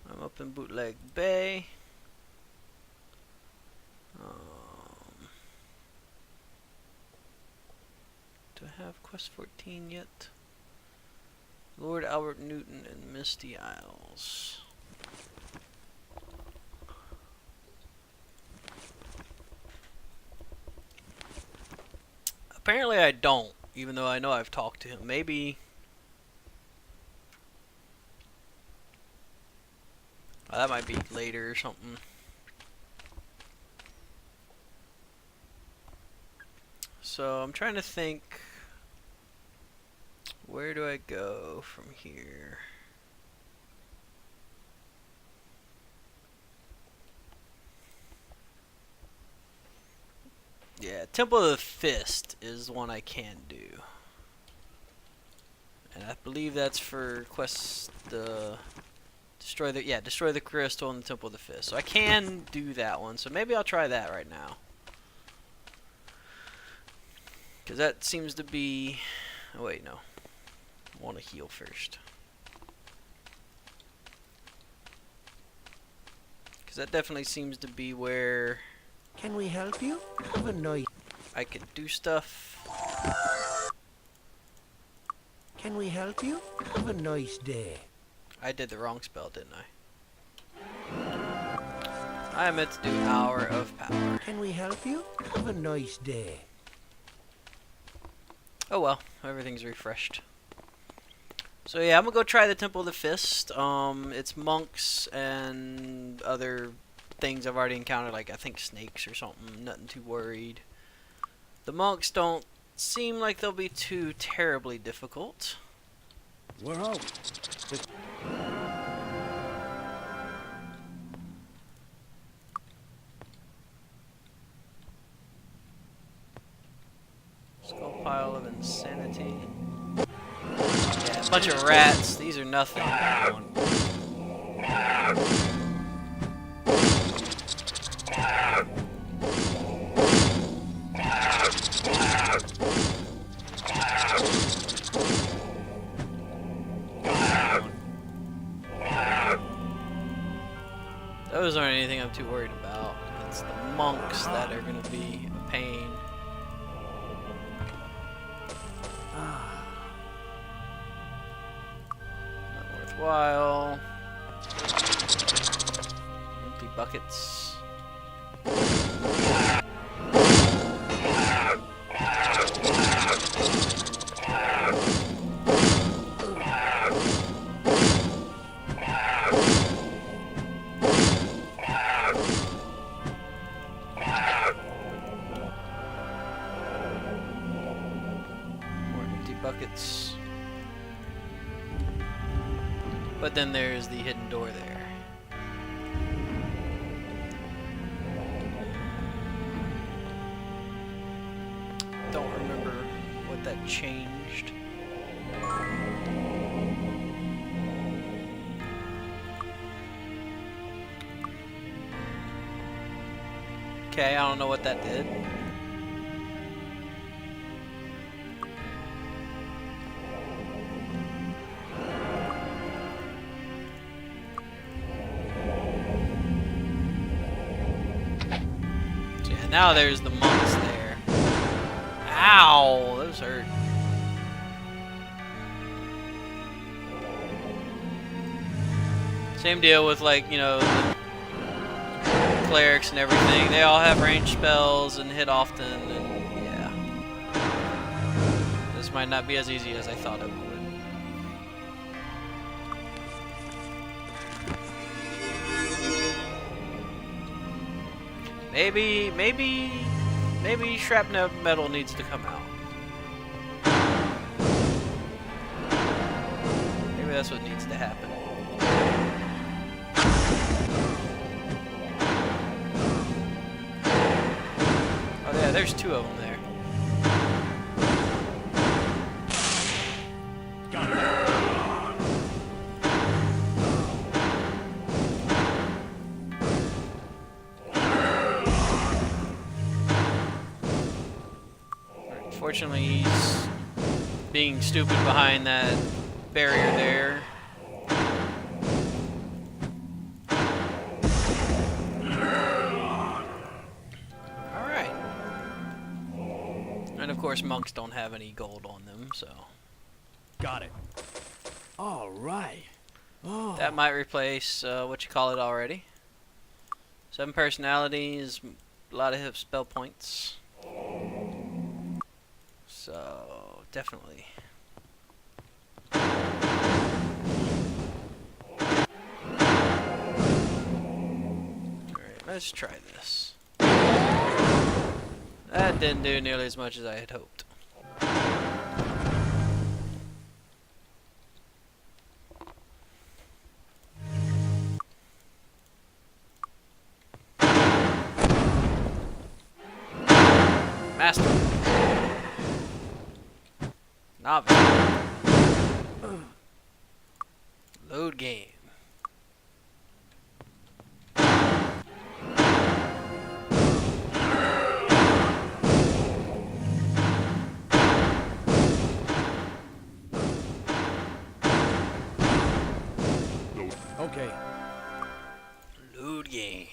I'm up in Bootleg Bay. Do I have Quest 14 yet? Lord Albert Newton and Misty Isles. Apparently I don't, even though I know I've talked to him. Maybe That might be later or something. So I'm trying to think, where do I go from here? Yeah, Temple of the Fist is one I can do. And I believe that's for quest destroy the crystal in the Temple of the Fist. So I can do that one. So maybe I'll try that right now. Cuz that seems to be oh wait, no. I want to heal first. Cuz that definitely seems to be where Can we help you? Have a nice. I could do stuff. Can we help you? Have a nice day. I did the wrong spell, didn't I? I meant to do Hour of Power. Can we help you? Have a nice day. Oh well, everything's refreshed. So yeah, I'm gonna go try the Temple of the Fist. It's monks and other things I've already encountered, like I think snakes or something. Nothing too worried. The monks don't seem like they'll be too terribly difficult. We're home. Skull pile of insanity. Yeah, a bunch of rats. These are nothing. Those aren't anything I'm too worried about. It's the monks that are going to be a pain. Not worthwhile. Empty buckets. Buckets. But then there's the hidden door there. Don't remember what that changed. Okay, I don't know what that did. Now there's the monks there. Ow! Those hurt. Same deal with, like, you know, the clerics and everything. They all have ranged spells and hit often, and yeah. This might not be as easy as I thought it would. Maybe shrapnel metal needs to come out. Maybe that's what needs to happen. Oh yeah, there's two of them there. Unfortunately, he's being stupid behind that barrier there. Alright. And of course, monks don't have any gold on them, so. Got it. All right. Oh. That might replace what you call it already. 7 personalities, a lot of hit spell points. So, definitely. Let's try this. That didn't do nearly as much as I had hoped. Master. Novice. Load game. Okay. Load game.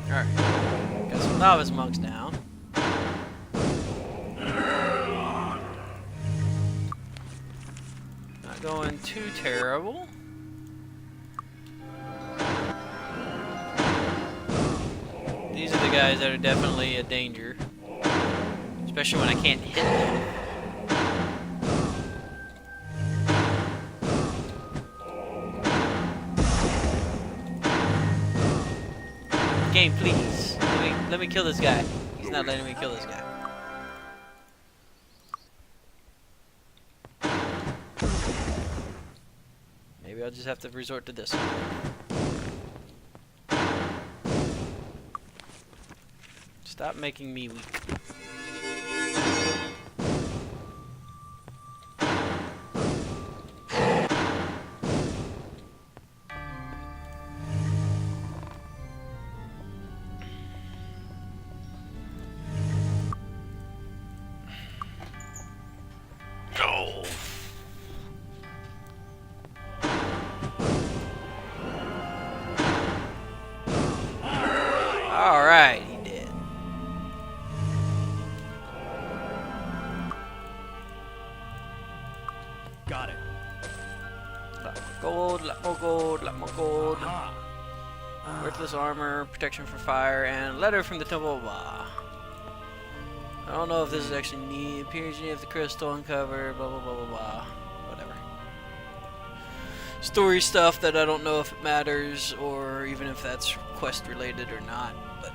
Alright. Got some novice monks down. Not going too terrible. These are the guys that are definitely a danger. Especially when I can't hit them. Game, please. Let me kill this guy. He's not letting me kill this guy. Maybe I'll just have to resort to this one. Stop making me weak. No. All right, he did. Got it. Lot more gold, lot more gold, lot more gold. Worthless armor, protection from fire, and letter from the Temple of Ba. I don't know if this is actually neat. Appears you have the crystal uncovered, blah blah blah blah blah. Whatever. Story stuff that I don't know if it matters or even if that's quest related or not, but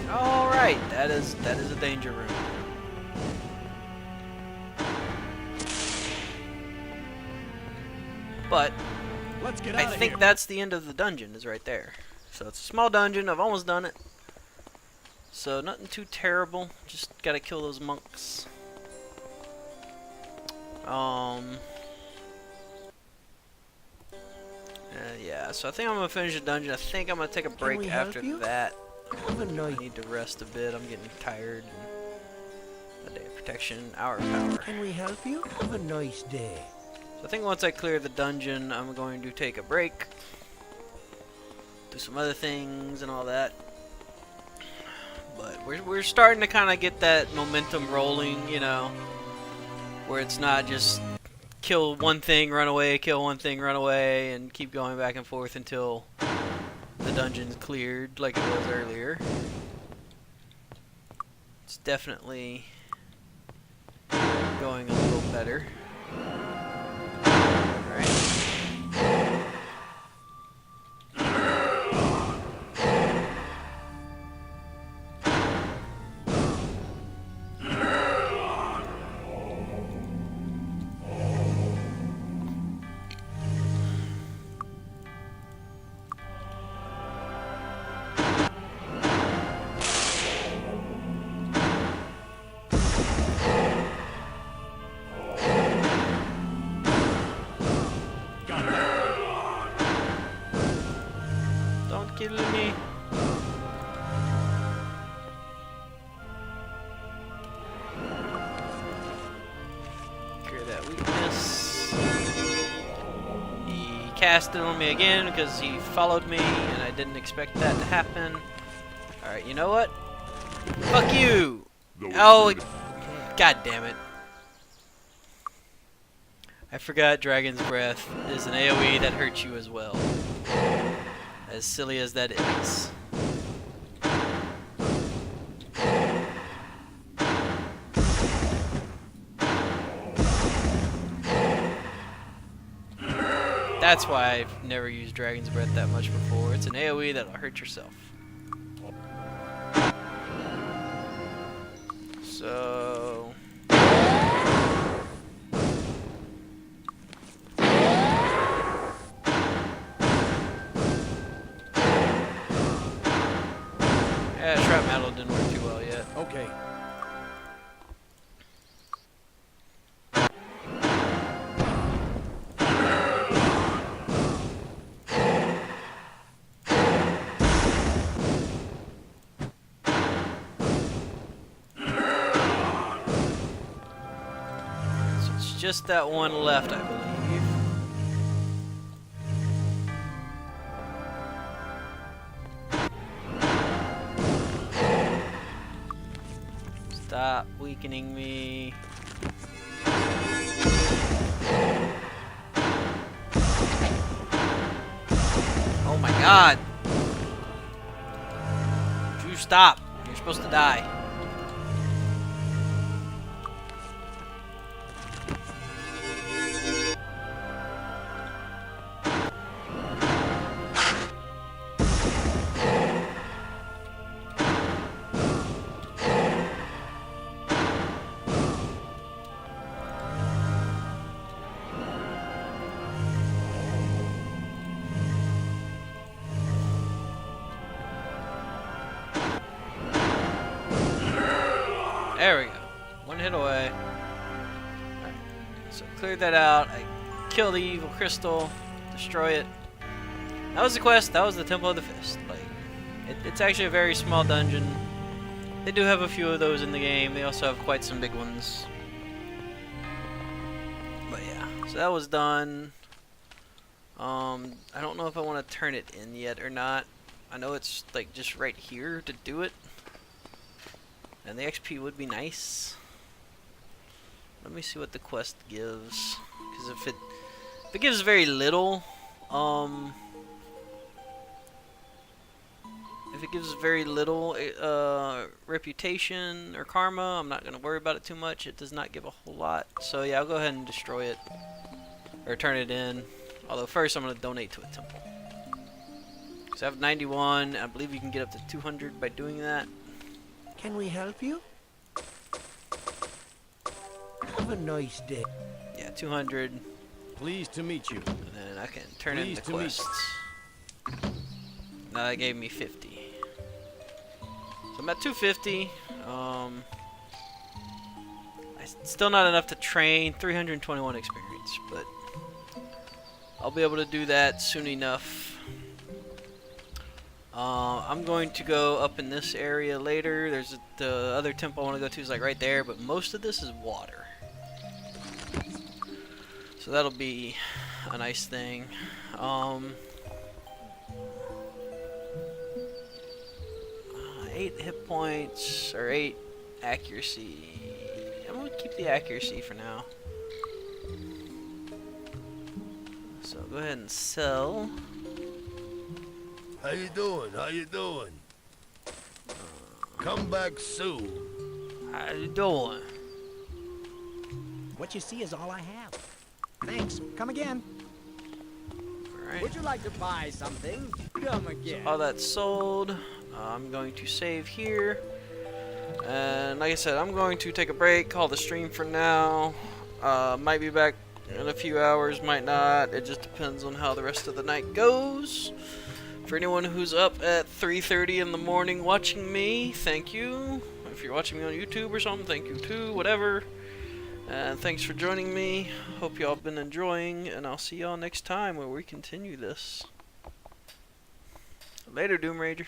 alright, that is a danger room. But Let's get I out of think here. that's the end of the dungeon, is right there. So it's a small dungeon, I've almost done it. So nothing too terrible, just gotta kill those monks. Yeah, so I think I'm gonna finish the dungeon. I think I'm gonna take a break we after help you? that. Have a I night. need to rest a bit, I'm getting tired. A day of protection, hour of power. Can we help you? Have a nice day. So I think once I clear the dungeon, I'm going to take a break. Do some other things and all that. But we're starting to kind of get that momentum rolling, you know, where it's not just kill one thing, run away, kill one thing, run away, and keep going back and forth until the dungeon's cleared like it was earlier. It's definitely going a little better. Alright. Don't kill me. Clear that weakness. He cast it on me again because he followed me and I didn't expect that to happen. Alright, you know what? Fuck you! Oh, god damn it. I forgot Dragon's Breath is an AoE that hurts you as well. As silly as that is. That's why I've never used Dragon's Breath that much before. It's an AoE that'll hurt yourself. So... yeah, Shrap Metal didn't work too well yet. Okay. So it's just that one left, I believe. Stop weakening me. Oh my god! Would you stop? You're supposed to die. There we go. One hit away. Alright. So cleared that out. I killed the evil crystal. Destroy it. That was the quest. That was the Temple of the Fist. Like, it's actually a very small dungeon. They do have a few of those in the game. They also have quite some big ones. But yeah. So that was done. I don't know if I want to turn it in yet or not. I know it's like just right here to do it. And the XP would be nice. Let me see what the quest gives. Because if it gives very little, if it gives very little reputation or karma, I'm not going to worry about it too much. It does not give a whole lot. So yeah, I'll go ahead and destroy it. Or turn it in. Although first I'm going to donate to a temple. So I have 91. I believe you can get up to 200 by doing that. Can we help you? Have a nice day. Yeah, 200. Pleased to meet you. And then I can turn in the quests. Now that gave me 50. So I'm at 250. Still not enough to train. 321 experience, but I'll be able to do that soon enough. I'm going to go up in this area later. There's the other temple I want to go to is like right there, but most of this is water. So that'll be a nice thing. 8 hit points, or 8 accuracy. I'm going to keep the accuracy for now. So go ahead and sell. How you doing? How you doing? Come back soon. How you doing? What you see is all I have. Thanks. Come again. Alright. Would you like to buy something? Come again. All that's sold. I'm going to save here. And like I said, I'm going to take a break, call the stream for now. Might be back in a few hours, might not. It just depends on how the rest of the night goes. For anyone who's up at 3:30 in the morning watching me, thank you. If you're watching me on YouTube or something, thank you too, whatever. And thanks for joining me. Hope y'all been enjoying, and I'll see y'all next time where we continue this. Later, Doom Rager.